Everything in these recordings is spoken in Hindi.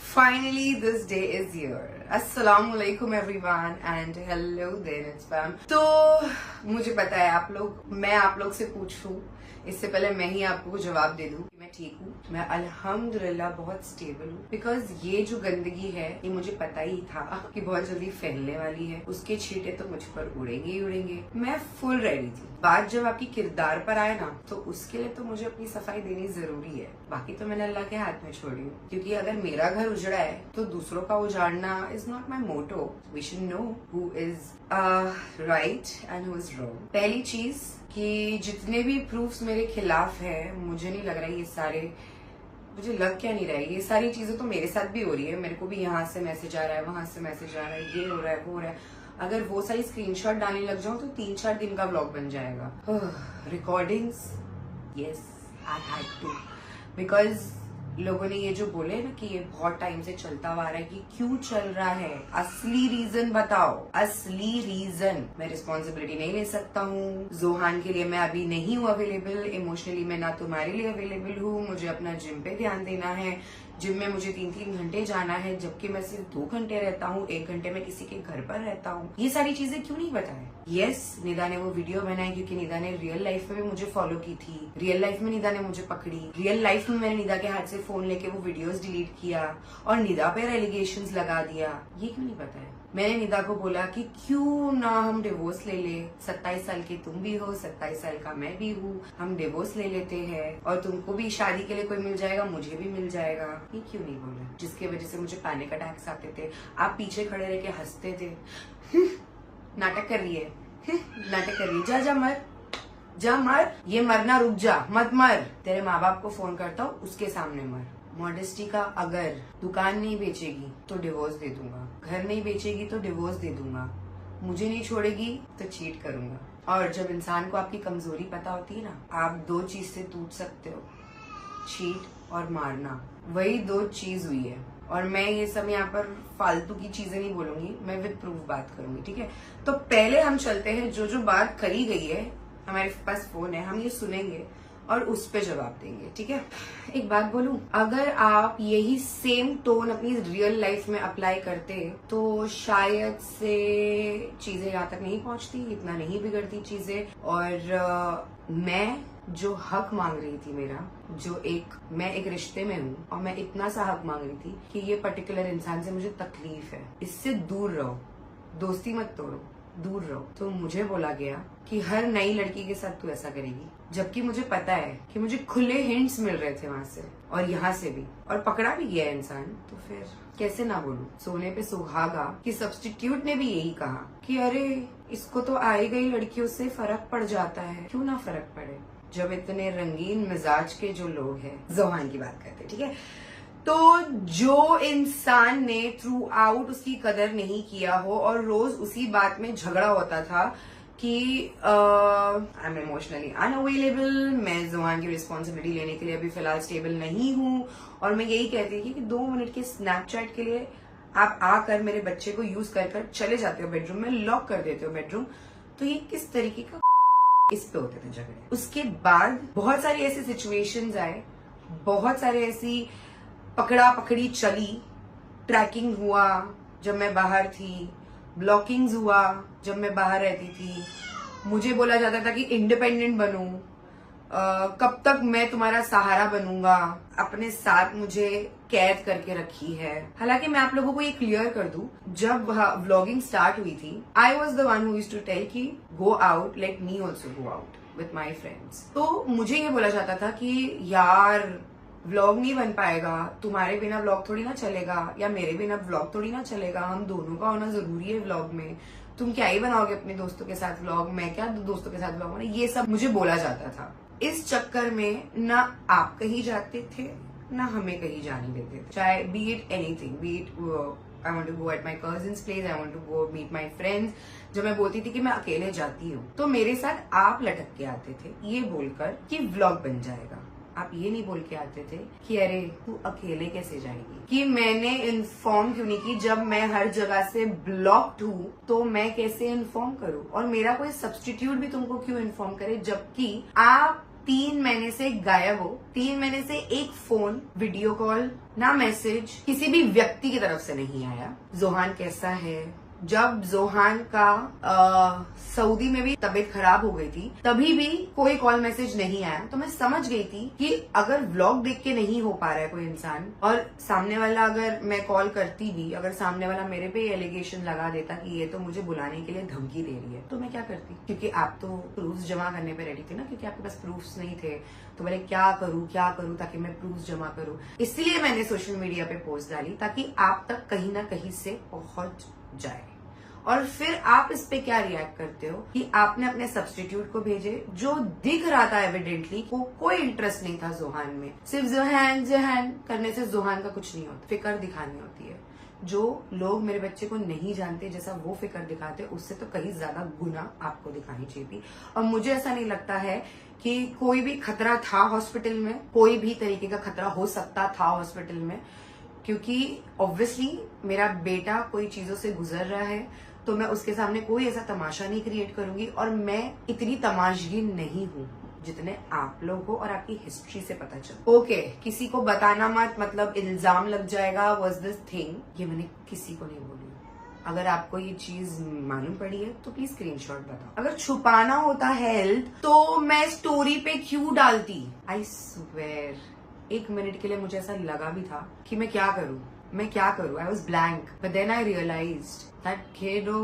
Finally, this day is here. Assalamu alaikum everyone and hello there it's fam. तो मुझे पता है मैं आप लोग से पूछूं इससे पहले मैं ही आपको जवाब दे दूं कि मैं ठीक हूँ। मैं अल्हम्दुलिल्लाह बहुत स्टेबल हूँ। बिकॉज ये जो गंदगी है ये मुझे पता ही था कि बहुत जल्दी फैलने वाली है। उसके छींटे तो मुझ पर उड़ेंगे ही उड़ेंगे। मैं फुल रेडी थी। बात जब आपकी किरदार पर आए ना तो उसके लिए तो मुझे अपनी सफाई देनी जरूरी है। बाकी तो मैंने अल्लाह के हाथ में छोड़ी हूँ, क्योंकि अगर मेरा घर उजड़ा है तो दूसरों का उजाड़ना is not my motto. We should know who is right and who is wrong. पहली चीज कि जितने भी प्रूफ्स मेरे खिलाफ है, मुझे नहीं लग रहा है ये सारे, मुझे लग क्या नहीं रहा है, ये सारी चीजें तो मेरे साथ भी हो रही है। मेरे को भी यहाँ से मैसेज आ रहा है, वहां से मैसेज आ रहा है, ये हो रहा है, वो हो रहा है। अगर वो सारी स्क्रीनशॉट डालने लग जाऊं तो 3-4 दिन का व्लॉग बन जाएगा। Recordings, yes I had to, because लोगों ने ये जो बोले ना कि ये बहुत टाइम से चलता हुआ आ रहा है, कि क्यों चल रहा है, असली रीजन बताओ, असली रीजन। मैं रिस्पॉन्सिबिलिटी नहीं ले सकता हूँ। जोहान के लिए मैं अभी नहीं हूँ अवेलेबल, इमोशनली मैं ना तुम्हारे लिए अवेलेबल हूँ। मुझे अपना जिम पे ध्यान देना है। जिम में मुझे 3-3 घंटे जाना है, jabki मैं सिर्फ 2 घंटे रहता हूँ। 1 घंटे में किसी के घर पर रहता हूँ। ये सारी चीजें क्यों नहीं बताए? यस, निदा ने वो वीडियो बनाई क्योंकि निदा ने रियल लाइफ में भी मुझे फॉलो की थी। रियल लाइफ में निदा ने मुझे पकड़ी। रियल लाइफ में मैंने निदा के हाथ से फोन लेके वो वीडियोस डिलीट किया और निदा पर एलिगेशंस लगा दिया। ये क्यों नहीं बताया? मैंने निदा को बोला कि क्यों ना हम डिवोर्स ले ले। 27 साल की तुम भी हो, 27 साल का मैं भी हूँ, हम डिवोर्स ले लेते हैं और तुमको भी शादी के लिए कोई मिल जाएगा, मुझे भी मिल जाएगा। ये क्यों नहीं बोला? जिसकी वजह से मुझे पैनिक अटैक्स आते थे। आप पीछे खड़े रह के हंसते थे। नाटक कर रही है, नाटक कर रही है। जा जा मर, जा मर, ये मरना रुक जा, मत मर। तेरे माँ बाप को फोन करता हूँ, उसके सामने मर। मॉडेस्टी का, अगर दुकान नहीं बेचेगी तो डिवोर्स दे दूंगा, घर नहीं बेचेगी तो डिवोर्स दे दूंगा, मुझे नहीं छोड़ेगी तो चीट करूंगा। और जब इंसान को आपकी कमजोरी पता होती है ना, आप 2 चीज से टूट सकते हो, चीट और मारना। वही 2 चीज हुई है। और मैं ये सब यहाँ पर फालतू की चीजें नहीं बोलूंगी, मैं विद प्रूफ बात करूंगी, ठीक है? तो पहले हम चलते हैं, जो बात करी गई है, हमारे पास फोन है, हम ये सुनेंगे और उस पे जवाब देंगे, ठीक है? एक बात बोलूं, अगर आप यही सेम टोन अपनी रियल लाइफ में अप्लाई करते तो शायद से चीजें यहाँ तक नहीं पहुंचती, इतना नहीं बिगड़ती चीजें। और मैं जो हक मांग रही थी मेरा, मैं एक रिश्ते में हूँ और मैं इतना सा हक मांग रही थी कि ये पर्टिकुलर इंसान से मुझे तकलीफ है, इससे दूर रहो, दोस्ती मत तोड़ो, दूर रहो। तो मुझे बोला गया कि हर नई लड़की के साथ तू ऐसा करेगी, जबकि मुझे पता है कि मुझे खुले हिंट्स मिल रहे थे वहां से और यहाँ से भी, और पकड़ा भी गया इंसान। तो फिर कैसे ना बोलूं? सोने पे सुहागा कि सब्स्टिट्यूट ने भी यही कहा कि अरे इसको तो आई गई लड़कियों से फर्क पड़ जाता है। क्यों ना फर्क पड़े, जब इतने रंगीन मिजाज के जो लोग हैं, जोहान की बात करते, ठीक है? तो जो इंसान ने थ्रू आउट उसकी कदर नहीं किया हो और रोज उसी बात में झगड़ा होता था कि आई एम इमोशनली अनअवेलेबल, मैं जोहान की रिस्पॉन्सिबिलिटी लेने के लिए अभी फिलहाल स्टेबल नहीं हूँ, और मैं यही कहती थी कि 2 मिनट के स्नैपचैट के लिए आप आकर मेरे बच्चे को यूज कर चले जाते हो बेडरूम में, लॉक कर देते हो बेडरूम, तो ये किस तरीके का इस पे होते थे झगड़े। उसके बाद बहुत सारी ऐसी सिचुएशंस आए, बहुत सारे ऐसी पकड़ा पकड़ी चली, ट्रैकिंग हुआ जब मैं बाहर थी, ब्लॉकिंग्स हुआ जब मैं बाहर रहती थी। मुझे बोला जाता था कि इंडिपेंडेंट बनूं, कब तक मैं तुम्हारा सहारा बनूंगा, अपने साथ मुझे कैद करके रखी है। हालांकि मैं आप लोगों को ये क्लियर कर दूं, जब व्लॉगिंग स्टार्ट हुई थी, I was the one who used to tell कि go out, let me also go out with my friends. तो मुझे ये बोला जाता था कि यार व्लॉग नहीं बन पाएगा, तुम्हारे बिना व्लॉग थोड़ी ना चलेगा, या मेरे बिना व्लॉग थोड़ी ना चलेगा, हम दोनों का होना जरूरी है व्लॉग में, तुम क्या ही बनाओगे अपने दोस्तों के साथ व्लॉग, मैं क्या दोस्तों के साथ व्लॉग बना, ये सब मुझे बोला जाता था। इस चक्कर में ना आप कहीं जाते थे ना हमें कहीं जाने देते थे, चाहे be it anything, be it I want to go at my cousin's place, I want to go meet my friends. जब मैं बोलती थी कि मैं अकेले जाती हूँ तो मेरे साथ आप लटक के आते थे ये बोलकर कि व्लॉग बन जाएगा। आप ये नहीं बोल के आते थे कि अरे तू अकेले कैसे जाएगी, कि मैंने इन्फॉर्म क्यों नहीं की, जब मैं हर जगह से ब्लॉक्ड हूँ तो मैं कैसे इन्फॉर्म करूँ, और मेरा कोई सब्स्टिट्यूट भी तुमको क्यों इन्फॉर्म करे, जबकि आप 3 महीने से गायब हो, 3 महीने से एक फोन, वीडियो कॉल, ना मैसेज किसी भी व्यक्ति की तरफ से नहीं आया। जोहान कैसा है? जब जोहान का सऊदी में भी तबीयत खराब हो गई थी, तभी भी कोई कॉल मैसेज नहीं आया। तो मैं समझ गई थी कि अगर व्लॉग देख के नहीं हो पा रहा है कोई इंसान, और सामने वाला, अगर मैं कॉल करती भी, अगर सामने वाला मेरे पे एलिगेशन लगा देता कि ये तो मुझे बुलाने के लिए धमकी दे रही है, तो मैं क्या करती? क्योंकि आप तो प्रूफ्स जमा करने पे रेडी थे ना, क्योंकि आपके पास प्रूफ्स नहीं थे। तो बोले क्या करूं ताकि मैं प्रूफ्स जमा करूं। इसलिए मैंने सोशल मीडिया पे पोस्ट डाली, ताकि आप तक कहीं ना कहीं से पहुंच जाए। और फिर आप इस पे क्या रिएक्ट करते हो कि आपने अपने सब्स्टिट्यूट को भेजे, जो दिख रहा था एविडेंटली को कोई इंटरेस्ट नहीं था जोहान में। सिर्फ जोहान करने से जोहान का कुछ नहीं होता, फिक्र दिखानी होती है। जो लोग मेरे बच्चे को नहीं जानते, जैसा वो फिक्र दिखाते, उससे तो कहीं ज्यादा गुना आपको दिखानी चाहिए थी। और मुझे ऐसा नहीं लगता है कि कोई भी खतरा था हॉस्पिटल में, कोई भी तरीके का खतरा हो सकता था हॉस्पिटल में, क्योंकि ऑब्वियसली मेरा बेटा कोई चीजों से गुजर रहा है, तो मैं उसके सामने कोई ऐसा तमाशा नहीं क्रिएट करूंगी। और मैं इतनी तमाशगीन नहीं हूं जितने आप लोग हो, और आपकी हिस्ट्री से पता चल। ओके, किसी को बताना मत, मतलब इल्जाम लग जाएगा, वाज दिस थिंग, ये मैंने किसी को नहीं बोली। अगर आपको ये चीज मालूम पड़ी है तो प्लीज स्क्रीनशॉट बताओ। अगर छुपाना होता हेल्थ, तो मैं स्टोरी पे क्यों डालती? आई स्वेयर 1 मिनट के लिए मुझे ऐसा लगा भी था कि मैं क्या करूं। I was blank, but then I realised that Kiddo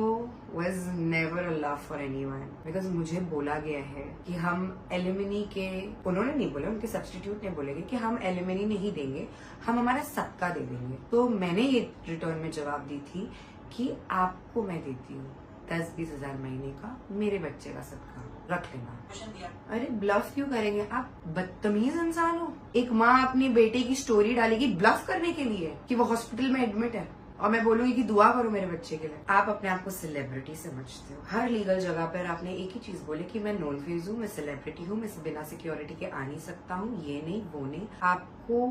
was never a love for anyone, because मुझे बोला गया है कि हम एलिमिनी के, उन्होंने नहीं बोला, उनके सब्स्टिट्यूट ने बोलेंगे कि हम एलिमिनी नहीं देंगे, हम हमारा सबका दे देंगे। तो मैंने ये रिटर्न में जवाब दी थी कि आपको मैं देती हूँ 10-20 हजार महीने का, मेरे बच्चे का सबका रख लेना। अरे ब्लफ क्यों करेंगे आप? बदतमीज इंसान हो। एक माँ अपनी बेटे की स्टोरी डालेगी ब्लफ करने के लिए कि वो हॉस्पिटल में एडमिट है, और मैं बोलूंगी कि दुआ करो मेरे बच्चे के लिए। आप अपने आप को सेलिब्रिटी समझते हो। हर लीगल जगह पर आपने एक ही चीज बोली कि मैं नोन फेज हूँ, मैं सेलिब्रिटी हूँ, मैं बिना सिक्योरिटी के आ नहीं सकता हूँ, ये नहीं वो नहीं। आपको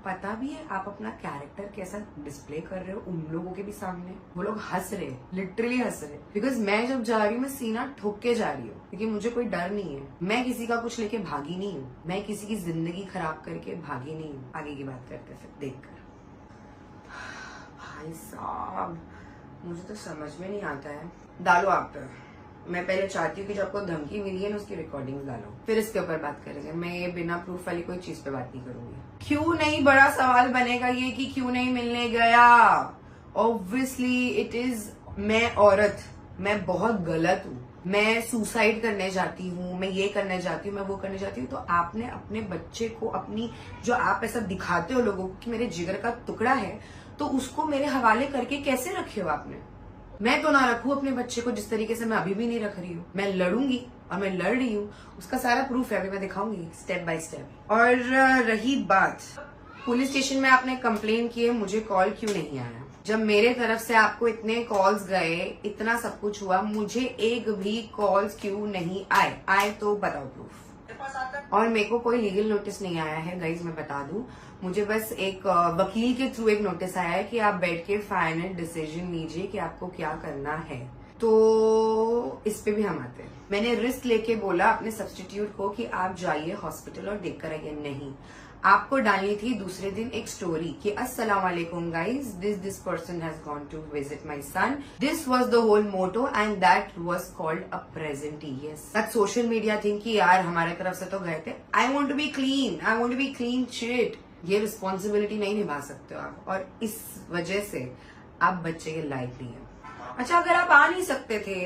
पता भी है आप अपना कैरेक्टर कैसा डिस्प्ले कर रहे हो उन लोगों के भी सामने। वो लोग हंस रहे, लिटरली हंस रहे, बिकॉज मैं जब जा रही हूँ मैं सीना ठोक के जा रही हूँ, क्योंकि मुझे कोई डर नहीं है। मैं किसी का कुछ लेके भागी नहीं हूँ, मैं किसी की जिंदगी खराब करके भागी नहीं हूँ। आगे की बात करते हैं फिर, देख कर। भाई साहब, मुझे तो समझ में नहीं आता है। डालो आप पे। मैं पहले चाहती हूँ कि जो आपको धमकी मिली है ना उसकी रिकॉर्डिंग डालो, फिर इसके ऊपर बात करेंगे। मैं ये बिना प्रूफ वाली कोई चीज पे बात नहीं करूंगी। क्यों नहीं, बड़ा सवाल बनेगा ये कि क्यों नहीं मिलने गया। ऑब्वियसली इट इज, मैं औरत, मैं बहुत गलत हूँ, मैं सुसाइड करने जाती हूँ, मैं ये करने जाती हूँ, मैं वो करने जाती हूँ। तो आपने अपने बच्चे को, अपनी जो आप ऐसा दिखाते हो लोगों को कि मेरे जिगर का टुकड़ा है, तो उसको मेरे हवाले करके कैसे रखे हो आपने? मैं तो ना रखूं अपने बच्चे को जिस तरीके से मैं अभी भी नहीं रख रही हूँ। मैं लड़ूंगी और मैं लड़ रही हूँ, उसका सारा प्रूफ है, अभी मैं दिखाऊंगी स्टेप बाय स्टेप। और रही बात पुलिस स्टेशन में आपने कंप्लेन की है, मुझे कॉल क्यों नहीं आया? जब मेरे तरफ से आपको इतने कॉल्स गए, इतना सब कुछ हुआ, मुझे एक भी कॉल्स क्यों नहीं आए? आए तो बताओ प्रूफ। और मेरे को कोई लीगल नोटिस नहीं आया है गाइज, मैं बता दूं। मुझे बस एक वकील के थ्रू एक नोटिस आया है कि आप बैठ के फाइनल डिसीजन लीजिए कि आपको क्या करना है। तो इस पे भी हम आते हैं। मैंने रिस्क लेके बोला अपने सब्स्टिट्यूट को कि आप जाइए हॉस्पिटल और देख कर आइए। नहीं, आपको डालनी थी दूसरे दिन एक स्टोरी कि अस्सलाम वालेकुम guys, this person has gone to visit my son, this was the whole motto and that was called a presentee. Yes, that social media thing कि यार हमारे तरफ से तो गए थे, I want to be clean shit. ये रिस्पॉन्सिबिलिटी नहीं निभा सकते हो आप, और इस वजह से आप बच्चे के लायक नहीं है। अच्छा, अगर आप आ नहीं सकते थे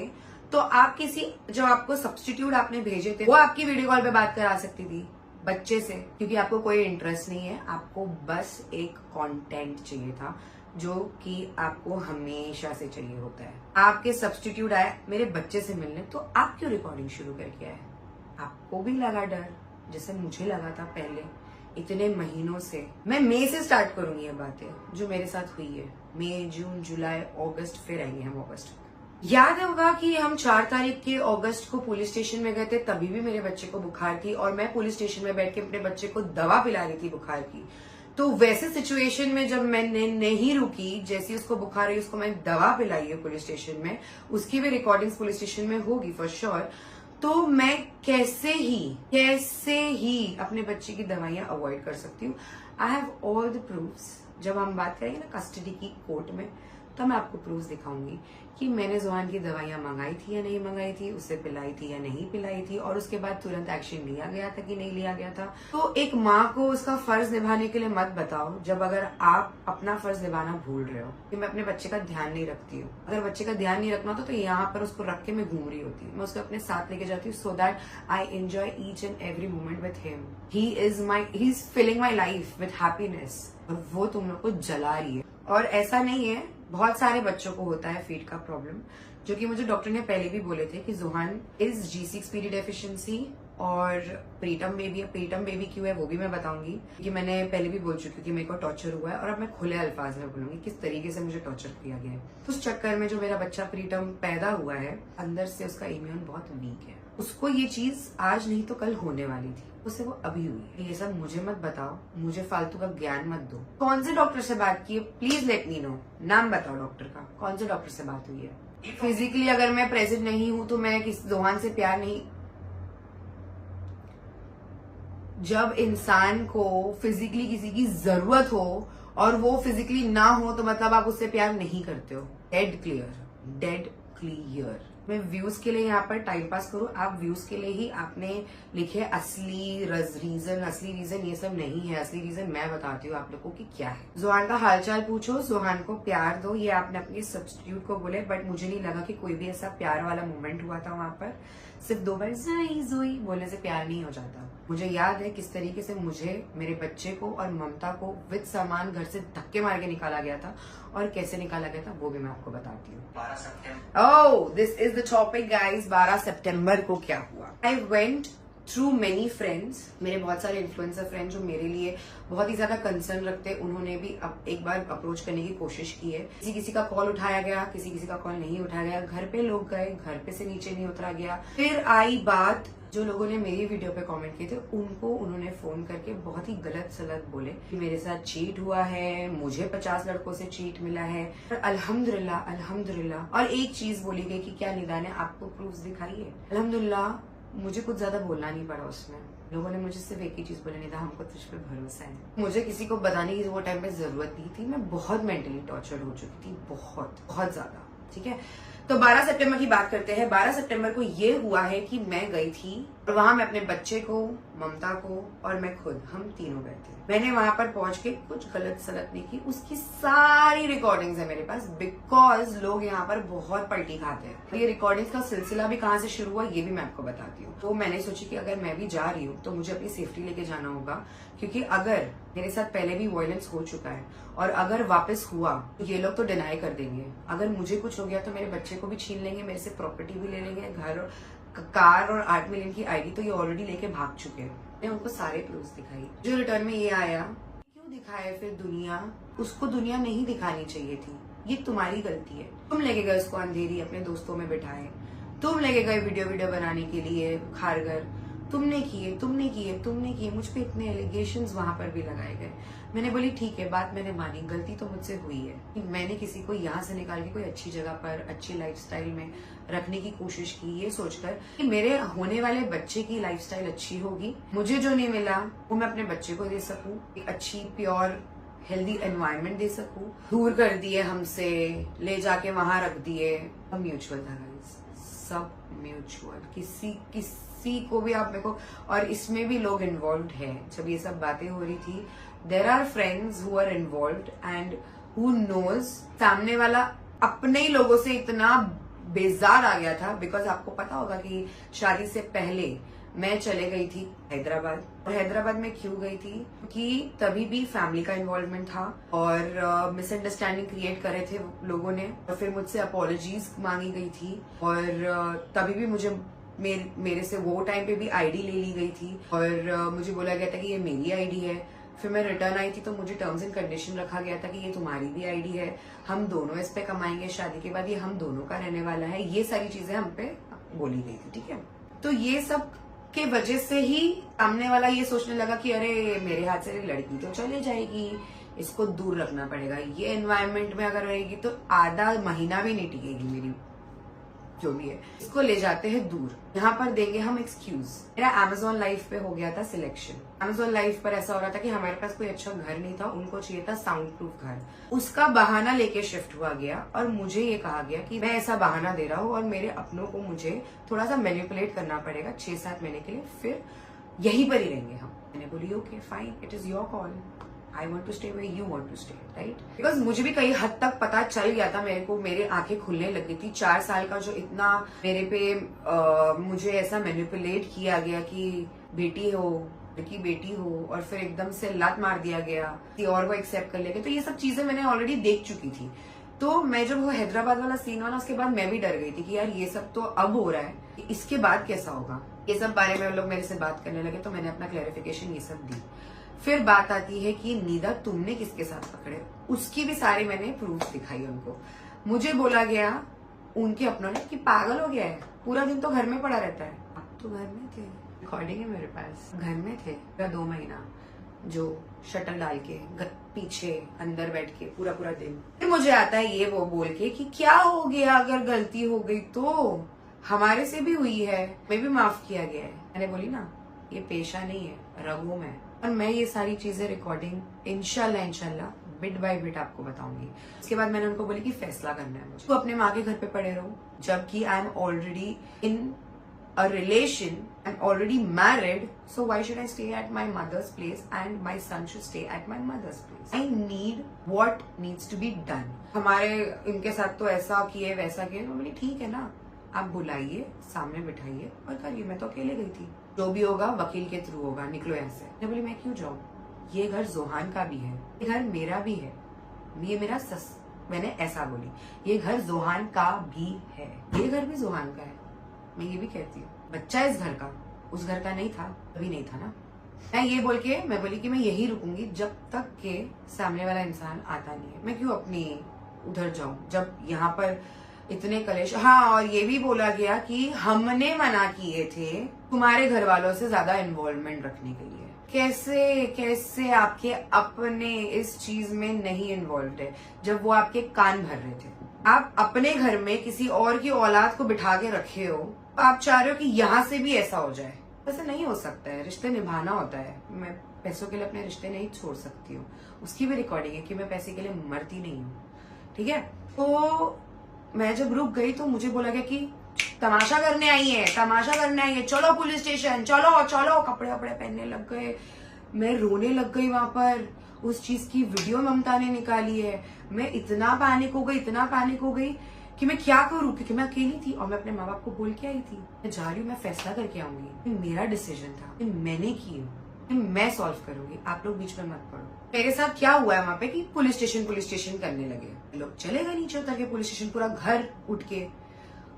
तो आप किसी, जो आपको सब्स्टिट्यूट आपने भेजे थे, वो आपकी वीडियो कॉल पे बात करा सकती थी बच्चे से, क्योंकि आपको कोई इंटरेस्ट नहीं है। आपको बस एक कंटेंट चाहिए था जो कि आपको हमेशा से चाहिए होता है। आपके सब्स्टिट्यूट आए मेरे बच्चे से मिलने, तो आप क्यों रिकॉर्डिंग शुरू करके आए? आपको भी लगा डर जैसे मुझे लगा था पहले इतने महीनों से। मैं मई से स्टार्ट करूंगी ये बातें जो मेरे साथ हुई है। मई, जून, जुलाई, अगस्त, फिर आएंगे हम अगस्त। याद होगा कि हम 4 तारीख के अगस्त को पुलिस स्टेशन में गए थे, तभी भी मेरे बच्चे को बुखार थी और मैं पुलिस स्टेशन में बैठ के अपने बच्चे को दवा पिला रही थी बुखार की। तो वैसे सिचुएशन में जब मैंने नहीं रुकी, जैसी उसको बुखार हुई उसको मैं दवा पिलाई है पुलिस स्टेशन में, उसकी भी रिकॉर्डिंग्स पुलिस स्टेशन में होगी फॉर श्योर। तो मैं कैसे ही अपने बच्चे की दवाइयां अवॉइड कर सकती हूँ। I have all the proofs. जब हम बात करेंगे ना कस्टडी की कोर्ट में, तो मैं आपको प्रूफ दिखाऊंगी कि मैंने ज़ुहान की दवाइयां मंगाई थी या नहीं मंगाई थी, उसे पिलाई थी या नहीं पिलाई थी, और उसके बाद तुरंत एक्शन लिया गया था कि नहीं लिया गया था। तो एक माँ को उसका फर्ज निभाने के लिए मत बताओ जब अगर आप अपना फर्ज निभाना भूल रहे हो। कि मैं अपने बच्चे का ध्यान नहीं रखती हूँ। अगर बच्चे का ध्यान नहीं रखना तो यहाँ पर उसको रख के मैं घूम रही होती हूँ। मैं उसको अपने साथ लेके जाती हूँ so that I enjoy each and every moment with him. He is filling my life with happiness, और वो तुम लोग को जला रही है। और ऐसा नहीं है, बहुत सारे बच्चों को होता है फीड का प्रॉब्लम, जो कि मुझे डॉक्टर ने पहले भी बोले थे कि ज़ुहान इज G6PD डेफिशिएंसी और प्रीटम बेबी है। प्रीटम बेबी क्यों है वो भी मैं बताऊंगी, कि मैंने पहले भी बोल चुकी हूँ कि मेरे को टॉर्चर हुआ है, और अब मैं खुले अल्फाज में बोलूंगी किस तरीके से मुझे टॉर्चर किया गया है। उस चक्कर में जो मेरा बच्चा प्रीटम पैदा हुआ है, अंदर से उसका इम्यून बहुत वीक है। उसको ये चीज आज नहीं तो कल होने वाली थी, उसे वो अभी हुई है। ये सब मुझे मत बताओ, मुझे फालतू का ज्ञान मत दो। कौन से डॉक्टर से बात की है, प्लीज लेट मी नो। नाम बताओ डॉक्टर का, कौन से डॉक्टर से बात हुई है। फिजिकली अगर मैं प्रेजेंट नहीं हूं तो मैं किस ज़ुहान से प्यार नहीं। जब इंसान को फिजिकली किसी की जरूरत हो और वो फिजिकली ना हो तो मतलब आप उससे प्यार नहीं करते हो। Dead clear. मैं व्यूज के लिए यहाँ पर टाइम पास करूँ, आप व्यूज के लिए ही आपने लिखे असली रीजन ये सब नहीं है। असली रीजन मैं बताती हूँ आप लोगों को कि क्या है। ज़ुहान का हालचाल पूछो, ज़ुहान को प्यार दो, ये आपने अपनी सब्स्टिट्यूट को बोले, बट मुझे नहीं लगा कि कोई भी ऐसा प्यार वाला मोमेंट हुआ था वहां पर। सिर्फ 2 बार जोई बोलने से प्यार नहीं हो जाता। मुझे याद है किस तरीके से मुझे मेरे बच्चे को और ममता को विद सामान घर से धक्के मार के निकाला गया था, और कैसे निकाला गया था वो भी मैं आपको बताती हूँ। 12 सितंबर। Oh, this is the topic guys. 12 सितंबर को क्या हुआ। I went through many friends. मेरे बहुत सारे इन्फ्लुएंसर फ्रेंड जो मेरे लिए बहुत ही ज्यादा कंसर्न रखते, उन्होंने भी अब एक बार अप्रोच करने की कोशिश की है। किसी का कॉल उठाया गया, किसी का कॉल नहीं उठाया गया। घर पे लोग गए, घर पे से नीचे नहीं उतरा गया। फिर आई बात, जो लोगों ने मेरी वीडियो पे कमेंट किए थे उनको उन्होंने फोन करके बहुत ही गलत सलत बोले कि मेरे साथ चीट हुआ है, मुझे 50 लड़कों से चीट मिला है। पर अल्हम्दुलिल्लाह। और एक चीज बोली गई कि क्या निदा ने आपको प्रूफ दिखाइए। अल्हम्दुलिल्लाह, मुझे कुछ ज्यादा बोलना नहीं पड़ा उसमें। लोगों ने मुझे सिर्फ एक ही चीज बोली, निदा हमको तुझ पे भरोसा है। मुझे किसी को बताने की वो टाइम पे जरूरत नहीं थी। मैं बहुत मेंटली टॉर्चर हो चुकी थी, बहुत ज्यादा। ठीक है, तो 12 सितंबर की बात करते हैं। 12 सितंबर को ये हुआ है कि मैं गई थी और वहां मैं अपने बच्चे को, ममता को और मैं खुद, हम तीनों गए थे। मैंने वहां पर पहुंच के कुछ गलत सलत नहीं की। उसकी सारी रिकॉर्डिंग्स है मेरे पास, बिकॉज लोग यहाँ पर बहुत पलटी खाते हैं। ये रिकॉर्डिंग्स का सिलसिला भी कहाँ से शुरू हुआ ये भी मैं आपको बताती हूँ। तो मैंने सोची कि अगर मैं भी जा रही हूँ तो मुझे अपनी सेफ्टी लेके जाना होगा, क्योंकि अगर मेरे साथ पहले भी वायलेंस हो चुका है और अगर वापस हुआ तो ये लोग तो डिनाई कर देंगे। अगर मुझे कुछ हो गया तो मेरे बच्चे को भी छीन लेंगे, मेरे से प्रॉपर्टी भी ले लेंगे, घर, कार और 8 मिलियन की आईडी तो ये ऑलरेडी लेके भाग चुके हैं। मैंने उनको सारे प्रूफ दिखाई। जो रिटर्न में ये आया, क्यों दिखाया फिर दुनिया? उसको दुनिया नहीं दिखानी चाहिए थी, ये तुम्हारी गलती है। तुम लेके गए उसको अंधेरी, अपने दोस्तों में बिठाए, तुम लेके गए वीडियो बनाने के लिए खारगर, तुमने किए। मुझ पे इतने एलिगेशंस वहां पर भी लगाए गए। मैंने बोली ठीक है, बात मैंने मानी, गलती तो मुझसे हुई है कि मैंने किसी को यहाँ से निकाल के कोई अच्छी जगह पर अच्छी लाइफस्टाइल में रखने की कोशिश की, ये सोचकर कि मेरे होने वाले बच्चे की लाइफस्टाइल अच्छी होगी, मुझे जो नहीं मिला वो मैं अपने बच्चे को दे सकूं, एक अच्छी प्योर हेल्दी एनवायरनमेंट दे सकूं। दूर कर दिए हमसे, ले जाके वहां रख दिए। सब म्यूचुअल था गाइस, सब म्यूचुअल। किसी को भी आप मेरे को, और इसमें भी लोग इन्वॉल्व है। जब ये सब बातें हो रही थी, there are friends who are involve and who knows. सामने वाला अपने ही लोगों से इतना बेजार आ गया था, बिकॉज आपको पता होगा कि शादी से पहले मैं चले गई थी हैदराबाद। और हैदराबाद में क्यों गई थी? क्योंकि तभी भी फैमिली का इन्वॉल्वमेंट था और मिसअंडरस्टैंडिंग क्रिएट करे थे लोगों ने, और फिर मुझसे अपॉलॉजीज मांगी गई थी। और तभी भी मुझे मेरे से वो टाइम पे भी आईडी ले ली गई थी और मुझे बोला गया था कि ये मेरी आईडी है। फिर मैं रिटर्न आई थी तो मुझे टर्म्स एंड कंडीशन रखा गया था कि ये तुम्हारी भी आईडी है, हम दोनों इस पे कमाएंगे, शादी के बाद ये हम दोनों का रहने वाला है। ये सारी चीजें हम पे बोली गई थी। ठीक है, तो ये सब के वजह से ही सामने वाला ये सोचने लगा कि अरे मेरे हाथ से लड़की तो चले जाएगी, इसको दूर रखना पड़ेगा। ये एनवायरनमेंट में अगर रहेगी तो आधा महीना भी नहीं टिकेगी मेरी जो भी है, इसको ले जाते हैं दूर। यहाँ पर देंगे हम एक्सक्यूज। मेरा Amazon लाइफ पे हो गया था सिलेक्शन। Amazon लाइफ पर ऐसा हो रहा था कि हमारे पास कोई अच्छा घर नहीं था, उनको चाहिए था साउंड प्रूफ घर। उसका बहाना लेके शिफ्ट हुआ गया और मुझे ये कहा गया कि मैं ऐसा बहाना दे रहा हूँ और मेरे अपनों को मुझे थोड़ा सा मैनिपुलेट करना पड़ेगा 6-7 महीने के लिए, फिर यहीं पर ही रहेंगे हम। मैंने बोली okay fine, it is your call, I want to stay where you want to stay, right. Because मुझे भी कई हद तक पता चल गया था, मेरे को मेरे आंखें खुलने लग गई थी। 4 साल का जो इतना मेरे पे मुझे ऐसा मैनिपुलेट किया गया कि बेटी हो, की बेटी हो, और फिर एकदम से लात मार दिया गया कि और वो एक्सेप्ट कर लेगा। तो ये सब चीजें मैंने ऑलरेडी देख चुकी थी। तो मैं जब वो हैदराबाद वाला सीन हुआ ना, उसके बाद मैं भी डर गई थी कि यार ये सब तो अब हो रहा है, इसके बाद कैसा होगा। ये सब बारे में लोग मेरे से बात करने लगे, तो मैंने अपना क्लैरिफिकेशन ये सब दी। फिर बात आती है कि निदा तुमने किसके साथ पकड़े, उसकी भी सारी मैंने प्रूफ दिखाई उनको। मुझे बोला गया उनके अपनों ने कि पागल हो गया है, पूरा दिन तो घर में पड़ा रहता है। अब तो घर में थे, रिकॉर्डिंग है मेरे पास, घर में थे पूरा 2 महीना, जो शटल डाल के पीछे अंदर बैठ के पूरा दिन। फिर मुझे आता है ये वो बोल के कि क्या हो गया, अगर गलती हो गई तो हमारे से भी हुई है, मैं भी माफ किया गया है। मैंने बोली ना, ये पेशा नहीं है, रगों में। और मैं ये सारी चीजें रिकॉर्डिंग इंशाल्लाह बिट बाय बिट आपको बताऊंगी। उसके बाद मैंने उनको बोली कि फैसला करना है मुझे, तो अपने माँ के घर पे पड़े रहो, जबकि I am already in a relation and already married, so why should I stay at my mother's place and my son should stay at my mother's place? I need what needs to be done. हमारे इनके साथ तो ऐसा किए वैसा किए। मैं बोली ठीक है ना, आप बुलाइए, सामने बिठाइए और करिए, मैं तो अकेले गई थी, जो भी होगा वकील के थ्रू होगा, निकलो यहाँ से। मैं बोली मैं क्यों जाऊँ, ये घर जोहान का भी है, ये घर मेरा भी है, ये मेरा मैंने ऐसा बोली, ये घर जोहान का भी है, ये घर भी जोहान का है, मैं ये भी कहती हूँ। बच्चा इस घर का, उस घर का नहीं था, अभी नहीं था ना। मैं ये बोल के मैं बोली कि मैं यही रुकूंगी जब तक के सामने वाला इंसान आता नहीं है। मैं क्यों अपनी उधर जाऊं जब यहाँ पर इतने कलेश। हाँ, और ये भी बोला गया कि हमने मना किए थे तुम्हारे घर वालों से ज्यादा इन्वॉल्वमेंट रखने के लिए। कैसे आपके अपने इस चीज में नहीं इन्वॉल्व है, जब वो आपके कान भर रहे थे। आप अपने घर में किसी और की औलाद को बिठा के रखे हो, आप चाह रहे हो कि यहाँ से भी ऐसा हो जाए। ऐसा नहीं हो सकता है, रिश्ते निभाना होता है। मैं पैसों के लिए अपने रिश्ते नहीं छोड़ सकती हूँ। उसकी भी रिकॉर्डिंग है कि मैं पैसे के लिए मरती नहीं हूँ, ठीक है। तो मैं जब रुक गई तो मुझे बोला गया कि तमाशा करने आई है, तमाशा करने आई है, चलो पुलिस स्टेशन, चलो चलो। कपड़े वपड़े पहनने लग गए, मैं रोने लग गई वहां पर। उस चीज की वीडियो ममता ने निकाली है। मैं इतना पैनिक हो गई कि मैं क्या करूं, क्योंकि मैं अकेली थी और मैं अपने माँ बाप को बोल के आई थी मैं जा रही हूँ, मैं फैसला करके आऊंगी, मेरा डिसीजन था, मैंने की, मैं सॉल्व करूंगी, आप लोग बीच में मत पड़ो। मेरे साथ क्या हुआ है वहां पे कि पुलिस स्टेशन करने लगे लोग, चले गए नीचे उतर के पुलिस स्टेशन, पूरा घर उठ के।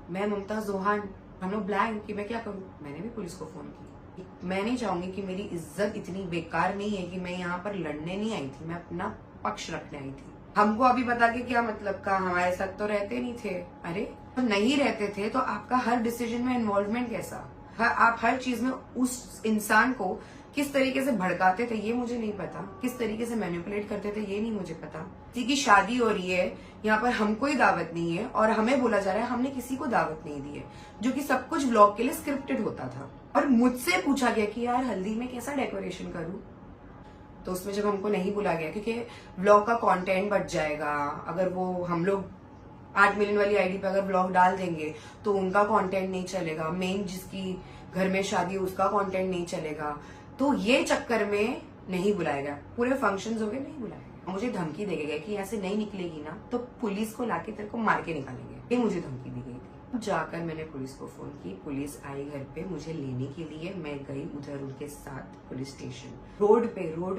मैं ममता जोहान, हम लोग ब्लैंक कि मैं क्या करूं। मैंने भी पुलिस को फोन की, मैं नहीं चाहूंगी कि मेरी इज्जत इतनी बेकार नहीं है कि मैं यहाँ पर लड़ने नहीं आई थी, मैं अपना पक्ष रखने आई थी। हमको अभी बता के क्या मतलब का, हमारे साथ तो रहते नहीं थे। अरे तो नहीं रहते थे तो आपका हर डिसीजन में इन्वॉल्वमेंट कैसा, आप हर चीज में उस इंसान को किस तरीके से भड़काते थे ये मुझे नहीं पता, किस तरीके से मैनिपुलेट करते थे ये नहीं मुझे पता। किसी की शादी हो रही है, यहाँ पर हमको ही दावत नहीं है और हमें बोला जा रहा है हमने किसी को दावत नहीं दी है, जो कि सब कुछ व्लॉग के लिए स्क्रिप्टेड होता था। और मुझसे पूछा गया कि यार हल्दी में कैसा डेकोरेशन करूं, तो उसमें जब हमको नहीं बुला गया, क्योंकि व्लॉग का कंटेंट बढ़ जाएगा, अगर वो हम लोग 8 मिलियन वाली आईडी पे अगर व्लॉग डाल देंगे तो उनका कंटेंट नहीं चलेगा, मेन जिसकी घर में शादी उसका कंटेंट नहीं चलेगा, तो ये चक्कर में नहीं बुलाया गया। पूरे फंक्शंस हो गए, नहीं बुलाया गया। मुझे धमकी दे गया कि ऐसे नहीं निकलेगी ना तो पुलिस को लाके तेरे को मार के निकालेंगे, ये मुझे धमकी दी गई थी। जाकर मैंने पुलिस को फोन की, पुलिस आई घर पे मुझे लेने के लिए, मैं गई उधर उनके साथ पुलिस स्टेशन। रोड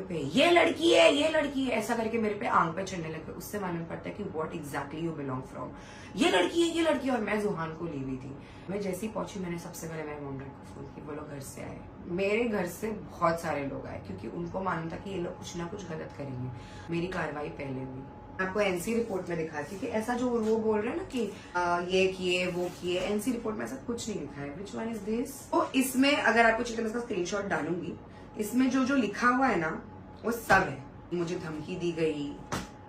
पे ये लड़की है ऐसा करके मेरे पे आंख पे चढ़ने लगे। उससे मालूम पड़ता है कि what exactly you belong from. ये लड़की है और मैं जोहान को ली हुई थी। मैं जैसी पहुंची मैंने सबसे पहले मेरे मॉम डैड को फोन किया, वो लोग घर से आए। मेरे घर से बहुत सारे लोग आए क्योंकि उनको मालूम था कि ये लोग कुछ ना कुछ गलत करेंगे। मेरी कार्रवाई पहले हुई। आपको एनसी रिपोर्ट में दिखाती कि ऐसा जो वो बोल रहे हैं ना कि ये किए वो किए, एनसी रिपोर्ट में ऐसा कुछ नहीं लिखा है। Which one is this? तो इसमें अगर आपको चाहिए मैं इसका स्क्रीनशॉट डालूंगी। इसमें जो लिखा हुआ है ना वो सब है। मुझे धमकी दी गई,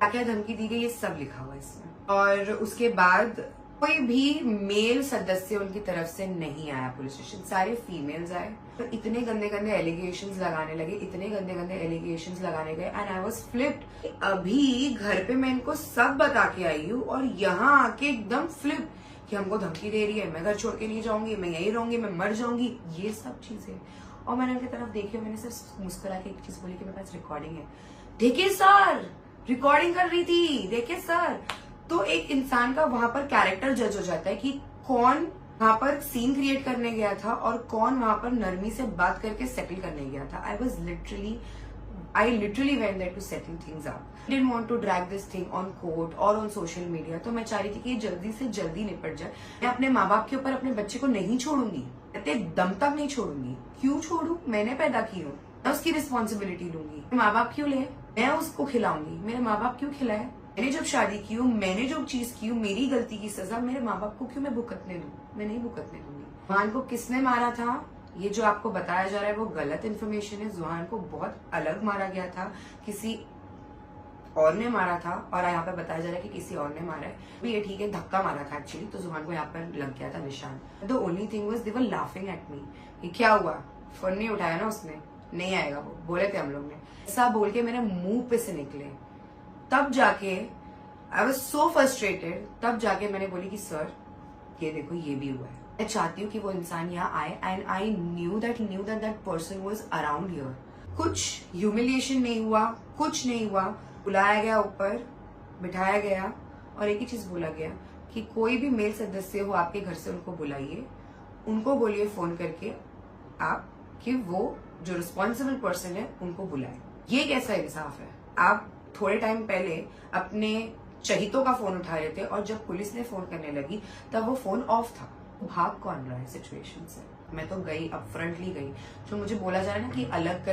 क्या धमकी दी गई, ये सब लिखा हुआ है इसमें। और उसके बाद कोई भी मेल सदस्य उनकी तरफ से नहीं आया पुलिस स्टेशन, सारे फीमेल्स आए। तो इतने गंदे गंदे एलिगेशंस लगाने लगे, इतने गंदे गंदे एलिगेशंस लगाने गए एंड आई वाज फ्लिप्ड। अभी घर पे मैं इनको सब बता के आई हूँ और यहाँ आके एकदम फ्लिप कि हमको धमकी दे रही है, मैं घर छोड़ के नहीं जाऊंगी, मैं यही रहूंगी, मैं मर जाऊंगी, ये सब चीजें। और मैंने उनकी तरफ देखी और मैंने सिर्फ मुस्कुरा के एक चीज बोली कि मेरे पास रिकॉर्डिंग है। देखिए सर, रिकॉर्डिंग कर रही थी, देखिए सर। तो एक इंसान का वहां पर कैरेक्टर जज हो जाता है कि कौन वहां पर सीन क्रिएट करने गया था और कौन वहां पर नरमी से बात करके सेटल करने गया था। I literally went there to settle things up. I didn't want to drag this thing on court or on social media. तो मैं चाह रही थी कि ये जल्दी से जल्दी निपट जाए। मैं अपने माँ बाप के ऊपर अपने बच्चे को नहीं छोड़ूंगी, इतने दम तक नहीं छोड़ूंगी। क्यों छोड़ू? मैंने पैदा की हूँ, मैं उसकी रिस्पॉन्सिबिलिटी लूंगी। माँ बाप क्यों ले? मैं उसको खिलाऊंगी। मेरे माँ बाप क्यों खिलाए? मैंने जब शादी की हूँ, मैंने जो चीज की हूँ, मेरी गलती की सजा मेरे माँ बाप को क्यों मैं भुगतने दूं? मैं नहीं भुगतने दूंगी। जुहान को किसने मारा था? ये जो आपको बताया जा रहा है वो गलत इन्फॉर्मेशन है। जुहान को बहुत अलग मारा गया था, किसी और ने मारा था और यहाँ पे बताया जा रहा है कि किसी और ने मारा है। ये ठीक है, धक्का मारा था एक्चुअली, तो जुहान को यहाँ पर लग गया था निशान। The only thing was they were laughing at me. ये क्या हुआ? फोन नहीं उठाया ना उसने, नहीं आएगा वो, बोले थे हम लोग ने। ऐसा बोल के मेरे मुंह पे से निकले। तब जाके आई वाज सो फ्रस्ट्रेटेड, तब जाके मैंने बोली कि सर ये देखो ये भी हुआ है। मैं चाहती हूँ कि वो इंसान यहाँ आए and I knew that person was around here. कुछ ह्यूमिलिएशन नहीं हुआ, कुछ नहीं हुआ। बुलाया गया ऊपर, बिठाया गया और एक ही चीज बोला गया कि कोई भी मेल सदस्य हो आपके घर से उनको बुलाइए, उनको बोलिए फोन करके आप कि वो जो रिस्पॉन्सिबल पर्सन है उनको बुलाए। ये कैसा इंसाफ है? आप थोड़े टाइम पहले अपने चहितों का फोन उठा रहे थे और जब पुलिस ने फोन करने लगी तब वो फोन ऑफ था। भाग कौन रहा है सिचुएशन से? मैं तो गई, अपफ्रंटली गई। जो मुझे बोला जा रहा है ना कि अलग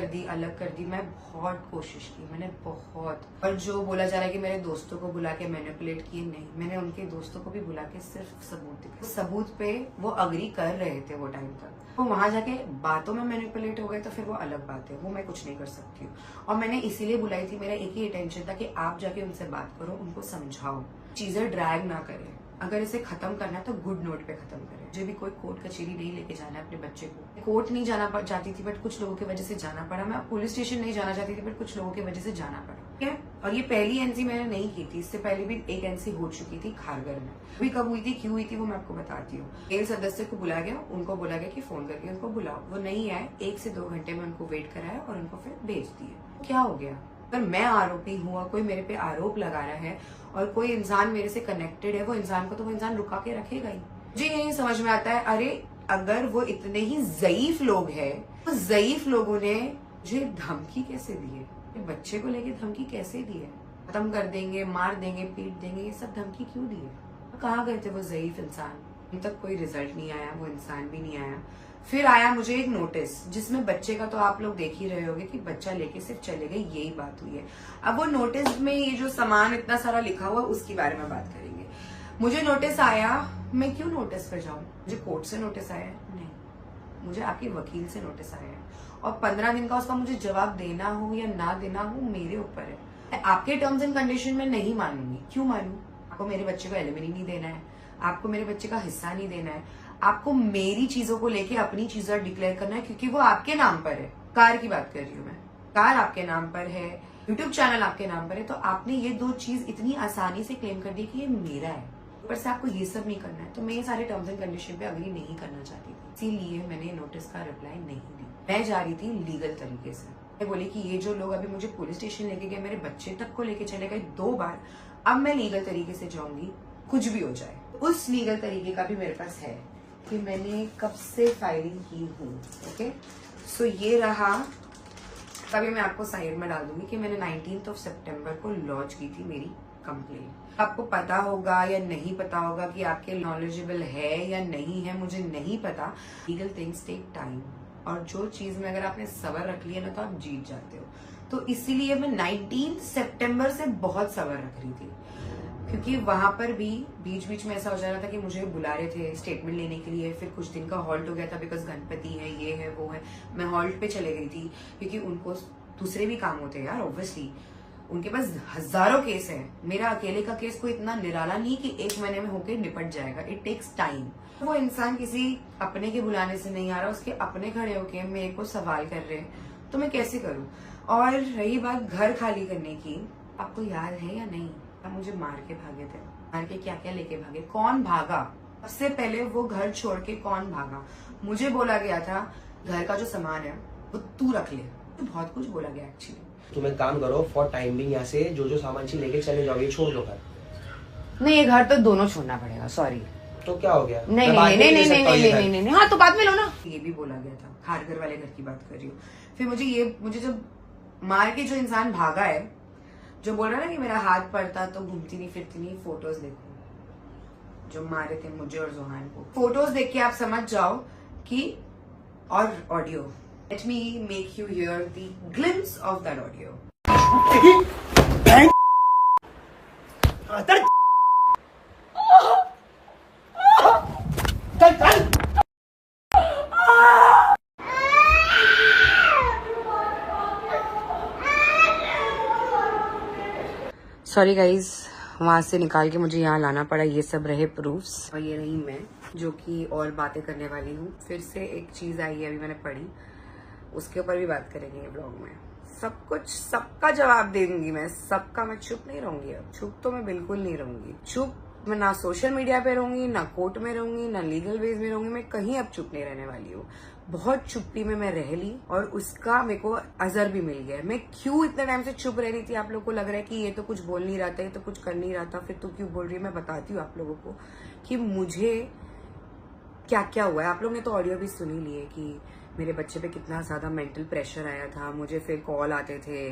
कर दी, मैं बहुत कोशिश की, मैंने बहुत। और जो बोला जा रहा है कि मेरे दोस्तों को बुला के मैनिपुलेट किए, नहीं, मैंने उनके दोस्तों को भी बुला के सिर्फ सबूत दिखाए। सबूत पे वो अग्री कर रहे थे वो टाइम तक। वो वहां जाके बातों में मैनिपुलेट हो गए तो फिर वो अलग बात है, वो मैं कुछ नहीं कर सकती हूँ। और मैंने इसीलिए बुलाई थी, मेरा एक ही इंटेंशन था कि आप जाके उनसे बात करो, उनको समझाओ, चीजें ड्रैग ना करें। अगर इसे खत्म करना है तो गुड नोट पे खत्म करें। मुझे भी कोई कोर्ट कचेरी नहीं लेके जाना है अपने बच्चे को। कोर्ट नहीं जाना चाहती थी बट कुछ लोगों की वजह से जाना पड़ा। मैं पुलिस स्टेशन नहीं जाना चाहती थी बट कुछ लोगों की वजह से जाना पड़ा। ठीक है? और ये पहली एनसी मैंने नहीं की थी, इससे पहले भी एक एनसी हो चुकी थी खारगर में। अभी कब हुई थी, क्यों हुई थी, वो मैं आपको बताती हूँ। मेल सदस्य को बुलाया गया, उनको बोला गया कि फोन करके उनको बुलाओ। वो नहीं आए, 1 से 2 घंटे में उनको वेट कराया और उनको फिर भेज दिए। क्या हो गया? अगर मैं आरोपी हूँ और कोई मेरे पे आरोप लगा रहा है और कोई इंसान मेरे से कनेक्टेड है, वो इंसान को तो वो इंसान रुका के रखेगा ही। मुझे यही समझ में आता है, अरे अगर वो इतने ही ज़ईफ लोग हैं, तो ज़ईफ लोगों ने मुझे धमकी कैसे दी है? बच्चे को लेके धमकी कैसे दी है? खत्म कर देंगे, मार देंगे, पीट देंगे, ये सब धमकी क्यों दी है? कहाँ गए थे वो ज़ईफ इंसान? अभी तक कोई रिजल्ट नहीं आया, वो इंसान भी नहीं आया। फिर आया मुझे एक नोटिस जिसमें बच्चे का तो आप लोग देख ही रहे होंगे कि बच्चा लेके सिर्फ चले गए, यही बात हुई है। अब वो नोटिस में ये जो सामान इतना सारा लिखा हुआ उसके बारे में बात करेंगे। मुझे नोटिस आया, मैं क्यों नोटिस पर जाऊं? मुझे कोर्ट से नोटिस आया नहीं, मुझे आपके वकील से नोटिस आया है और 15 दिन का उसका मुझे जवाब देना हो या ना देना हो मेरे ऊपर है। आपके टर्म्स एंड कंडीशन में नहीं मानूंगी। क्यों मानूं? आपको मेरे बच्चे को एलिमनी नहीं देना है, आपको मेरे बच्चे का हिस्सा नहीं देना है, आपको मेरी चीजों को लेके अपनी चीजें डिक्लेयर करना है क्योंकि वो आपके नाम पर है। कार की बात कर रही हूँ मैं, कार आपके नाम पर है, यूट्यूब चैनल आपके नाम पर है, तो आपने ये 2 चीज इतनी आसानी से क्लेम कर दी कि ये मेरा है। ऊपर से आपको ये सब नहीं करना है, तो मैं ये सारे टर्म्स एंड कंडीशन पे अग्री नहीं करना चाहती थी, इसीलिए मैंने नोटिस का रिप्लाई नहीं दी। मैं जा रही थी लीगल तरीके से। मैं बोली कि ये जो लोग अभी मुझे पुलिस स्टेशन लेके गए, मेरे बच्चे तक को लेके चले गए 2 बार, अब मैं लीगल तरीके से जाऊंगी, कुछ भी हो जाए। उस लीगल तरीके का भी मेरे पास है कि मैंने कब से फाइलिंग की हूँ। ओके, सो ये रहा। तभी मैं आपको साइड में डाल दूंगी कि मैंने 19 सितंबर को लॉन्च की थी मेरी कंप्लेंट। आपको पता होगा या नहीं पता होगा कि आपके नॉलेजेबल है या नहीं है, मुझे नहीं पता। लीगल थिंग्स टेक टाइम, और जो चीज में अगर आपने सब्र रख लिया ना तो आप जीत जाते हो। तो इसीलिए मैं 19 सितंबर से बहुत सब्र रख रही थी, क्योंकि वहां पर भी बीच बीच में ऐसा हो जा रहा था कि मुझे बुला रहे थे स्टेटमेंट लेने के लिए। फिर कुछ दिन का हॉल्ट हो गया था बिकॉज गणपति है, ये है, वो है। मैं हॉल्ट पे चले गई थी क्योंकि उनको दूसरे भी काम होते हैं यार, ऑब्वियसली उनके पास हजारों केस है। मेरा अकेले का केस कोई इतना निराला नहीं कि 1 महीने में होके निपट जाएगा। It takes time. वो इंसान किसी अपने के बुलाने से नहीं आ रहा, उसके अपने खड़े होके मेरे को सवाल कर रहे हैं, तो मैं कैसे करूं। और रही बात घर खाली करने की, आपको याद है या नहीं, आप मुझे मार के भागे थे। मार के क्या क्या लेके भागे, कौन भागा सबसे पहले, वो घर छोड़ के कौन भागा। मुझे बोला गया था घर का जो सामान है वो तू रख ले, तो बहुत कुछ बोला गया एक्चुअली। तुम एक काम करो, फॉर टाइम बिंग यहाँ से जो सामान चाहिए लेके चले जाओ, ये छोड़ दो घर। नहीं, ये घर तो दोनों छोड़ना पड़ेगा, सॉरी। तो क्या हो गया? नहीं नहीं नहीं नहीं नहीं नहीं नहीं, हाँ तो बाद में लो ना। ये भी बोला गया था, खारघर वाले घर की बात कर रही हूँ। फिर मुझे जब मार के जो इंसान भागा है, जो बोल रहा है ना कि मेरा हाथ पड़ता तो घूमती नहीं फिरती नहीं, फोटोज देखो जो मारे थे मुझे और जोहान को। फोटोज देख के आप समझ जाओ कि, और audio, let me make you here the glimpse of that audio. Sorry guys, वहां से निकाल के मुझे यहाँ लाना पड़ा। ये सब रहे प्रूफ्स, और ये रही मैं जो कि और बातें करने वाली हूँ। फिर से एक चीज आई है, अभी मैंने पढ़ी, उसके ऊपर भी बात करेंगे ब्लॉग में। सब कुछ, सबका जवाब दे दूंगी मैं, सबका। मैं चुप नहीं रहूंगी अब, चुप तो मैं बिल्कुल नहीं रहूंगी। चुप मैं ना सोशल मीडिया पे रहूंगी, ना कोर्ट में रहूंगी, ना लीगल वेज में रहूंगी, मैं कहीं अब चुप नहीं रहने वाली हूँ। बहुत चुप्पी में मैं रह ली और उसका मेरे को अजर भी मिल गया। मैं क्यों इतने टाइम से चुप रह रही थी, आप लोगों को लग रहा है कि ये तो कुछ बोल नहीं रहा था, ये तो कुछ कर नहीं रहा था, फिर तो क्यों बोल रही है। मैं बताती हूँ आप लोगों को कि मुझे क्या क्या हुआ है। आप लोगों ने तो ऑडियो भी सुनी ली है कि मेरे बच्चे पे कितना ज्यादा मेंटल प्रेशर आया था। मुझे फिर कॉल आते थे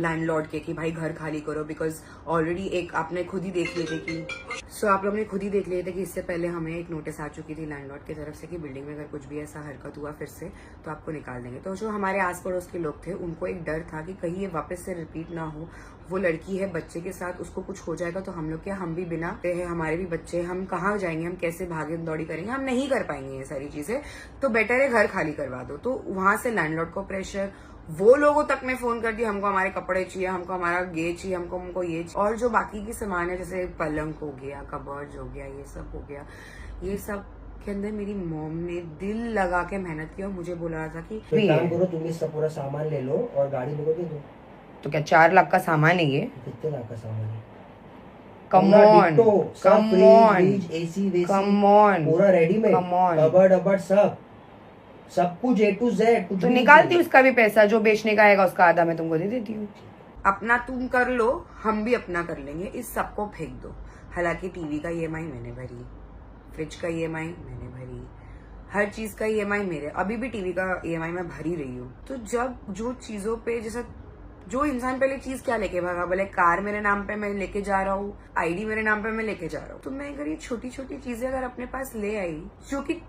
लैंडलॉर्ड के कि भाई घर खाली करो, बिकॉज ऑलरेडी एक आपने खुद ही देख लिए थे कि आप लोगों ने खुद ही देख लिए थे कि इससे पहले हमें एक नोटिस आ चुकी थी लैंडलॉर्ड की तरफ से कि बिल्डिंग में अगर कुछ भी ऐसा हरकत हुआ फिर से तो आपको निकाल देंगे। तो जो हमारे आस पड़ोस के लोग थे उनको एक डर था कि कहीं ये वापस से रिपीट ना हो। वो लड़की है बच्चे के साथ, उसको कुछ हो जाएगा तो हम लोग क्या, हम भी बिना है, हमारे भी बच्चे, हम कहाँ जाएंगे, हम कैसे भागे दौड़ी करेंगे, हम नहीं कर पाएंगे ये सारी चीजें। तो बेटर है घर खाली करवा दो। तो वहां से लैंडलॉर्ड को प्रेशर, वो लोगों तक में फोन कर दिया हमको हमारे कपड़े चाहिए, हमको हमारा ये चाहिए, हमको ये चाहिए। और जो बाकी की सामान है जैसे पलंग हो गया, कबर्ड हो गया, ये सब हो गया, ये सब के अंदर मेरी मॉम ने दिल लगा के मेहनत की और मुझे बोला रहा था कि काम करो, तुम इसका पूरा सामान ले लो और गाड़ी मेरे को दे दो। तो क्या 4 लाख का सामान है ये? कितने लाख का सामान है? कम ऑन, पूरा रेडी में, कबर्ड सब कुछ A to Z। तो निकालती हूँ उसका भी पैसा, जो बेचने का आएगा उसका आधा मैं तुमको दे देती हूँ। अपना तुम कर लो, हम भी अपना कर लेंगे, इस सबको फेंक दो। हालांकि टीवी का EMI मैंने भरी, फ्रिज का EMI मैंने भरी, हर चीज का EMI मेरे, अभी भी टीवी का EMI मैं भरी रही हूँ। तो जब जो चीजों पे, जैसा जो इंसान पहले चीज क्या लेके भागा, बोले कार मेरे नाम पे मैं लेके जा रहा हूँ, ID मेरे नाम पे मैं लेके जा रहा हूँ। तो मैं अगर ये छोटी छोटी चीजें अगर अपने पास ले आई, जो कि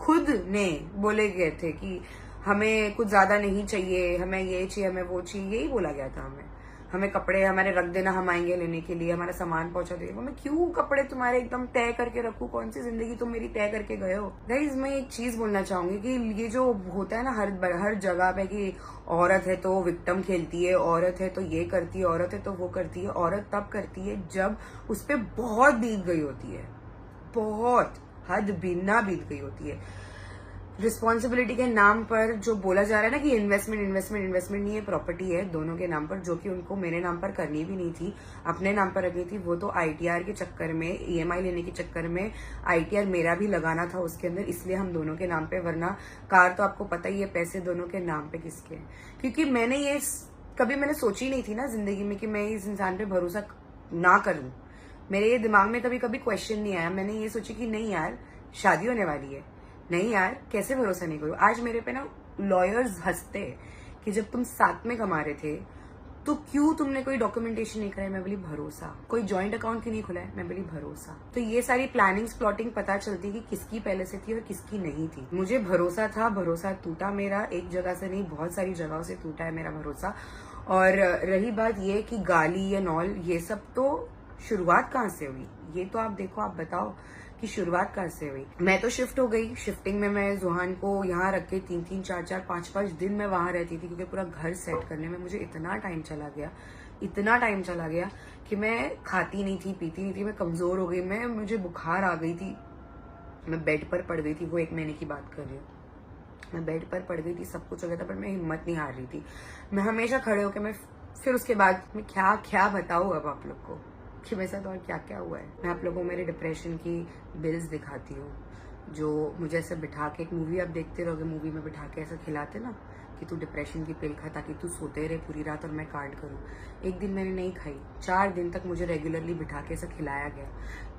खुद ने बोले गए थे कि हमें कुछ ज्यादा नहीं चाहिए, हमें ये चाहिए, हमें वो चाहिए, यही बोला गया था। हमें कपड़े हमारे रख देना, हम आएंगे लेने के लिए, हमारा सामान पहुंचा देगा। मैं क्यों कपड़े तुम्हारे एकदम तय करके रखूं? कौन सी जिंदगी तुम मेरी तय करके गए हो? गाइस, मैं एक चीज बोलना चाहूंगी कि ये जो होता है ना हर जगह पे कि औरत है तो विक्टिम खेलती है, औरत है तो ये करती है, औरत है तो वो करती है। औरत तब करती है जब उस पर बहुत बीत गई होती है, बहुत हद बिना बीत गई होती है। रिस्पॉन्सिबिलिटी के नाम पर जो बोला जा रहा है ना कि इन्वेस्टमेंट नहीं है, प्रॉपर्टी है दोनों के नाम पर, जो कि उनको मेरे नाम पर करनी भी नहीं थी, अपने नाम पर रखनी थी। वो तो ITR के चक्कर में, EMI लेने के चक्कर में ITR मेरा भी लगाना था उसके अंदर, इसलिए हम दोनों के नाम पे। वरना कार तो आपको पता ही है, पैसे दोनों के नाम पे किसके हैं। क्योंकि मैंने सोची नहीं थी ना जिंदगी में कि मैं इस इंसान पे भरोसा ना करूं। मेरे ये दिमाग में कभी क्वेश्चन नहीं आया। मैंने ये सोची कि नहीं यार, शादी होने वाली है, नहीं यार कैसे भरोसा नहीं करूं। आज मेरे पे ना लॉयर्स हंसते कि जब तुम साथ में कमा रहे थे तो क्यों तुमने कोई डॉक्यूमेंटेशन नहीं कराई? मैं बोली भरोसा। कोई जॉइंट अकाउंट क्यों नहीं खुला है? मैं बोली भरोसा। तो ये सारी प्लानिंग्स प्लॉटिंग पता चलती कि किसकी पहले से थी और किसकी नहीं थी। मुझे भरोसा था, भरोसा टूटा मेरा, एक जगह से नहीं बहुत सारी जगहों से टूटा है मेरा भरोसा। और रही बात ये कि गाली या नॉल, ये सब तो शुरुआत कहाँ से हुई, ये तो आप देखो, आप बताओ कि शुरुआत कहाँ से हुई। मैं तो शिफ्ट हो गई। शिफ्टिंग में मैं जोहान को यहाँ रख के 3-3, 4-4, 5-5 दिन मैं वहां रहती थी, क्योंकि पूरा घर सेट करने में मुझे इतना टाइम चला गया। इतना टाइम चला गया कि मैं खाती नहीं थी, पीती नहीं थी, मैं कमजोर हो गई, मुझे बुखार आ गई थी, मैं बेड पर पड़ गई थी। वो 1 महीने की बात कर रही हूँ। मैं बेड पर पड़ गई थी, सब कुछ हो गया था, पर मैं हिम्मत नहीं हार रही थी। मैं हमेशा खड़े होकर मैं फिर उसके बाद मैं क्या क्या बताऊँ अब आप लोग को कि मेरे साथ और क्या क्या हुआ है। मैं आप लोगों को मेरे डिप्रेशन की बिल्स दिखाती हूँ, जो मुझे ऐसे बिठा के, एक मूवी आप देखते रहोगे, मूवी में बिठा के ऐसा खिलाते ना कि तू डिप्रेशन की पिल खा ताकि तू सोते रहे पूरी रात और मैं कार्ड करूँ। एक दिन मैंने नहीं खाई, 4 दिन तक मुझे रेगुलरली बिठा के ऐसा खिलाया गया।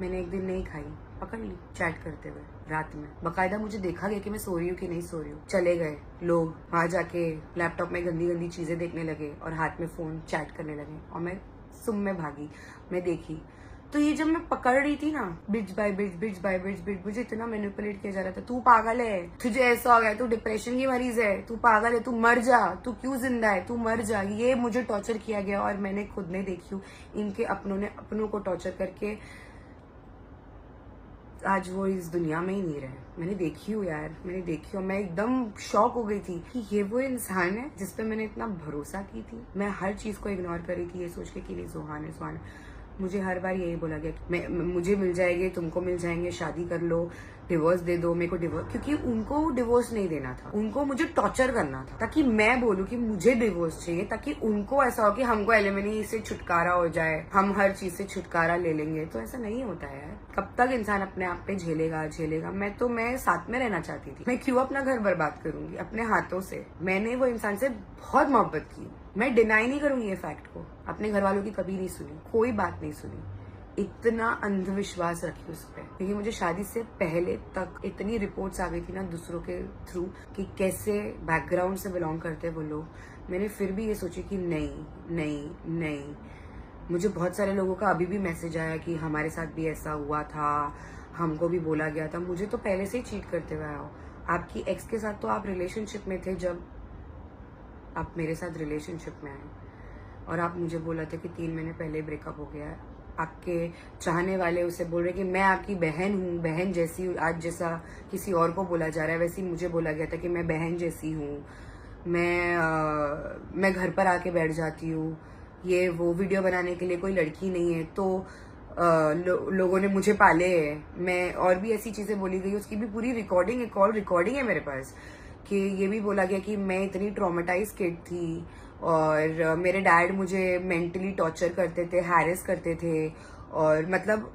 मैंने एक दिन नहीं खाई, पकड़ ली चैट करते हुए रात में। बकायदा मुझे देखा गया कि मैं सो रही हूँ कि नहीं सो रही हूँ। चले गए लोग, वहां जाके लैपटॉप में गंदी गंदी चीजें देखने लगे और हाथ में फोन चैट करने लगे और मैं सुम में भागी। मैं देखी तो ये जब मैं पकड़ रही थी ना, बिच बाय बिच, मुझे इतना मैनिपुलेट किया जा रहा था। तू पागल है, तुझे ऐसा हो गया, तू डिप्रेशन की मरीज है, तू पागल है, तू मर जा, तू क्यों जिंदा है, तू मर जा। ये मुझे टॉर्चर किया गया और मैंने खुद ने देखी हूँ। इनके अपनों ने अपनों को टॉर्चर करके आज वो इस दुनिया में ही नहीं रहे। मैंने देखी हूँ यार, मैंने देखी हूँ। मैं एकदम शॉक हो गई थी कि ये वो इंसान है जिसपे मैंने इतना भरोसा की थी। मैं हर चीज को इग्नोर कर रही थी ये सोच के कि नहीं सुहान है। मुझे हर बार यही बोला गया मुझे मिल जाएंगे, तुमको मिल जाएंगे, शादी कर लो, डिवोर्स दे दो मेरे को डिवोर्स, क्योंकि उनको डिवोर्स नहीं देना था, उनको मुझे टॉर्चर करना था ताकि मैं बोलूं कि मुझे डिवोर्स चाहिए, ताकि उनको ऐसा हो कि हमको एलिमनी से छुटकारा हो जाए, हम हर चीज से छुटकारा ले लेंगे। तो ऐसा नहीं होता है यार। कब तक इंसान अपने आप पे झेलेगा। मैं साथ में रहना चाहती थी। मैं क्यों अपना घर बर्बाद करूंगी अपने हाथों से। मैंने वो इंसान से बहुत मोहब्बत की। मैं डिनाई नहीं करूंगी ये फैक्ट को। अपने घर वालों की कभी नहीं सुनी, कोई बात नहीं सुनी। इतना अंधविश्वास रखी उस पर, क्योंकि मुझे शादी से पहले तक इतनी रिपोर्ट्स आ गई थी ना दूसरों के थ्रू कि कैसे बैकग्राउंड से बिलोंग करते वो लोग। मैंने फिर भी ये सोची कि नहीं। मुझे बहुत सारे लोगों का अभी भी मैसेज आया कि हमारे साथ भी ऐसा हुआ था, हमको भी बोला गया था। मुझे तो पहले से ही चीट करते हुए आया हो। आपकी एक्स के साथ तो आप रिलेशनशिप में थे जब आप मेरे साथ रिलेशनशिप में आए, और आप मुझे बोला था कि 3 महीने पहले ब्रेकअप हो गया है। आपके चाहने वाले उसे बोल रहे कि मैं आपकी बहन हूँ, बहन जैसी हूँ। आज जैसा किसी और को बोला जा रहा है वैसे ही मुझे बोला गया था कि मैं बहन जैसी हूँ, मैं घर पर आके बैठ जाती हूँ, ये वो वीडियो बनाने के लिए कोई लड़की नहीं है। तो लोगों ने मुझे पाले है। मैं और भी ऐसी चीजें बोली गई, उसकी भी पूरी रिकॉर्डिंग, एक कॉल रिकॉर्डिंग है मेरे पास, कि ये भी बोला गया कि मैं इतनी ट्रॉमेटाइज किड थी और मेरे डैड मुझे मेंटली टॉर्चर करते थे, हैरेस करते थे। और मतलब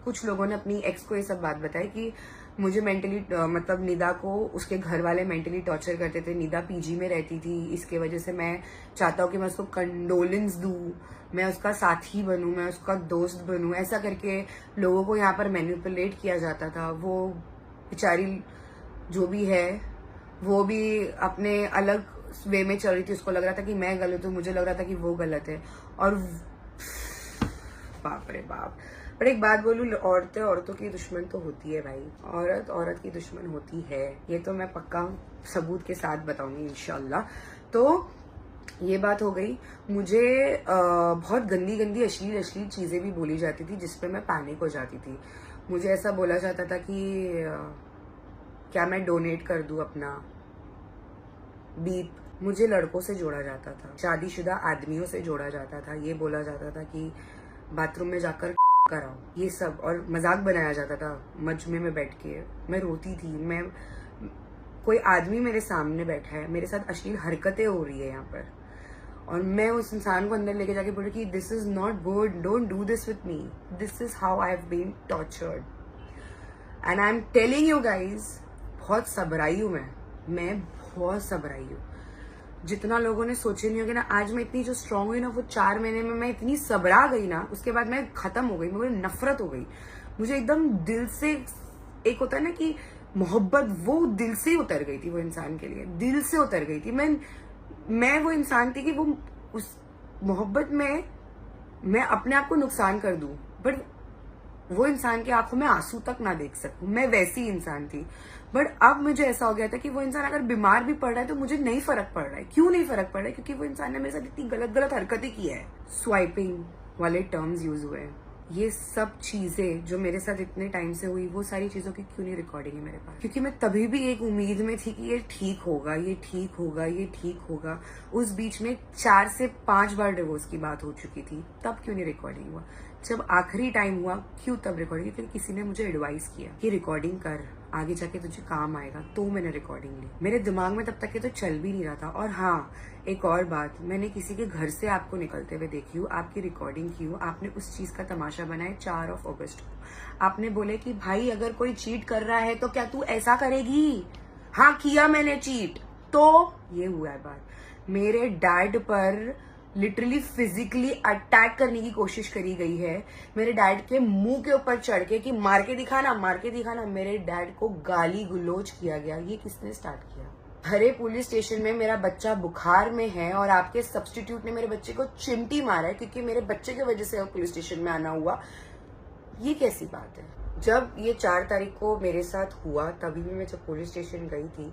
कुछ लोगों ने अपनी एक्स को ये सब बात बताई कि मुझे मेंटली मतलब निदा को उसके घर वाले मेंटली टॉर्चर करते थे। निदा पीजी में रहती थी, इसके वजह से मैं चाहता हूँ कि मैं उसको कंडोलेंस दूँ, मैं उसका साथी बनूं, मैं उसका दोस्त बनूं। ऐसा करके लोगों को यहाँ पर मैनिपुलेट किया जाता था। वो बेचारी जो भी है वो भी अपने अलग वे में चल रही थी। उसको लग रहा था कि मैं गलत हूँ, मुझे लग रहा था कि वो गलत है। और बाप रे बाप। पर एक बात बोलूं, औरतों की दुश्मन तो होती है भाई। औरत की दुश्मन होती है, ये तो मैं पक्का सबूत के साथ बताऊंगी इंशाल्लाह। तो ये बात हो गई। मुझे बहुत गंदी अश्लील चीजें भी बोली जाती थी जिसपे मैं पैनिक हो जाती थी। मुझे ऐसा बोला जाता था कि क्या मैं डोनेट कर दूं अपना बीप। मुझे लड़कों से जोड़ा जाता था, शादीशुदा आदमियों से जोड़ा जाता था। ये बोला जाता था कि बाथरूम में जाकर कराओ, ये सब, और मजाक बनाया जाता था मजमे में बैठ के। मैं रोती थी। कोई आदमी मेरे सामने बैठा है, मेरे साथ अश्लील हरकतें हो रही है यहाँ पर, और मैं उस इंसान को अंदर लेके जाके बोली कि this is not good, don't do this with me, this is how I have been tortured. And I am telling you guys, बहुत सबराई हूं मैं बहुत सबराई हूँ। जितना लोगों ने सोचे नहीं होगा ना, आज मैं इतनी जो स्ट्रांग हुई ना, वो 4 महीने में मैं इतनी सबरा गई ना, उसके बाद मैं खत्म हो गई। मुझे नफरत हो गई। मुझे एकदम दिल से, एक होता है ना कि मोहब्बत, वो दिल से उतर गई थी। वो इंसान के लिए दिल से उतर गई थी। मैं वो इंसान थी कि वो उस मोहब्बत में मैं अपने आप को नुकसान कर दूं, बट वो इंसान की आंखों में आंसू तक ना देख सकूं। मैं वैसी इंसान थी। बट अब मुझे ऐसा हो गया था कि वो इंसान अगर बीमार भी पड़ रहा है तो मुझे नहीं फर्क पड़ रहा है। क्यों नहीं फर्क पड़ रहा है? क्योंकि वो इंसान ने मेरे साथ इतनी गलत हरकतें की है। स्वाइपिंग वाले टर्म्स यूज हुए हैं, ये सब चीजें जो मेरे साथ इतने टाइम से हुई, वो सारी चीजों की क्यों नहीं रिकॉर्डिंग है मेरे पास? क्योंकि मैं तभी भी एक उम्मीद में थी कि ये ठीक होगा, ये ठीक होगा, ये ठीक होगा। उस बीच में 4 से 5 बार डिवोर्स की बात हो चुकी थी, तब क्यों नहीं रिकॉर्डिंग हुआ? जब आखिरी टाइम हुआ, क्यों तब रिकॉर्डिंग? फिर किसी ने मुझे एडवाइस किया कि रिकॉर्डिंग कर, आगे जाके तुझे काम आएगा, तो मैंने रिकॉर्डिंग ली। मेरे दिमाग में तब तक ये तो चल भी नहीं रहा था। और हाँ, एक और बात, मैंने किसी के घर से आपको निकलते हुए देखी हूँ, आपकी रिकॉर्डिंग की हूँ, आपने उस चीज का तमाशा बनाया 4 अगस्त को। आपने बोले कि भाई अगर कोई चीट कर रहा है तो क्या तू ऐसा करेगी? हाँ, किया मैंने चीट, तो ये हुआ है बात। मेरे डैड पर लिटरली फिजिकली अटैक करने की कोशिश करी गई है। मेरे डैड के मुंह के ऊपर चढ़ के कि मार के दिखाना, मार के दिखाना। मेरे डैड को गाली गुलोच किया गया। ये किसने स्टार्ट किया? हरे पुलिस स्टेशन में मेरा बच्चा बुखार में है और आपके सब्स्टिट्यूट ने मेरे बच्चे को चिमटी मारा है क्योंकि मेरे बच्चे की वजह से पुलिस स्टेशन में आना हुआ। ये कैसी बात है? जब ये 4 तारीख को मेरे साथ हुआ, तभी भी मैं जब पुलिस स्टेशन गई थी,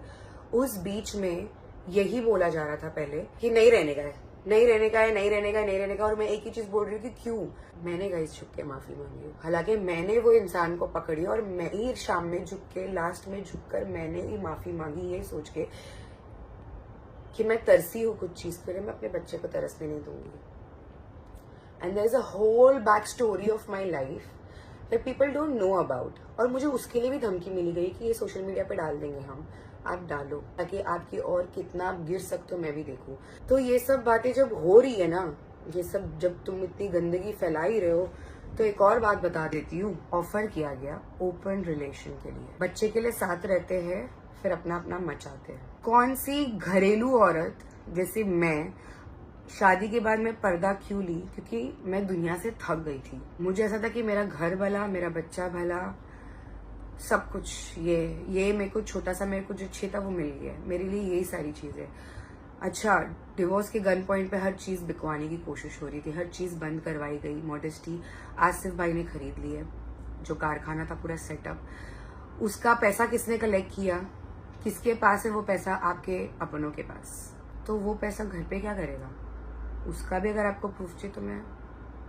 उस बीच में यही बोला जा रहा था पहले कि नहीं रहने का है, नहीं रहने का है, नहीं रहने का है, नहीं रहने का। और मैं एक ही चीज बोल रही हूँ कि क्यों? मैंने गाइस झुक के माफी मांगी। हालांकि मैंने वो इंसान को पकड़ी और मैं ही शाम में झुक के, लास्ट में झुककर मैंने ही माफी मांगी, ये सोच के कि मैं तरसी हूँ कुछ चीज के लिए, मैं अपने बच्चे को तरसने नहीं दूंगी। And there is a whole back story of my life that people don't know about. और मुझे उसके लिए भी धमकी मिली गई कि ये सोशल मीडिया पे डाल देंगे हम, आप डालो ताकि आपकी और कितना आप गिर सकते हो मैं भी देखूं। तो ये सब बातें जब हो रही है ना, ये सब जब तुम इतनी गंदगी फैला ही रहे हो, तो एक और बात बता देती हूँ। ऑफर किया गया ओपन रिलेशन के लिए, बच्चे के लिए साथ रहते हैं, फिर अपना अपना मचाते हैं। कौन सी घरेलू औरत जैसे मैं शादी के बाद मैं पर्दा क्यों ली? क्योंकि मैं दुनिया से थक गई थी। मुझे ऐसा था कि मेरा घर भला, मेरा बच्चा भला, सब कुछ। ये मेरे को छोटा सा, मेरे को जो चाहिए था वो मिल गया। मेरे लिए यही सारी चीजें। अच्छा, डिवोर्स के गन पॉइंट पे हर चीज बिकवाने की कोशिश हो रही थी, हर चीज बंद करवाई गई। मॉडेस्टी आसिफ भाई ने खरीद ली है, जो कारखाना था पूरा सेटअप। उसका पैसा किसने कलेक्ट किया? किसके पास है वो पैसा? आपके अपनों के पास। तो वो पैसा घर पे क्या करेगा? उसका भी अगर आपको प्रूफ चाहिए तो मैं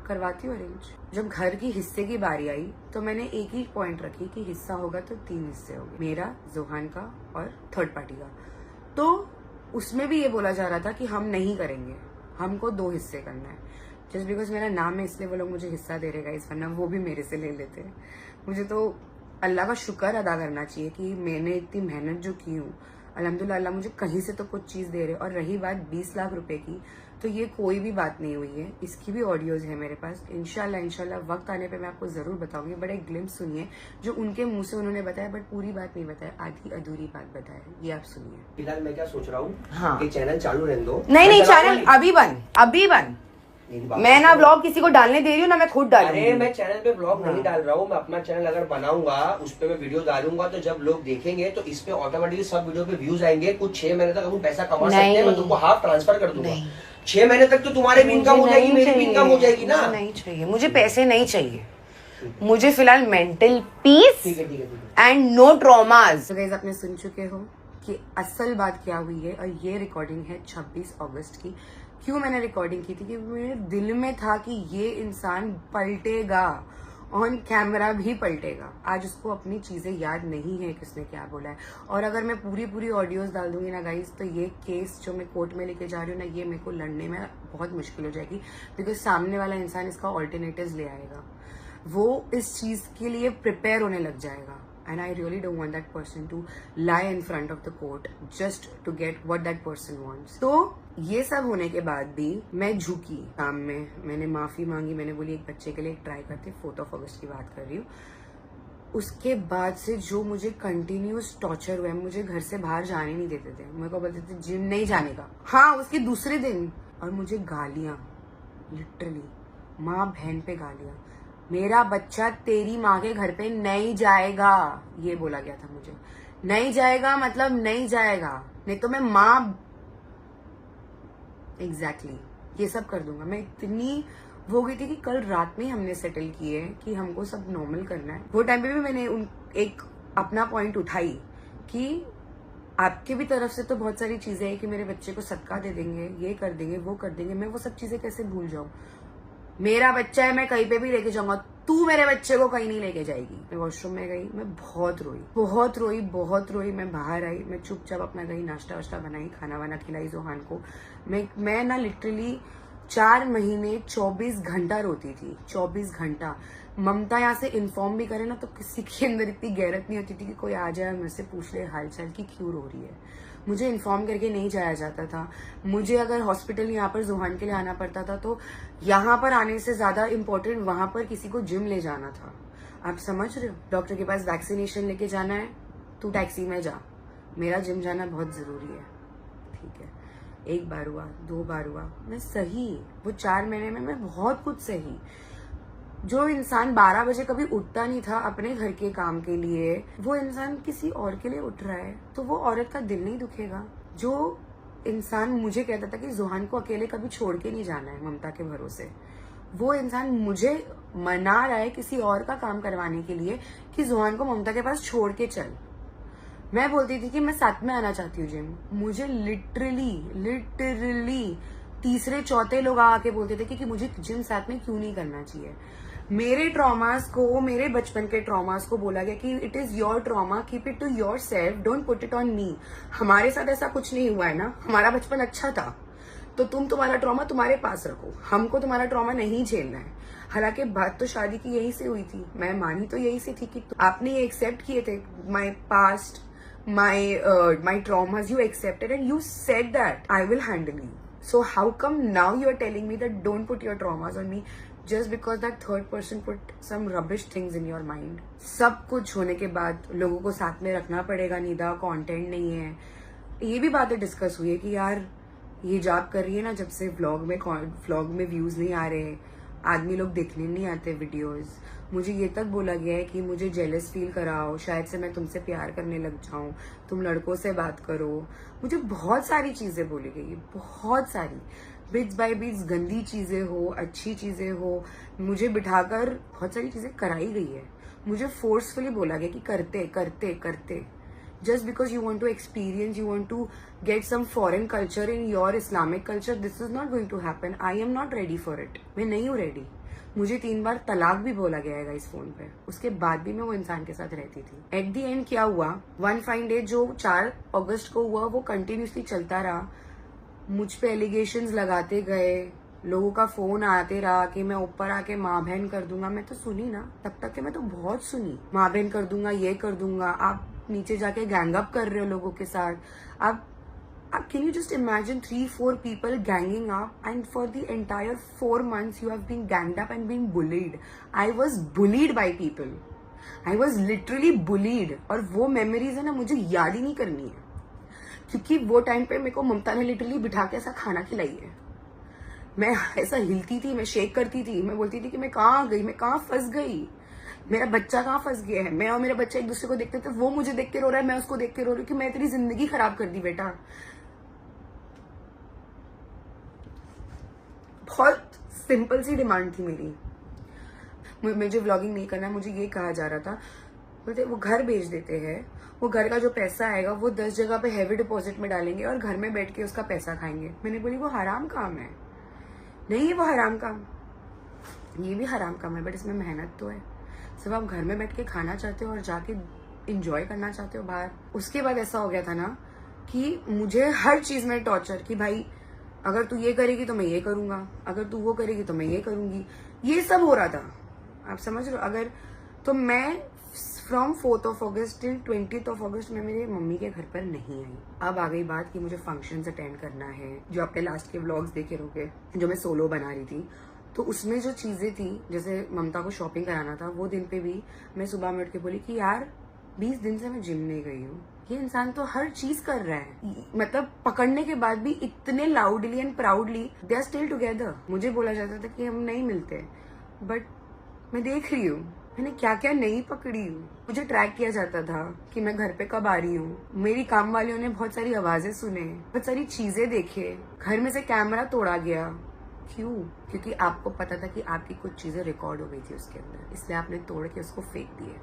करवाती हूँ अरेंज। जब घर की हिस्से की बारी आई तो मैंने एक ही पॉइंट रखी कि हिस्सा होगा तो 3 हिस्से होंगे, मेरा, जोहान का और थर्ड पार्टी का। तो उसमें भी ये बोला जा रहा था कि हम नहीं करेंगे, हमको 2 हिस्से करना है। जस्ट बिकॉज मेरा नाम है इसलिए वो लोग मुझे हिस्सा दे रहेगा, इस वरना वो भी मेरे से ले लेते हैं। मुझे तो अल्लाह का शुक्र अदा करना चाहिए कि मैंने इतनी मेहनत जो की हूँ, अल्हम्दुलिल्लाह अल्लाह मुझे कहीं से तो कुछ चीज दे रहे। और रही बात 20 लाख रुपए की, तो ये कोई भी बात नहीं हुई है, इसकी भी ऑडियोज है मेरे पास। इंशाल्लाह वक्त आने पे मैं आपको जरूर बताऊंगी। बट एक ग्लिम्स सुनिए जो उनके मुंह से उन्होंने बताया, बट पूरी बात नहीं बताया, आधी अधूरी बात बताया, ये आप सुनिए। फिलहाल मैं क्या सोच रहा हूँ, हाँ, कि चैनल चालू रहने दो। नहीं, चैनल अभी बंद। मैं ना ब्लॉग किसी को डालने दे रही हूँ ना, मैं खुद डालूंगी। अरे मैं चैनल पे ब्लॉग नहीं डाल रहा हूँ, मैं अपना चैनल अगर बनाऊंगा उस पे मैं वीडियो डालूंगा, तो जब लोग देखेंगे तो इसमें ऑटोमेटिकली सब वीडियो पे व्यूज आएंगे। कुछ 6 महीने तक हम पैसा कमा सकते हैं, मैं तुमको हाफ ट्रांसफर कर दूंगा। 6 महीने तक तो तुम्हारे भी इनकम हो जाएगी, मेरी भी इनकम हो जाएगी ना। नहीं चाहिए मुझे, पैसे नहीं चाहिए मुझे, फिलहाल mental peace and no traumas. Guys, आपने सुन चुके हो कि असल बात क्या हुई है, और ये रिकॉर्डिंग है 26 अगस्त की। क्यों मैंने रिकॉर्डिंग की थी? कि मेरे दिल में था कि ये इंसान पलटेगा, ऑन कैमरा भी पलटेगा। आज उसको अपनी चीजें याद नहीं है किसने क्या बोला है। और अगर मैं पूरी ऑडियोज डाल दूंगी ना गाइस, तो ये केस जो मैं कोर्ट में लेके जा रही हूँ ना, ये मेरे को लड़ने में बहुत मुश्किल हो जाएगी। बिकॉज सामने वाला इंसान इसका ऑल्टरनेटिव्स ले आएगा, वो इस चीज के लिए प्रिपेयर होने लग जाएगा। And I really don't want that person to lie in front of the court just to get what that person wants. तो ये सब होने के बाद भी मैं झुकी काम में, मैंने माफी मांगी, मैंने बोली एक बच्चे के लिए एक ट्राई करते। 4 अगस्त की बात कर रही हूँ। उसके बाद से जो मुझे कंटिन्यूस टॉर्चर हुआ है, मुझे घर से बाहर जाने नहीं देते थे, मेरे को बोलते थे जिम नहीं जाने का। हाँ, उसके दूसरे दिन, और मुझे गालियां, लिटरली माँ बहन पे गालियां। मेरा बच्चा तेरी माँ के घर पे नहीं जाएगा, ये बोला गया था मुझे। नहीं जाएगा मतलब नहीं जाएगा, नहीं तो मैं माँ एग्जैक्टली ये सब कर दूंगा। मैं इतनी वो गई थी कि कल रात में हमने सेटल किए कि हमको सब नॉर्मल करना है। वो टाइम पे भी मैंने एक अपना पॉइंट उठाई कि आपके भी तरफ से तो बहुत सारी चीजें हैं कि मेरे बच्चे को सदका दे देंगे, ये कर देंगे, वो कर देंगे। मैं वो सब चीजें कैसे भूल जाऊं? मेरा बच्चा है, मैं कहीं पे भी लेके जाऊंगा। तू मेरे बच्चे को कहीं नहीं लेके जाएगी। मैं वॉशरूम में गई, मैं बहुत रोई। मैं बाहर आई, मैं चुपचाप अपना गई, नाश्ता वाश्ता बनाई, खाना वाना खिलाई जोहान को। मैं ना लिटरली 4 महीने 24 घंटा रोती थी, 24 घंटा। ममता यहाँ से इन्फॉर्म भी करे ना तो किसी के अंदर इतनी गैरत नहीं होती थी कि कोई आ जाए मुझसे पूछ ले हालचाल की क्यों रो रही है। मुझे इन्फॉर्म करके नहीं जाया जाता था। मुझे अगर हॉस्पिटल यहाँ पर जोहान के लिए आना पड़ता था तो यहाँ पर आने से ज्यादा इम्पोर्टेंट वहां पर किसी को जिम ले जाना था। आप समझ रहे हो? डॉक्टर के पास वैक्सीनेशन लेके जाना है, तू टैक्सी में जा, मेरा जिम जाना बहुत जरूरी है। ठीक है, 1 बार हुआ, 2 बार हुआ, मैं सही। वो 4 महीने में मैं बहुत कुछ सही। जो इंसान 12 बजे कभी उठता नहीं था अपने घर के काम के लिए, वो इंसान किसी और के लिए उठ रहा है तो वो औरत का दिल नहीं दुखेगा। जो इंसान मुझे कहता था कि जोहान को अकेले कभी छोड़ के नहीं जाना है ममता के भरोसे, वो इंसान मुझे मना रहा है किसी और का काम करवाने के लिए कि जोहान को ममता के पास छोड़ के चल। मैं बोलती थी कि मैं साथ में आना चाहती हूँ जिम। मुझे लिटरली तीसरे चौथे लोग आके बोलते थे कि मुझे जिम साथ में क्यों नहीं करना चाहिए। मेरे ट्रॉमास को, मेरे बचपन के ट्रॉमास को बोला गया कि it is your trauma, keep it to yourself, don't put it on me. हमारे साथ ऐसा कुछ नहीं हुआ है ना, हमारा बचपन अच्छा था तो तुम तुम्हारा ट्रॉमा तुम्हारे पास रखो, हमको तुम्हारा ट्रॉमा नहीं झेलना है। हालांकि बात तो शादी की यही से हुई थी, मैं मानी तो यही से थी कि आपने ये एक्सेप्ट किए थे my past, my traumas, you accepted and you said that I will handle you. So how come now you are telling me that don't put your traumas on me just because that third person put some rubbish things in your mind? सब कुछ होने के बाद लोगों को साथ में रखना पड़ेगा, निदा कंटेंट नहीं है। ये भी बातें डिस्कस हुई है कि यार ये जॉब कर रही है ना जब से व्लॉग में व्यूज नहीं आ रहे, आदमी लोग देखने नहीं आते वीडियोस। मुझे ये तक बोला गया है कि मुझे जेलस फील कराओ, शायद से मैं तुमसे प्यार करने लग जाऊं, तुम लड़कों से बात करो। मुझे बहुत सारी चीजें बोली गई, बहुत सारी, बिट्स बाय बिट्स, गंदी चीजें हो, अच्छी चीजें हो, मुझे बिठाकर बहुत सारी चीजें कराई गई है। मुझे फोर्सफुली बोला गया कि करते करते करते, just because you want to experience, you want to get some foreign culture in your Islamic culture, this is not going to happen. I am not ready for it. मैं नहीं हूँ रेडी। मुझे 3 बार तलाक भी बोला गया है इस फोन पे, उसके बाद भी मैं वो इंसान के साथ रहती थी। एट दी एंड क्या हुआ, वन फाइन डे जो 4 अगस्त को हुआ वो कंटिन्यूसली चलता रहा। मुझ पे एलिगेशंस लगाते गए, लोगों का फोन आते रहा कि मैं ऊपर आके माँ बहन कर दूंगा। मैं तो सुनी ना, तब तक के मैं तो बहुत सुनी, माँ बहन कर दूंगा, ये कर दूंगा। आप नीचे जाके गैंग अप कर रहे हो लोगों के साथ। आप can you just imagine 3-4 people ganging up and for the entire 4 months you have been ganged up and been bullied. I was bullied by people. I was literally bullied. और वो मेमोरीज है ना मुझे याद ही नहीं करनी है, क्योंकि वो टाइम पे मेरे को ममता ने लिटरली बिठा के ऐसा खाना खिलाई है। मैं ऐसा हिलती थी, मैं शेक करती थी, मैं बोलती थी कि मैं कहाँ गई, मैं कहाँ फंस गई, मेरा बच्चा कहाँ फंस गया है। मैं और मेरा बच्चा एक दूसरे को देखते थे, वो मुझे देख के रो रहा है, मैं उसको देख के रो रही हूँ कि मैं तेरी जिंदगी खराब कर दी बेटा। बहुत सिंपल सी डिमांड थी मेरी। मुझे व्लॉगिंग नहीं करना, मुझे ये कहा जा रहा था, बोलते वो घर भेज देते हैं, वो घर का जो पैसा आएगा वो 10 जगह पे हैवी डिपॉजिट में डालेंगे और घर में बैठ के उसका पैसा खाएंगे। मैंने बोली वो हराम काम है। नहीं है वो हराम काम, ये भी हराम काम है, बट इसमें मेहनत तो है। सिर्फ आप घर में बैठ के खाना चाहते हो और जाके इंजॉय करना चाहते हो बाहर। उसके बाद ऐसा हो गया था ना कि मुझे हर चीज में टॉर्चर, कि भाई अगर तू ये करेगी तो मैं ये करूंगा, अगर तू वो करेगी तो मैं ये करूंगी, ये सब हो रहा था। आप समझ रहे हो? अगर तो मैं from 4th August till 20th अगस्त में मेरे मम्मी के घर पर नहीं आई। अब आ गई बात कि मुझे फंक्शंस अटेंड करना है। जो आपने लास्ट के व्लॉग्स देखे रहोगे जो मैं सोलो बना रही थी, तो उसमें जो चीजें थी, जैसे ममता को शॉपिंग कराना था, वो दिन पे भी मैं सुबह में उठ के बोली कि यार 20 दिन से मैं जिम नहीं गई हूँ। ये इंसान तो हर चीज कर रहा है, मतलब पकड़ने के बाद भी इतने loudly and proudly they are still together. मुझे बोला जाता था कि हम नहीं मिलते, बट मैं देख रही हूँ मैंने क्या क्या नहीं पकड़ी हूँ। मुझे ट्रैक किया जाता था कि मैं घर पे कब आ रही हूँ। मेरी काम वालियों ने बहुत सारी आवाजें सुने, बहुत सारी चीजें देखे, घर में से कैमरा तोड़ा गया। क्यों? क्योंकि आपको पता था कि आपकी कुछ चीजें रिकॉर्ड हो गई थी उसके अंदर, इसलिए आपने तोड़ के उसको फेंक दिए।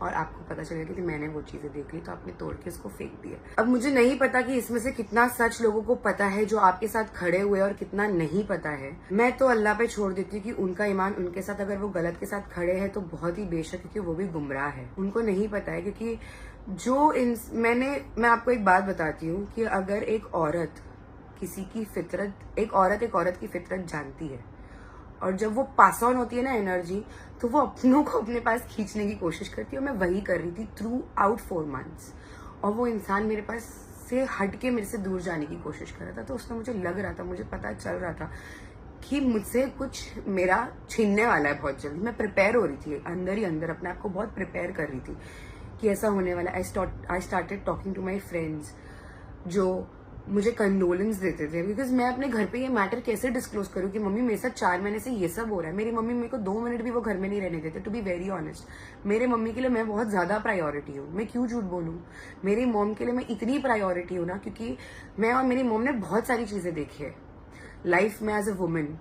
और आपको पता चलेगा कि मैंने वो चीजें देख ली तो आपने तोड़ के उसको फेंक दिया। अब मुझे नहीं पता कि इसमें से कितना सच लोगों को पता है जो आपके साथ खड़े हुए और कितना नहीं पता है। मैं तो अल्लाह पे छोड़ देती हूँ कि उनका ईमान उनके साथ, अगर वो गलत के साथ खड़े हैं तो बहुत ही बेशक, क्योंकि वो भी गुमराह है, उनको नहीं पता है। क्योंकि मैं आपको एक बात बताती हूँ कि अगर एक औरत एक औरत की फितरत जानती है और जब वो पास ऑन होती है ना एनर्जी, तो वो अपनों को अपने पास खींचने की कोशिश करती है। और मैं वही कर रही थी थ्रू आउट 4 months, और वो इंसान मेरे पास से हट के मेरे से दूर जाने की कोशिश कर रहा था। तो उसमें मुझे लग रहा था, मुझे पता चल रहा था कि मुझसे कुछ मेरा छीनने वाला है बहुत जल्दी। मैं प्रिपेयर हो रही थी, अंदर ही अंदर अपने आप को बहुत प्रिपेयर कर रही थी कि ऐसा होने वाला। I started talking to my friends जो मुझे कंडोलेंस देते थे, बिकॉज मैं अपने घर पे ये मैटर कैसे डिस्क्लोज करूँ कि मम्मी मेरे साथ 4 महीने से ये सब हो रहा है। मेरी मम्मी मेरे को 2 मिनट भी वो घर में नहीं रहने देते। टू बी वेरी ऑनेस्ट, मेरे मम्मी के लिए मैं बहुत ज्यादा प्रायोरिटी हूँ। मैं क्यों झूठ बोलूँ, मेरी मॉम के लिए मैं इतनी प्रायोरिटी हूँ ना, क्योंकि मैं और मेरी मॉम ने बहुत सारी चीजें देखी है लाइफ में एज अ वुमन।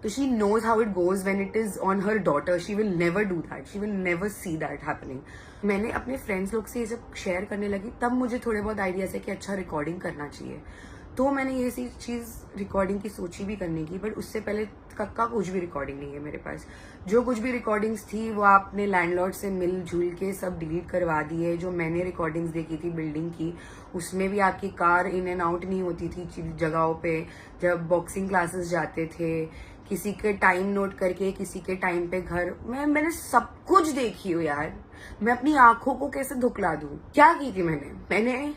तो she knows how it goes when it is on her daughter. She will never do that. She will never see that happening. मैंने अपने फ्रेंड्स लोग से ये सब शेयर करने लगी, तब मुझे थोड़े बहुत आइडियाज है कि अच्छा रिकॉर्डिंग करना चाहिए। तो मैंने ये चीज रिकॉर्डिंग की सोची भी करने की, बट उससे पहले कक्का कुछ भी रिकॉर्डिंग नहीं है मेरे पास। जो कुछ भी रिकॉर्डिंग्स थी वो आपने लैंडलॉर्ड से मिलजुल के सब डिलीट करवा दी है। जो मैंने रिकॉर्डिंग्स देखी थी बिल्डिंग की, उसमें भी आपकी कार इन एंड आउट नहीं होती थी जगहों पे। जब बॉक्सिंग क्लासेस जाते थे, किसी के टाइम नोट करके किसी के टाइम पे घर, मैंने सब कुछ देखी हूँ यार। मैं अपनी आंखों को कैसे धुकला दूं? क्या की थी मैंने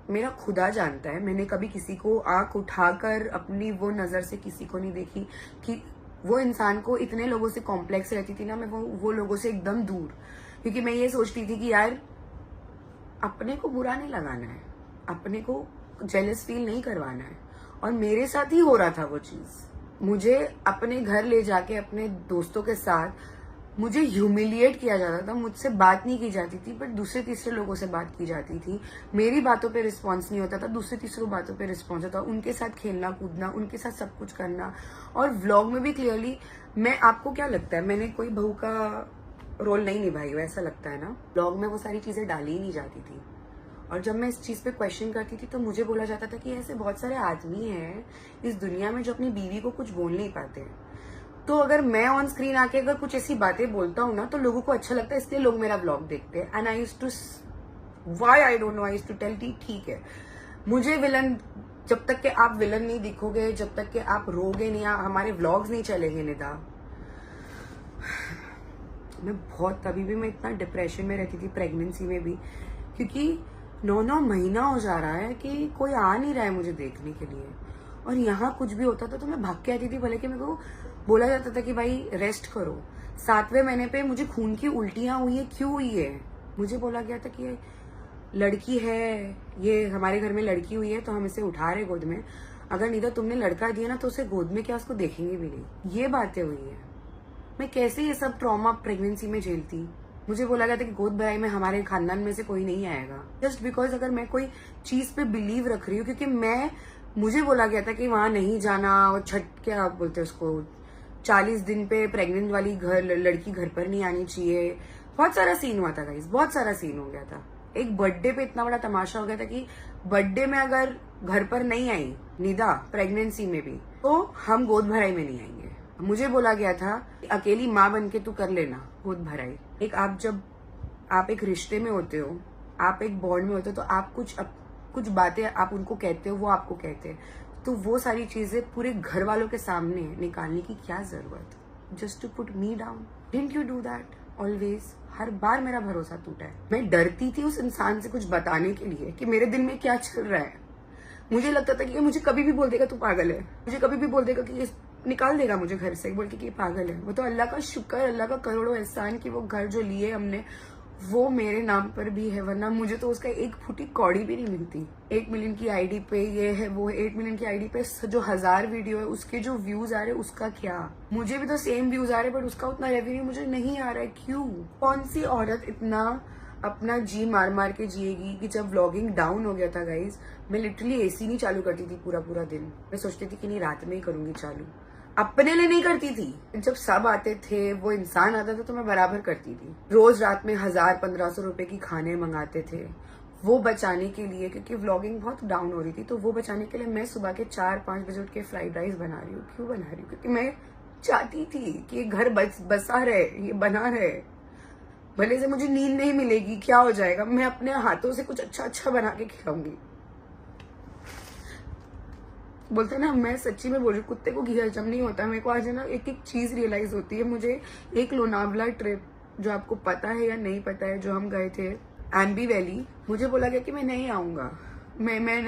मेरा खुदा जानता है, मैंने कभी किसी को आंख उठाकर अपनी वो नजर से किसी को नहीं देखी कि वो इंसान को इतने लोगों से कॉम्प्लेक्स रहती थी ना, मैं वो लोगों से एकदम दूर। क्योंकि मैं ये सोचती थी कि यार अपने को बुरा नहीं लगाना है, अपने को जेलस फील नहीं करवाना है। और मेरे साथ ही हो रहा था वो चीज। मुझे अपने घर ले जाके अपने दोस्तों के साथ मुझे ह्यूमिलिएट किया जाता था, मुझसे बात नहीं की जाती थी, बट दूसरे तीसरे लोगों से बात की जाती थी। मेरी बातों पे रिस्पॉन्स नहीं होता था, दूसरे तीसरों बातों पे रिस्पॉन्स होता। उनके साथ खेलना कूदना, उनके साथ सब कुछ करना। और व्लॉग में भी क्लियरली, मैं आपको क्या लगता है मैंने कोई बहू का रोल नहीं निभाई हो, ऐसा लगता है ना? व्लॉग में वो सारी चीजें डाली ही नहीं जाती थी। और जब मैं इस चीज पे क्वेश्चन करती थी तो मुझे बोला जाता था कि ऐसे बहुत सारे आदमी हैं इस दुनिया में जो अपनी बीवी को कुछ बोल नहीं पाते। तो अगर मैं ऑन स्क्रीन आके अगर कुछ ऐसी बातें बोलता हूँ ना, तो लोगों को अच्छा लगता है, इसलिए लोग मेरा व्लॉग देखते हैं। And I used to, why I don't know, I used to tell ठीक है, मुझे विलन, जब तक के आप विलन नहीं दिखोगे, जब तक के आप रोगे नहीं, हमारे व्लॉग्स नहीं चलेंगे। निदा, मैं बहुत, तभी भी मैं इतना डिप्रेशन में रहती थी प्रेगनेंसी में भी, क्योंकि 9 महीना हो जा रहा है कि कोई आ नहीं रहा है मुझे देखने के लिए। और यहाँ कुछ भी होता था तो मैं भाग के आती थी, भले कि मेरे को बोला जाता था कि भाई रेस्ट करो। 7वें महीने पे मुझे खून की उल्टियां हुई है, क्यों हुई है? मुझे बोला गया था कि ये लड़की है, ये हमारे घर में लड़की हुई है तो हम इसे उठा रहे गोद में। अगर नहीं तो तुमने लड़का दिया ना तो उसे गोद में क्या उसको देखेंगे भी नहीं। ये बातें हुई है। मैं कैसे ये सब ट्रॉमा प्रेगनेंसी में झेलती? मुझे बोला गया था कि गोद भराई में हमारे खानदान में से कोई नहीं आएगा, जस्ट बिकॉज अगर मैं कोई चीज पे बिलीव रख रही हूँ। क्योंकि मुझे बोला गया था कि वहां नहीं जाना, और क्या बोलते हैं उसको, 40 दिन पे प्रेग्नेंट वाली लड़की घर पर नहीं आनी चाहिए। बहुत सारा सीन हुआ था गाइस, बहुत सारा सीन हो गया था। एक बर्थडे पे इतना बड़ा तमाशा हो गया था कि बर्थडे में अगर घर पर नहीं आई निदा, प्रेगनेंसी में भी, तो हम गोद भराई में नहीं आएंगे। मुझे बोला गया था अकेली माँ बन के तू कर लेना गोद भराई। जब आप एक रिश्ते में होते हो, आप एक बॉन्ड में होते हो, तो आप कुछ बातें आप उनको कहते हो, वो आपको कहते हैं। तो वो सारी चीजें पूरे घर वालों के सामने निकालने की क्या जरूरत? Just to put me down. Didn't you do that always? हर बार मेरा भरोसा टूटा है। मैं डरती थी उस इंसान से कुछ बताने के लिए कि मेरे दिल में क्या चल रहा है। मुझे लगता था कि मुझे कभी भी बोल देगा तू पागल है, मुझे कभी भी बोल देगा कि निकाल देगा मुझे घर से, बोल के कि पागल है। वो तो अल्लाह का शुक्र, अल्लाह का करोड़ों एहसान कि वो घर जो लिए हमने वो मेरे नाम पर भी है, वरना मुझे तो उसका 1 फुटी कौड़ी भी नहीं मिलती। 1 मिलियन की आईडी पे ये है, वो 8 मिलियन की आईडी पे जो 1000 वीडियो है उसके जो व्यूज आ रहे हैं उसका क्या? मुझे भी तो सेम व्यूज आ रहे हैं, बट उसका उतना रेवेन्यू मुझे नहीं आ रहा है। क्यों? कौन सी औरत इतना अपना जी मार मार के जिएगी कि जब व्लॉगिंग डाउन हो गया था गाइज, मैं लिटरली एसी नहीं चालू करती थी पूरा दिन। मैं सोचती थी कि नहीं रात में ही करूंगी चालू। अपने लिए नहीं करती थी। जब सब आते थे, वो इंसान आता था तो मैं बराबर करती थी। रोज रात में 1000-1500 रुपए की खाने मंगाते थे, वो बचाने के लिए, क्योंकि व्लॉगिंग बहुत डाउन हो रही थी। तो वो बचाने के लिए मैं सुबह के 4-5 बजे उठ के फ्राइड राइस बना रही हूँ। क्यों बना रही हूँ? क्योंकि मैं चाहती थी कि ये घर बसा रहे, ये बना रहे। भले से मुझे नींद नहीं मिलेगी, क्या हो जाएगा, मैं अपने हाथों से कुछ अच्छा अच्छा बना के खिलाऊंगी। बोलते हैं ना, मैं सच्ची में बोल रही हूँ, कुत्ते को घी हजम नहीं होता। मेरे को आज है ना एक एक चीज रियलाइज होती है। मुझे एक लोनावला ट्रिप, जो आपको पता है या नहीं पता है, जो हम गए थे एम्बी वैली, मुझे बोला गया कि मैं नहीं आऊंगा,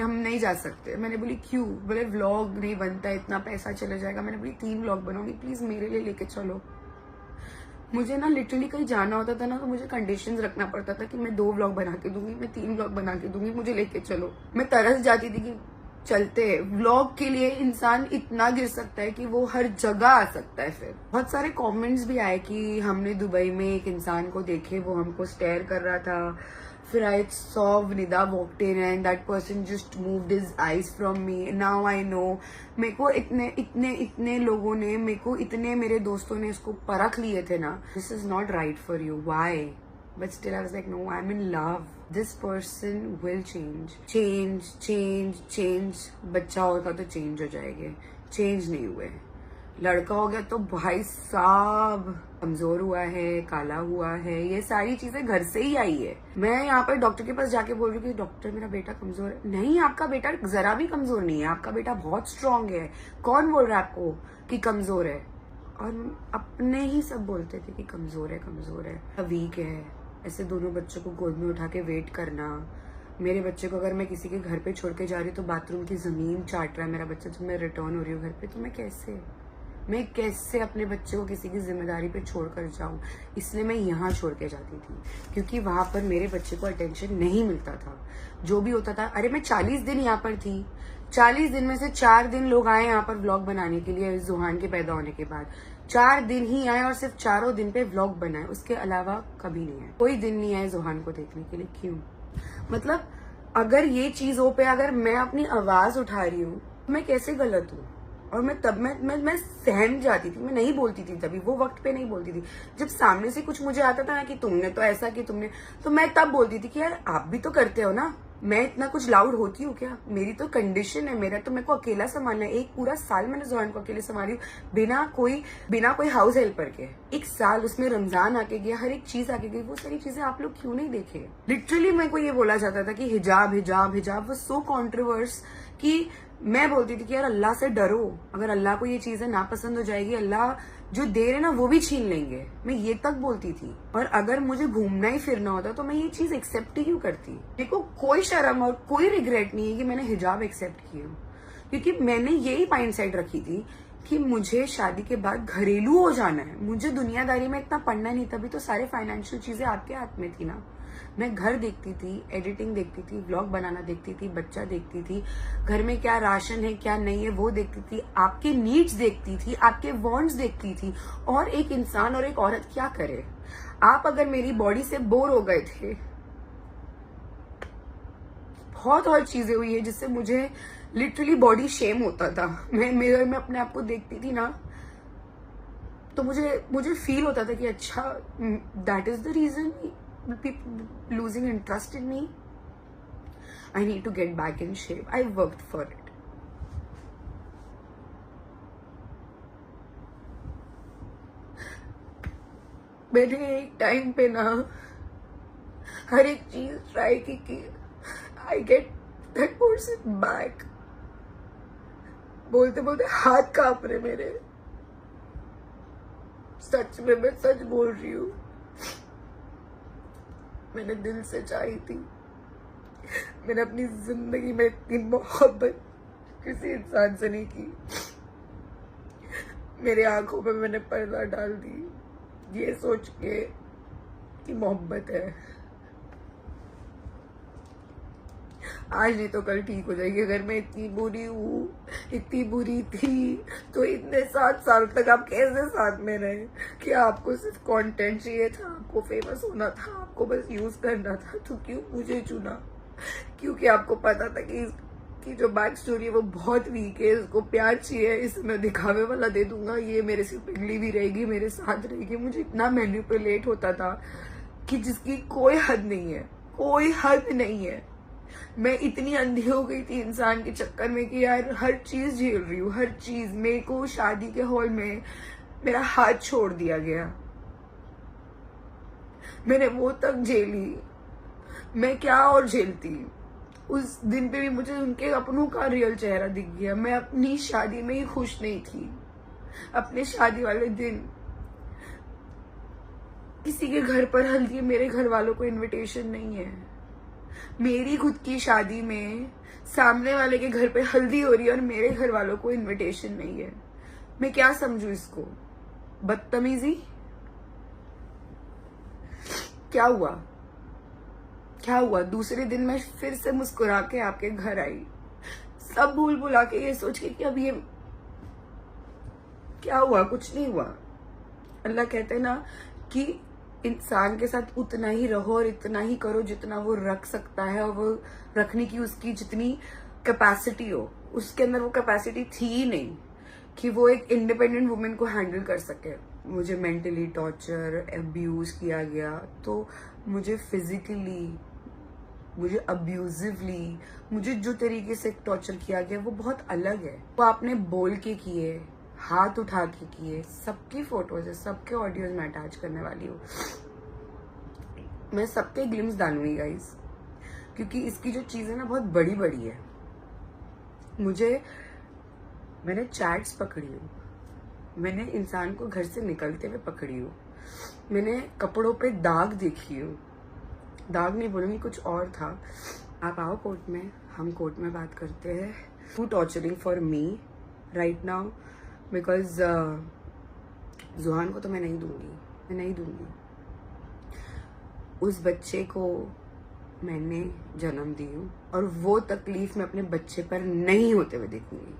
हम नहीं जा सकते। मैंने बोली क्यों? बोले व्लॉग नहीं बनता, इतना पैसा चला जाएगा। मैंने बोली 3 व्लॉग बनाऊंगी, प्लीज मेरे लिए लेके चलो। मुझे ना लिटरली कहीं जाना होता था ना, तो मुझे कंडीशंस रखना पड़ता था कि मैं 2 व्लॉग बना के दूंगी, मैं 3 व्लॉग बना के दूंगी, मुझे लेके चलो। मैं तरस जाती थी कि चलते। व्लॉग के लिए इंसान इतना गिर सकता है कि वो हर जगह आ सकता है। फिर बहुत सारे कमेंट्स भी आए कि हमने दुबई में एक इंसान को देखे, वो हमको स्टेयर कर रहा था। फिर I saw Vinida walked in and that person just moved his eyes from me. Now I know. मेरे को इतने लोगों ने, मेरे को इतने मेरे दोस्तों ने इसको परख लिए थे ना, this is not right for you. Why? But still I was like, no, I'm in love. This person will change. बच्चा होता तो चेंज हो जाएंगे, चेंज नहीं हुए। लड़का हो गया तो भाई साहब कमजोर हुआ है, काला हुआ है। ये सारी चीजें घर से ही आई है। मैं यहाँ पर डॉक्टर के पास जाके बोल रही हूँ कि डॉक्टर मेरा बेटा कमजोर है। नहीं, आपका बेटा जरा भी कमजोर नहीं है, आपका बेटा बहुत स्ट्रांग है। कौन बोल रहा है आपको कि कमजोर है? और अपने ही सब बोलते थे कि कमजोर है, वीक है। ऐसे दोनों बच्चों को गोद में उठा के वेट करना। मेरे बच्चे को अगर मैं किसी के घर पे छोड़ के जा रही हूँ तो बाथरूम की जमीन चाट रहा है मेरा बच्चा, जब मैं रिटर्न हो रही हूँ घर पे, तो मैं कैसे अपने बच्चे को किसी की जिम्मेदारी पे छोड़कर जाऊं? इसलिए मैं यहाँ छोड़ के जाती थी, क्योंकि वहां पर मेरे बच्चे को अटेंशन नहीं मिलता था। जो भी होता था, अरे मैं 40 दिन यहाँ पर थी, 40 दिन में से 4 दिन लोग आए यहाँ पर व्लॉग बनाने के लिए। जुहान के पैदा होने के बाद 4 दिन ही आए और सिर्फ 4 दिन पे व्लॉग बनाए, उसके अलावा कभी नहीं आए। कोई दिन नहीं आए जुहान को देखने के लिए। क्यों? मतलब अगर ये चीजों पे अगर मैं अपनी आवाज उठा रही हूँ, मैं कैसे गलत हूँ? और मैं तब मैं सहम जाती थी, मैं नहीं बोलती थी तभी, वो वक्त पे नहीं बोलती थी। जब सामने से कुछ मुझे आता था ना कि तुमने तो ऐसा कि तुमने, तो मैं तब बोलती थी कि यार आप भी तो करते हो ना, मैं इतना कुछ लाउड होती हूँ क्या? मेरी तो कंडीशन है, मेरा तो मेरे को अकेला संभालना है। 1 पूरा साल मैंने जुहान को अकेले संभाली हूँ, बिना कोई हाउस हेल्पर के। 1 साल, उसमें रमजान आके गया, हर एक चीज आके गई। वो सारी चीजें आप लोग क्यों नहीं देखे? लिटरली मेरे को ये बोला जाता था कि हिजाब वो सो कॉन्ट्रोवर्स कि मैं बोलती थी कि यार अल्लाह से डरो। अगर अल्लाह को ये चीजें नापसंद हो जाएगी, अल्लाह जो दे रहे ना वो भी छीन लेंगे। मैं ये तक बोलती थी। और अगर मुझे घूमना ही फिरना होता तो मैं ये चीज एक्सेप्ट ही क्यों करती? देखो, कोई शर्म और कोई रिग्रेट नहीं है कि मैंने हिजाब एक्सेप्ट किया, क्योंकि मैंने यही माइंड सेट रखी थी कि मुझे शादी के बाद घरेलू हो जाना है। मुझे दुनियादारी में इतना पढ़ना नहीं, तभी तो सारे फाइनेंशियल चीजें आपके हाथ में थी ना। मैं घर देखती थी, एडिटिंग देखती थी, व्लॉग बनाना देखती थी, बच्चा देखती थी, घर में क्या राशन है क्या नहीं है वो देखती थी, आपके नीड्स देखती थी, आपके वांट्स देखती थी। और एक इंसान और एक औरत क्या करे? आप अगर मेरी बॉडी से बोर हो गए थे, बहुत और चीजें हुई है जिससे मुझे लिटरली बॉडी शेम होता था। मैं मिरर में अपने आप को देखती थी ना, तो मुझे फील होता था कि अच्छा, that is the reason people losing interest in me. I need to get back in shape. I worked for it. मैंने एक टाइम पे ना हर एक चीज ट्राई की I get that person back. बोलते बोलते हाथ कांप रहे मेरे। सच में मैं सच बोल रही हूँ, मैंने दिल से चाही थी। मैंने अपनी जिंदगी में इतनी मोहब्बत किसी इंसान से नहीं की। मेरे आंखों पे मैंने पर्दा डाल दी ये सोच के कि मोहब्बत है, आज नहीं तो कल ठीक हो जाएगी। अगर मैं इतनी बुरी हूँ, इतनी बुरी थी, तो इतने 7 साल तक आप कैसे साथ में रहे? क्या आपको सिर्फ कंटेंट चाहिए था? आपको फेमस होना था? आपको बस यूज करना था? तो क्यों मुझे चुना? क्योंकि आपको पता था कि की जो बैक स्टोरी है वो बहुत वीक है, इसको प्यार चाहिए, इसे मैं दिखावे वाला दे दूंगा, ये मेरे से पिघली भी रहेगी, मेरे साथ रहेगी। मुझे इतना मैनिपुलेट होता था कि जिसकी कोई हद नहीं है, कोई हद नहीं है। मैं इतनी अंधी हो गई थी इंसान के चक्कर में कि यार हर चीज झेल रही हूँ, हर चीज। मेरे को शादी के हॉल में मेरा हाथ छोड़ दिया गया, मैंने वो तक झेली, मैं क्या और झेलती। उस दिन पे भी मुझे उनके अपनों का रियल चेहरा दिख गया। मैं अपनी शादी में ही खुश नहीं थी। अपने शादी वाले दिन किसी के घर पर हल्दी है, मेरे घर वालों को इनविटेशन नहीं है। मेरी खुद की शादी में सामने वाले के घर पे हल्दी हो रही है और मेरे घर वालों को इनविटेशन नहीं है। मैं क्या समझू इसको? बदतमीजी? क्या हुआ? क्या हुआ? दूसरे दिन मैं फिर से मुस्कुरा के आपके घर आई, सब भूल भुला के, ये सोच के कि अब ये क्या हुआ? कुछ नहीं हुआ। अल्लाह कहते हैं ना कि इंसान के साथ उतना ही रहो और इतना ही करो जितना वो रख सकता है, और वो रखने की उसकी जितनी कैपेसिटी हो। उसके अंदर वो कैपेसिटी थी ही नहीं कि वो एक इंडिपेंडेंट वुमेन को हैंडल कर सके। मुझे मेंटली टॉर्चर, अब्यूज किया गया, तो मुझे फिजिकली, मुझे अब्यूजिवली, मुझे जो तरीके से टॉर्चर किया गया वो बहुत अलग है। वो आपने बोल के किए, हाथ उठा के किए, सबकी फोटोज है, सबके ऑडियोज में अटैच करने वाली हूँ। मैं सबके ग्लिम्स डालूंगी गाइस, क्योंकि इसकी जो चीज है ना बहुत बड़ी बड़ी है। मैंने चैट्स पकड़ी हूँ, मैंने इंसान को घर से निकलते हुए पकड़ी हूँ, मैंने कपड़ों पे दाग देखी हूँ। दाग नहीं बोलूंगी, कुछ और था। आप आओ कोर्ट में, हम कोर्ट में बात करते हैं। To torturing for me right now, because Juhan को तो मैं नहीं दूंगी। उस बच्चे को मैंने जन्म दी हूँ और वो तकलीफ मैं अपने बच्चे पर नहीं होते हुए देखूंगी,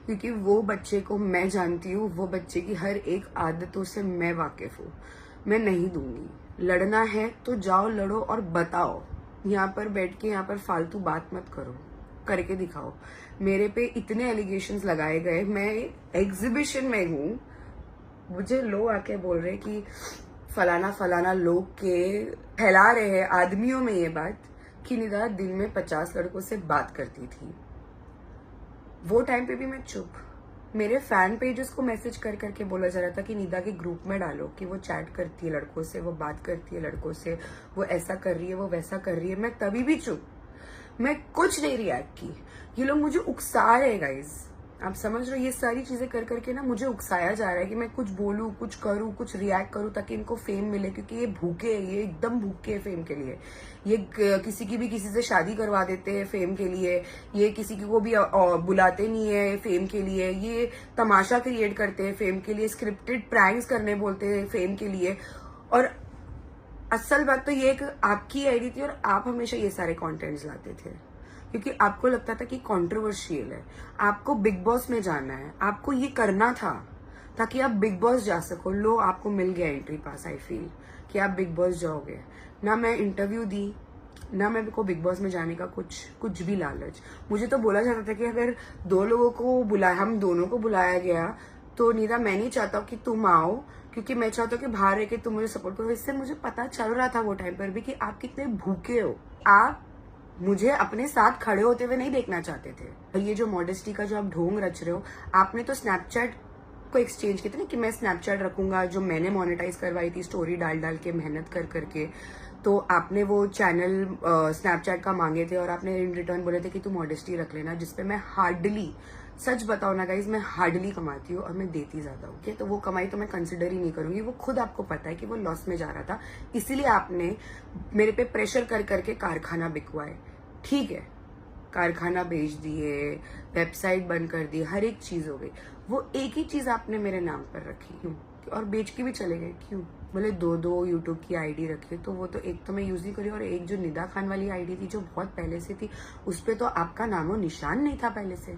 क्योंकि वो बच्चे को मैं जानती हूँ, वो बच्चे की हर एक आदतों से मैं वाकिफ हूँ। मैं नहीं दूंगी। लड़ना है तो जाओ लड़ो और बताओ। यहाँ पर बैठ के यहाँ पर फालतू बात मत करो, करके दिखाओ। मेरे पे इतने एलिगेशंस लगाए गए, मैं एग्जीबिशन में हूँ, मुझे लोग आके बोल रहे कि फलाना फलाना लोग के फैला रहे हैं आदमियों में ये बात कि निदा दिन में 50 लड़कों से बात करती थी। वो टाइम पे भी मैं चुप। मेरे फैन पेजेस को मैसेज कर करके बोला जा रहा था कि निदा के ग्रुप में डालो कि वो चैट करती है लड़कों से, वो बात करती है लड़कों से, वो ऐसा कर रही है, वो वैसा कर रही है। मैं तभी भी चुप, मैं कुछ नहीं रिएक्ट की। ये लोग मुझे उकसा रहे गाइज, आप समझ रहे हो? ये सारी चीजें कर करके ना मुझे उकसाया जा रहा है कि मैं कुछ बोलूं, कुछ करूं, कुछ रिएक्ट करूं ताकि इनको फेम मिले, क्योंकि ये भूखे हैं, ये एकदम भूखे हैं फेम के लिए। ये किसी की भी किसी से शादी करवा देते हैं फेम के लिए, ये किसी को भी बुलाते नहीं है फेम के लिए, ये तमाशा क्रिएट करते हैं फेम के लिए, स्क्रिप्टेड प्रैंक्स करने बोलते हैं फेम के लिए। और असल बात तो ये एक आपकी आईडी थी और आप हमेशा ये सारे कॉन्टेंट्स लाते थे क्योंकि आपको लगता था कि कंट्रोवर्शियल है, आपको बिग बॉस में जाना है, आपको ये करना था ताकि आप बिग बॉस जा सको। लो, आपको मिल गया एंट्री पास। आई फील कि आप बिग बॉस जाओगे। ना मैं इंटरव्यू दी, ना मेरे को बिग बॉस में जाने का कुछ भी लालच। मुझे तो बोला जाता था कि अगर दो लोगों को हम दोनों को बुलाया गया तो निदा मैं नहीं चाहता हूँ कि तुम आओ, क्योंकि मैं चाहता हूँ कि बाहर रह के तुम मुझे सपोर्ट करो। इससे मुझे पता चल रहा था वो टाइम पर भी कि आप कितने भूखे हो। आप मुझे अपने साथ खड़े होते हुए नहीं देखना चाहते थे। ये जो मॉडेस्टी का जो आप ढोंग रच रहे हो, आपने तो स्नैपचैट को एक्सचेंज किया था ना कि मैं स्नैपचैट रखूंगा, जो मैंने मोनेटाइज करवाई थी स्टोरी डाल डाल के, मेहनत कर करके। तो आपने वो चैनल स्नैपचैट का मांगे थे और आपने इन रिटर्न बोले थे कि तू मॉडेस्टी रख लेना, जिसपे मैं हार्डली, सच बताओ ना गाइज, मैं हार्डली कमाती हूँ और मैं देती ज्यादा हूँ। तो वो कमाई तो मैं कंसिडर ही नहीं करूंगी। वो खुद आपको पता है कि वो लॉस में जा रहा था, इसीलिए आपने मेरे पे प्रेशर कर करके कारखाना बिकवाए। ठीक है, कारखाना बेच दिए, वेबसाइट बंद कर दी, हर एक चीज हो गई। वो एक ही चीज आपने मेरे नाम पर रखी, क्यों? और बेच के भी चले गए, क्यों? बोले दो यूट्यूब की आईडी रखी, तो वो तो एक तो मैं यूज नहीं करी, और एक जो निदा खान वाली आईडी थी जो बहुत पहले से थी, उस पे तो आपका नामो निशान नहीं था पहले से।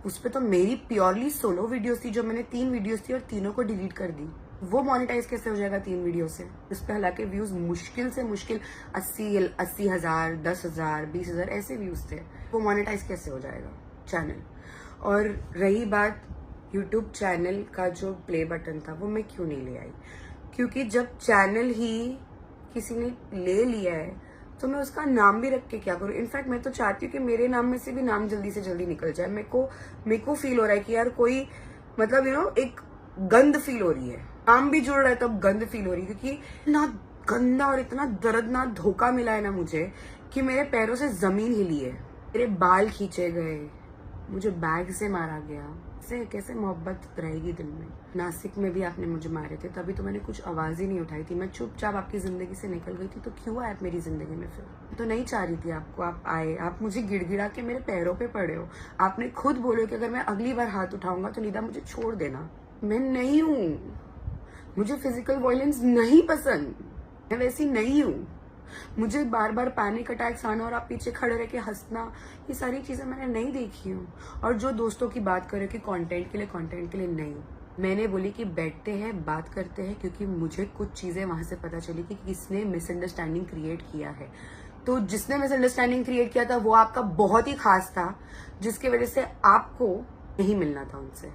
उस पे तो मेरी प्योरली सोलो वीडियोस थी, जो मैंने 3 वीडियोस थी और तीनों को डिलीट कर दी। वो मोनेटाइज कैसे हो जाएगा 3 वीडियो से? उस पे हालांकि व्यूज मुश्किल से मुश्किल 80,000, 10,000, 20,000 ऐसे व्यूज थे। वो मोनेटाइज कैसे हो जाएगा चैनल? और रही बात यूट्यूब चैनल का जो प्ले बटन था, वो मैं क्यों नहीं ले आई? क्योंकि जब चैनल ही किसी ने ले लिया है तो मैं उसका नाम भी रख के क्या करूं? इनफैक्ट मैं तो चाहती हूँ कि मेरे नाम में से भी नाम जल्दी से जल्दी निकल जाए। मेरे को फील हो रहा है कि यार कोई मतलब एक गंद फील हो रही है। नाम भी जुड़ रहा है तब गंद फील हो रही है, क्योंकि इतना गंदा और इतना दर्दनाक धोखा मिला है ना मुझे कि मेरे पैरों से जमीन हिली है, मेरे बाल खींचे गए, मुझे बैग से मारा गया। कैसे मोहब्बत रहेगी दिल में? नासिक में भी आपने मुझे मारे थे, तभी तो मैंने कुछ आवाज ही नहीं उठाई थी। मैं चुपचाप आपकी जिंदगी से निकल गई थी, तो क्यों आए आप मेरी जिंदगी में? फिर तो नहीं चाह रही थी आपको, आप आए, आप मुझे गिड़गिड़ा के मेरे पैरों पे पड़े हो। आपने खुद बोलो कि अगर मैं अगली बार हाथ उठाऊंगा तो निदा मुझे छोड़ देना। मैं नहीं हूँ, मुझे फिजिकल वायलेंस नहीं पसंद, मैं वैसी नहीं हूँ। मुझे बार बार पैनिक अटैक्स आना और आप पीछे खड़े रह के हंसना, ये सारी चीजें मैंने नहीं देखी हूँ। और जो दोस्तों की बात करे कि कंटेंट के लिए नहीं, मैंने बोली कि बैठते हैं बात करते हैं, क्योंकि मुझे कुछ चीजें वहां से पता चली कि किसने मिसअंडरस्टैंडिंग क्रिएट किया है। तो जिसने मिसअंडरस्टैंडिंग क्रिएट किया था वो आपका बहुत ही खास था, जिसकी वजह से आपको नहीं मिलना था उनसे।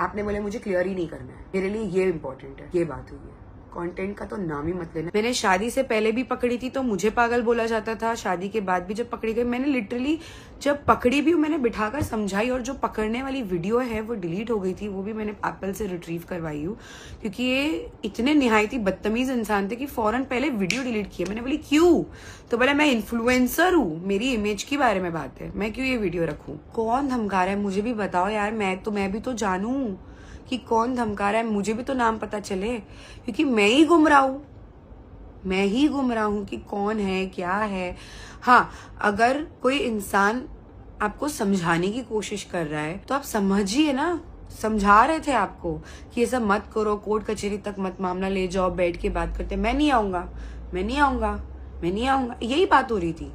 आपने बोले मुझे क्लियर ही नहीं करना है, मेरे लिए ये इंपॉर्टेंट है। ये बात हुई है। कंटेंट का तो नाम ही मत लेना। मैंने शादी से पहले भी पकड़ी थी तो मुझे पागल बोला जाता था, शादी के बाद भी जब पकड़ी गई, मैंने लिटरली जब पकड़ी भी मैंने बिठाकर समझाई, और जो पकड़ने वाली वीडियो है वो डिलीट हो गई थी, वो भी मैंने एप्पल से रिट्रीव करवाई हूँ, क्योंकि ये इतने निहायती बदतमीज इंसान थे कि फौरन पहले वीडियो डिलीट किया। मैंने बोली क्यों? तो बोला मैं इन्फ्लुएंसर हूँ, मेरी इमेज के बारे में बात है, मैं क्यों ये वीडियो रखूँ? कौन धमका रहा है मुझे भी बताओ यार, मैं भी तो जानूं कि कौन धमका रहा है, मुझे भी तो नाम पता चले, क्योंकि मैं ही गुम रहा हूं कि कौन है क्या है। हाँ, अगर कोई इंसान आपको समझाने की कोशिश कर रहा है तो आप समझिए ना। समझा रहे थे आपको कि ये सब मत करो, कोर्ट कचहरी तक मत मामला ले जाओ, बैठ के बात करते। मैं नहीं आऊंगा, यही बात हो रही थी।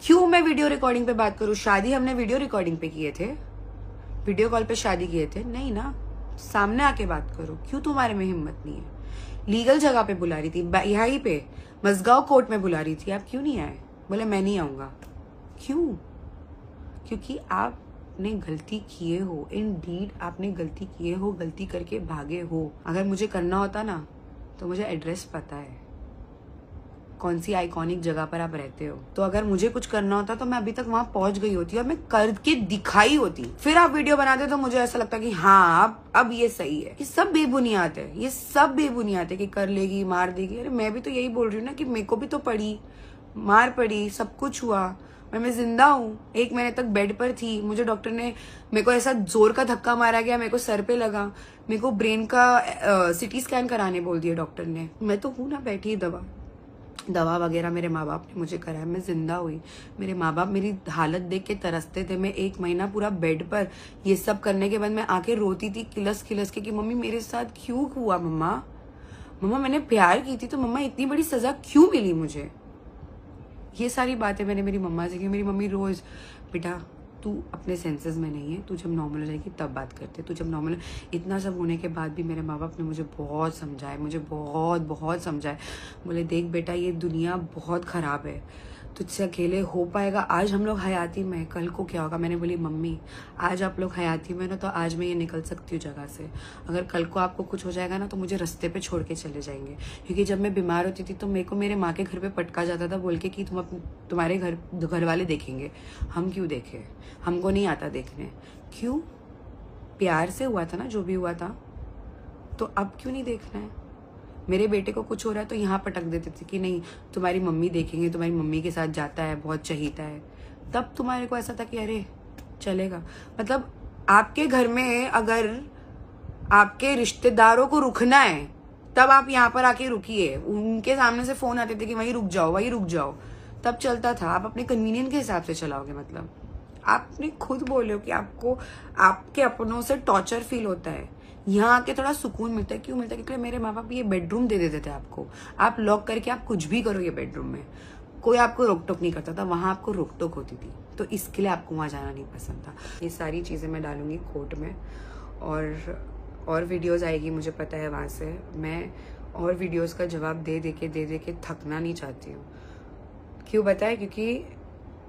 क्यों मैं वीडियो रिकॉर्डिंग पे बात करूं? शादी हमने वीडियो रिकॉर्डिंग पे किए थे, वीडियो कॉल पे शादी किए थे? नहीं ना, सामने आके बात करो। क्यों तुम्हारे में हिम्मत नहीं है? लीगल जगह पे बुला रही थी, यहीं पे मसगांव कोर्ट में बुला रही थी, आप क्यों नहीं आए? बोले मैं नहीं आऊंगा। क्यों? क्योंकि आपने गलती किए हो, इंडीड आपने गलती किए हो, गलती करके भागे हो। अगर मुझे करना होता ना तो मुझे एड्रेस पता है, कौन सी आइकॉनिक जगह पर आप रहते हो। तो अगर मुझे कुछ करना होता तो मैं अभी तक वहां पहुंच गई होती और मैं करके दिखाई होती। फिर आप वीडियो बनाते तो मुझे ऐसा लगता कि हाँ अब ये सही है। ये सब बेबुनियाद है, ये सब बेबुनियाद है कि कर लेगी, मार देगी। अरे मैं भी तो यही बोल रही हूँ ना कि मेरे को भी तो पड़ी, मार पड़ी, सब कुछ हुआ, मैं जिंदा हूँ। 1 महीने तक बेड पर थी, मुझे डॉक्टर ने, मेरे को ऐसा जोर का धक्का मारा गया, मेरे को सर पे लगा, मेरे को ब्रेन का सिटी स्कैन कराने बोल दिया डॉक्टर ने। मैं तो हूँ ना बैठी, दवा वगैरह मेरे माँ बाप ने मुझे कराया, मैं जिंदा हुई। मेरे माँ बाप मेरी हालत देख के तरसते थे। मैं 1 महीना पूरा बेड पर, ये सब करने के बाद मैं आके रोती थी किलस के कि मम्मी मेरे साथ क्यों हुआ? मम्मा मैंने प्यार की थी तो मम्मा इतनी बड़ी सजा क्यों मिली मुझे? ये सारी बातें मैंने मेरी मम्मा से की। मेरी मम्मी रोज, बेटा तू अपने सेंसेस में नहीं है, तू जब नॉर्मल हो जाएगी तब बात करते, तू जब नॉर्मल। इतना सब होने के बाद भी मेरे माँ बाप ने मुझे बहुत समझाया, मुझे बहुत समझाया। बोले देख बेटा ये दुनिया बहुत खराब है, तुझसे अकेले हो पाएगा। आज हम लोग हयाती में, कल को क्या होगा? मैंने बोली मम्मी आज आप लोग हयाती में ना, तो आज मैं ये निकल सकती हूँ जगह से। अगर कल को आपको कुछ हो जाएगा ना तो मुझे रास्ते पे छोड़ के चले जाएंगे। क्योंकि जब मैं बीमार होती थी तो मेरे को मेरे माँ के घर पे पटका जाता था बोल के कि तुम्हारे घर वाले देखेंगे। हम क्यों देखे? हमको नहीं आता देखने। क्यों? प्यार से हुआ था ना जो भी हुआ था, तो अब क्यों नहीं देखना है? मेरे बेटे को कुछ हो रहा है तो यहाँ पटक देते थे कि नहीं तुम्हारी मम्मी देखेंगे, तुम्हारी मम्मी के साथ जाता है, बहुत चहीता है। तब तुम्हारे को ऐसा था कि अरे चलेगा। मतलब आपके घर में अगर आपके रिश्तेदारों को रुकना है तब आप यहाँ पर आके रुकिए। उनके सामने से फोन आते थे कि वहीं रुक जाओ, तब चलता था। आप अपने कन्वीनियंस के हिसाब से चलाओगे। मतलब आपने खुद बोले हो कि आपको आपके अपनों से टॉर्चर फील होता है। यहाँ आके थोड़ा सुकून मिलता है। क्यों मिलता है? क्योंकि मेरे माँ बाप ये बेडरूम दे देते थे आपको, आप लॉक करके आप कुछ भी करो ये बेडरूम में, कोई आपको रोक टोक नहीं करता था। वहां आपको रोक टोक होती थी, तो इसके लिए आपको वहां जाना नहीं पसंद था। ये सारी चीजें मैं डालूंगी कोर्ट में, और वीडियोस आएगी, मुझे पता है वहां से। मैं और वीडियोस का जवाब दे दे के थकना नहीं चाहती हूँ। क्यों बताए? क्योंकि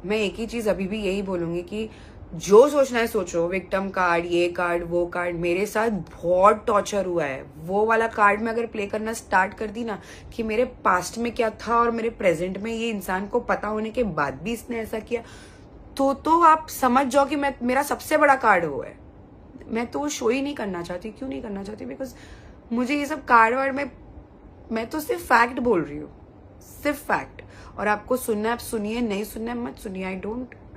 मैं एक ही चीज अभी भी यही बोलूंगी कि जो सोचना है सोचो, विक्टिम कार्ड, ये कार्ड, वो कार्ड, मेरे साथ बहुत टॉर्चर हुआ है। वो वाला कार्ड में अगर प्ले करना स्टार्ट कर दी ना कि मेरे पास्ट में क्या था और मेरे प्रेजेंट में ये इंसान को पता होने के बाद भी इसने ऐसा किया, तो आप समझ जाओ कि मेरा सबसे बड़ा कार्ड वो है। मैं तो शो ही नहीं करना चाहती। क्यों नहीं करना चाहती? बिकॉज मुझे ये सब कार्ड वार्ड में, मैं तो सिर्फ फैक्ट बोल रही हूँ, सिर्फ फैक्ट। और आपको सुनना है आप सुनिए, नहीं सुनना है मत सुनिए।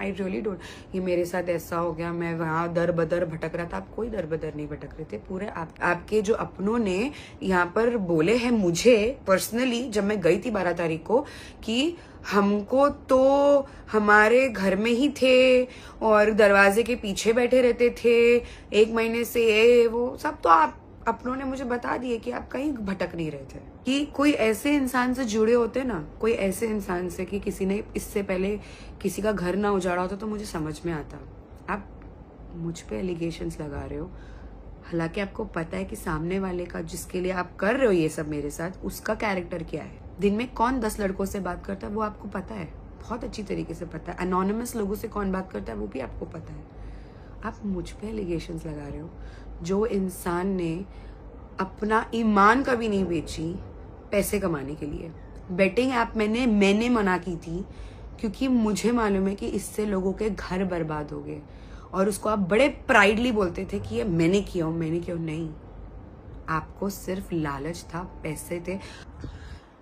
I really don't. ये मेरे साथ ऐसा हो गया, मैं वहां दर बदर भटक रहा था। आप कोई दर बदर नहीं भटक रहे थे। पूरे आपके जो अपनों ने यहाँ पर बोले हैं मुझे पर्सनली, जब मैं गई थी 12 तारीख को, कि हमको तो हमारे घर में ही थे और दरवाजे के पीछे बैठे रहते थे 1 महीने से, ये वो सब तो आप अपनों ने मुझे बता दिए कि आप कहीं भटक नहीं रहे थे। कि कोई ऐसे इंसान से जुड़े होते ना, कोई ऐसे इंसान से कि किसी ने इससे पहले किसी का घर ना उजाड़ा होता, तो मुझे समझ में आता। आप मुझ पे एलिगेशंस लगा रहे हो, हालांकि आपको पता है कि सामने वाले का, जिसके लिए आप कर रहे हो ये सब मेरे साथ, उसका कैरेक्टर क्या है। दिन में कौन 10 लड़कों से बात करता है वो आपको पता है, बहुत अच्छी तरीके से पता है। अनोनिमस लोगों से कौन बात करता है वो भी आपको पता है। आप मुझ पे एलिगेशंस लगा रहे हो। जो इंसान ने अपना ईमान कभी नहीं बेची पैसे कमाने के लिए। बेटिंग ऐप मैंने मना की थी क्योंकि मुझे मालूम है कि इससे लोगों के घर बर्बाद हो गए, और उसको आप बड़े प्राइडली बोलते थे कि ये मैंने किया नहीं, आपको सिर्फ लालच था, पैसे थे।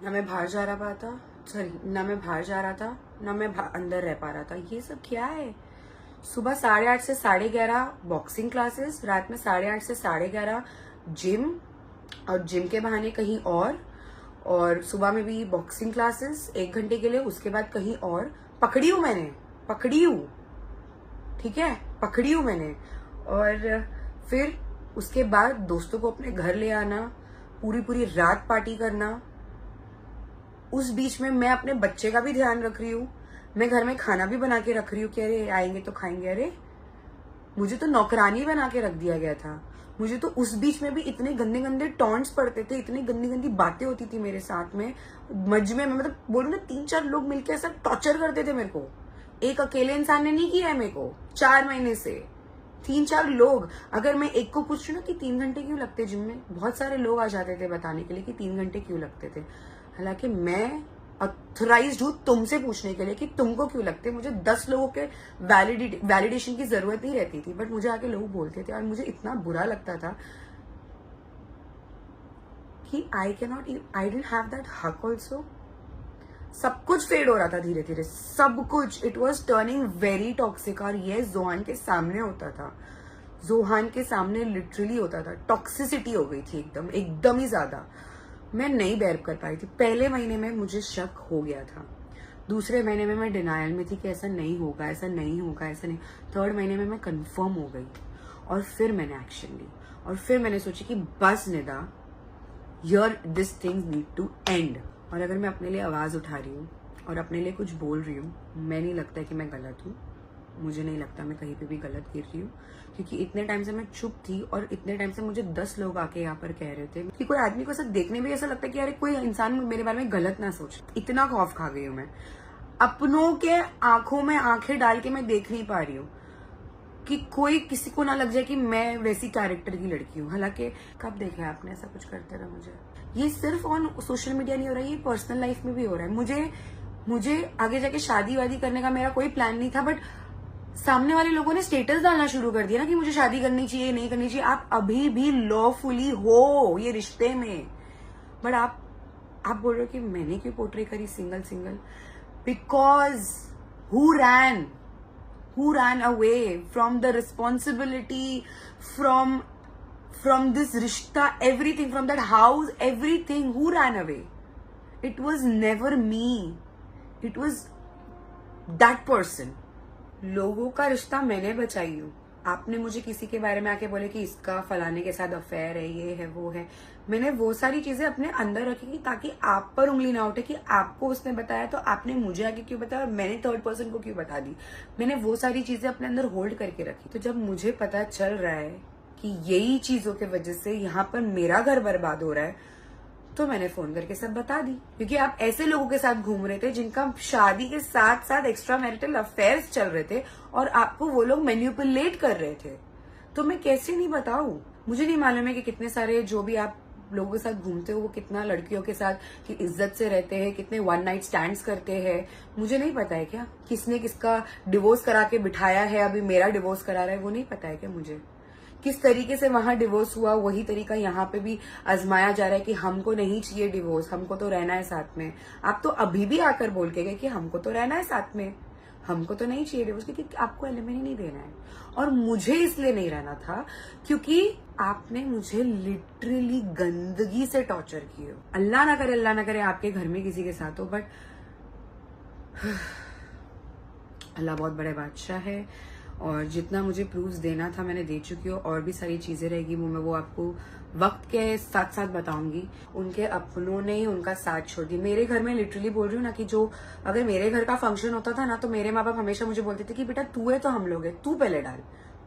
ना मैं बाहर जा रहा था, ना मैं बाहर जा रहा था, ना मैं अंदर रह पा रहा था। ये सब क्या है? सुबह 8:30 से 11:30 बॉक्सिंग क्लासेस, रात में 8:30 से 11:30 जिम, और जिम के बहाने कहीं और सुबह में भी बॉक्सिंग क्लासेस 1 घंटे के लिए, उसके बाद कहीं और। पकड़ी हूं मैंने, ठीक है, पकड़ी हूं मैंने। और फिर उसके बाद दोस्तों को अपने घर ले आना, पूरी रात पार्टी करना। उस बीच में मैं अपने बच्चे का भी ध्यान रख रही हूँ, मैं घर में खाना भी बना के रख रही हूँ कि अरे आएंगे तो खाएंगे। अरे मुझे तो नौकरानी बना के रख दिया गया था। मुझे तो उस बीच में भी इतने गंदे टॉन्ट्स पड़ते थे, इतनी गंदी बातें होती थी मेरे साथ में। मजमे में मतलब बोलूं ना, 3-4 लोग मिलकर ऐसा टॉर्चर करते थे मेरे को। एक अकेले इंसान ने नहीं किया है मेरे को 4 महीने से, 3-4 लोग। अगर मैं एक को पूछ रही ना कि 3 घंटे क्यों लगते जिम में, बहुत सारे लोग आ जाते थे बताने के लिए कि 3 घंटे क्यों लगते थे। हालांकि मैं ऑथराइज्ड हूं तुमसे पूछने के लिए कि तुमको क्यों लगते। मुझे 10 लोगों के वैलिडेशन की जरूरत नहीं रहती थी, बट मुझे आके लोग बोलते थे और मुझे इतना बुरा लगता था कि आई डिडंट हैव दैट हक ऑल्सो। सब कुछ फेड हो रहा था धीरे धीरे, सब कुछ। It was turning very toxic. और ये जोहान के सामने होता था, जोहान के सामने लिटरली होता था। टॉक्सिसिटी हो गई थी एकदम ही ज्यादा। मैं नहीं बेयर कर पाई थी। पहले महीने में मुझे शक हो गया था, दूसरे महीने में मैं डिनायल में थी कि ऐसा नहीं होगा, ऐसा नहीं होगा, ऐसा नहीं। 3rd महीने में मैं कंफर्म हो गई और फिर मैंने एक्शन ली। और फिर मैंने सोची कि बस Nida, this things need to end. और अगर मैं अपने लिए आवाज उठा रही हूँ और अपने लिए कुछ बोल रही हूँ, मैं नहीं लगता कि मैं गलत हूँ। मुझे नहीं लगता मैं कहीं पे भी गलत गिर रही हूँ, क्योंकि इतने टाइम से मैं चुप थी और इतने टाइम से मुझे 10 लोग आके यहाँ पर कह रहे थे कि कोई आदमी को ऐसा देखने में ऐसा लगता है कि यार कोई इंसान मेरे बारे में गलत ना सोचे। इतना खौफ खा गई हूँ मैं। अपनों के आंखों में आंखें डाल के मैं देख नहीं पा रही हूँ कि कोई किसी को ना लग जाए कि मैं वैसी कैरेक्टर की लड़की हूँ। हालांकि कब देखा आपने ऐसा कुछ करते रहा मुझे? ये सिर्फ ऑन सोशल मीडिया नहीं हो रहा है, ये पर्सनल लाइफ में भी हो रहा है। मुझे आगे जाके शादी वादी करने का मेरा कोई प्लान नहीं था, बट सामने वाले लोगों ने स्टेटस डालना शुरू कर दिया ना कि मुझे शादी करनी चाहिए, नहीं करनी चाहिए। आप अभी भी लॉफुली हो ये रिश्ते में, बट आप बोल रहे हो कि मैंने क्यों पोर्ट्रे करी single. Because who ran away from the responsibility, from this रिश्ता, everything, from that house, everything. Who ran away? It was never me, it was that person. लोगों का रिश्ता मैंने बचाई हूँ। आपने मुझे किसी के बारे में आके बोले कि इसका फलाने के साथ अफेयर है, ये है, वो है। मैंने वो सारी चीजें अपने अंदर रखी ताकि आप पर उंगली ना उठे कि आपको उसने बताया तो आपने मुझे आगे क्यों बताया और मैंने 3rd पर्सन को क्यों बता दी। मैंने वो सारी चीजें अपने अंदर होल्ड करके रखी। तो जब मुझे पता चल रहा है कि यही चीजों की वजह से यहाँ पर मेरा घर बर्बाद हो रहा है, तो मैंने फोन करके सब बता दी, क्योंकि आप ऐसे लोगों के साथ घूम रहे थे जिनका शादी के साथ साथ एक्स्ट्रा मैरिटल अफेयर्स चल रहे थे और आपको वो लोग मैन्युपुलेट कर रहे थे। तो मैं कैसे नहीं बताऊं? मुझे नहीं मालूम है कि कितने सारे जो भी आप लोगों के साथ घूमते हो वो कितना लड़कियों के साथ की इज्जत से रहते हैं, कितने वन नाइट स्टैंड्स करते हैं। मुझे नहीं पता है क्या किसने किसका डिवोर्स करा के बिठाया है, अभी मेरा डिवोर्स करा रहा है, वो नहीं पता है क्या मुझे? किस तरीके से वहां डिवोर्स हुआ वही तरीका यहाँ पे भी आजमाया जा रहा है कि हमको नहीं चाहिए डिवोर्स, हमको तो रहना है साथ में। आप तो अभी भी आकर बोल के गए कि हमको तो रहना है साथ में, हमको तो नहीं चाहिए डिवोर्स, क्योंकि आपको एलिमनी नहीं देना है। और मुझे इसलिए नहीं रहना था क्योंकि आपने मुझे लिटरली गंदगी से टॉर्चर किया। अल्लाह ना करे आपके घर में किसी के साथ हो, बट अल्लाह बहुत बड़े बादशाह है और जितना मुझे प्रूफ्स देना था मैंने दे चुकी हूँ। और भी सारी चीजें रहेगी मैं वो आपको वक्त के साथ साथ बताऊंगी। उनके अपनों ने ही उनका साथ छोड़ दिया। मेरे घर में लिटरली बोल रही हूँ ना कि जो अगर मेरे घर का फंक्शन होता था ना तो मेरे माँ बाप हमेशा मुझे बोलते थे कि बेटा तू है तो हम लोग है, तू पहले डाल,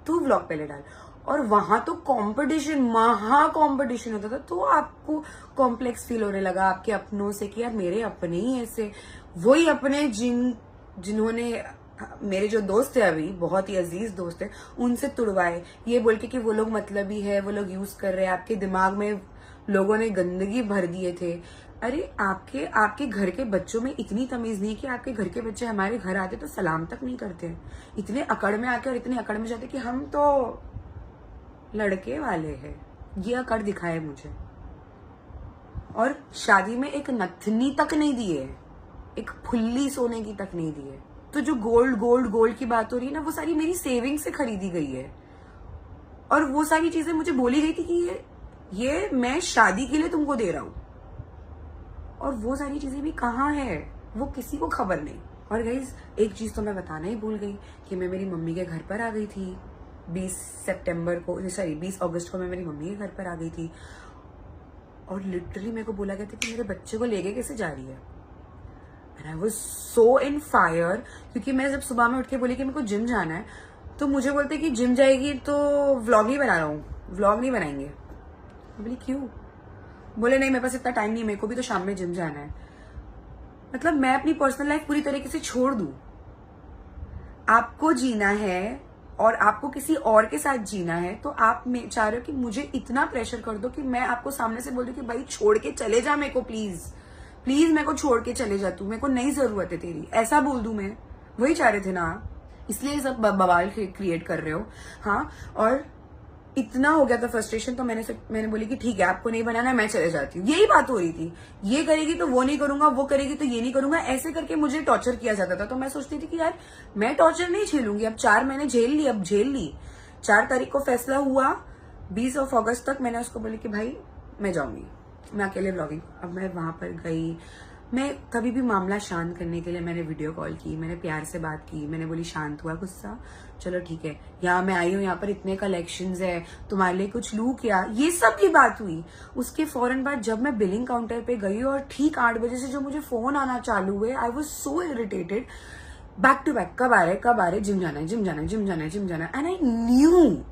तू व्लॉग पहले डाल। और वहां तो कंपटीशन, महा कंपटीशन होता था। तो आपको कॉम्प्लेक्स फील होने लगा आपके अपनों से कि यार मेरे अपने ही ऐसे, वही अपने जिन्होंने मेरे जो दोस्त है अभी बहुत ही अजीज दोस्त है उनसे तुड़वाए, ये बोल के कि वो लोग मतलबी है, वो लोग यूज कर रहे हैं। आपके दिमाग में लोगों ने गंदगी भर दिए थे। अरे आपके घर के बच्चों में इतनी तमीज नहीं कि आपके घर के बच्चे हमारे घर आते तो सलाम तक नहीं करते, इतने अकड़ में आके और इतने अकड़ में जाते कि हम तो लड़के वाले हैं। ये अकड़ दिखाए मुझे। और शादी में एक नथनी तक नहीं दिए, एक फुल्ली सोने की तक नहीं दिए। तो जो गोल्ड की बात हो रही है ना, वो सारी मेरी सेविंग से खरीदी गई है। और वो सारी चीजें मुझे बोली गई थी कि ये मैं शादी के लिए तुमको दे रहा हूं। और वो सारी चीजें भी कहाँ है वो किसी को खबर नहीं। और गाइस एक चीज तो मैं बताना ही भूल गई कि मैं मेरी मम्मी के घर पर आ गई थी 20 अगस्त को मैं मेरी मम्मी के घर पर आ गई थी। और लिटरली मेरे को बोला गया था कि मेरे बच्चे को लेके कैसे जा रही है। And I was so in fire, क्योंकि मैं जब सुबह में उठ के बोली कि मेरे को जिम जाना है तो मुझे बोलते कि जिम जाएगी तो व्लॉग नहीं बना रहा हूँ, व्लॉग नहीं बनाएंगे। मैं बोली क्यों? बोले नहीं मेरे पास इतना टाइम नहीं, मेरे को भी तो शाम में जिम जाना है। मतलब मैं अपनी पर्सनल लाइफ पूरी तरीके से छोड़ दूं? आपको जीना है और आपको किसी और के साथ जीना है तो आप चाह रहे हो कि मुझे इतना प्रेशर कर दो कि मैं आपको सामने से बोल दूं कि भाई छोड़ के चले जा मेरे को, प्लीज मेरे को छोड़ के चले जा, तू मेरे को नहीं जरूरत है तेरी, ऐसा बोल दूं मैं? वही चाह रहे थे ना, इसलिए सब बवाल क्रिएट कर रहे हो। हाँ, और इतना हो गया था फ्रस्ट्रेशन तो मैंने बोली कि ठीक है आपको नहीं बनाना, मैं चले जाती हूँ। यही बात हो रही थी, ये करेगी तो वो नहीं करूंगा, वो करेगी तो ये नहीं करूंगा, ऐसे करके मुझे टॉर्चर किया जाता था। तो मैं सोचती थी कि यार मैं टॉर्चर नहीं झेलूंगी, अब 4 महीने झेल ली। 4 तारीख को फैसला हुआ, 20 अगस्त तक मैंने उसको बोली कि भाई मैं जाऊंगी, मैं अकेले ब्लॉगिंग। अब मैं वहां पर गई, मैं कभी भी मामला शांत करने के लिए मैंने वीडियो कॉल की, मैंने प्यार से बात की, मैंने बोली शांत हुआ गुस्सा, चलो ठीक है यहाँ मैं आई हूँ, यहाँ पर इतने कलेक्शंस है, तुम्हारे लिए कुछ लूं क्या, ये सब की बात हुई। उसके फौरन बाद जब मैं बिलिंग काउंटर पे गई और ठीक 8 बजे से जो मुझे फोन आना चालू हुए, I was so irritated, back to back, कब आ रहे, जिम जाना है। एंड आई न्यू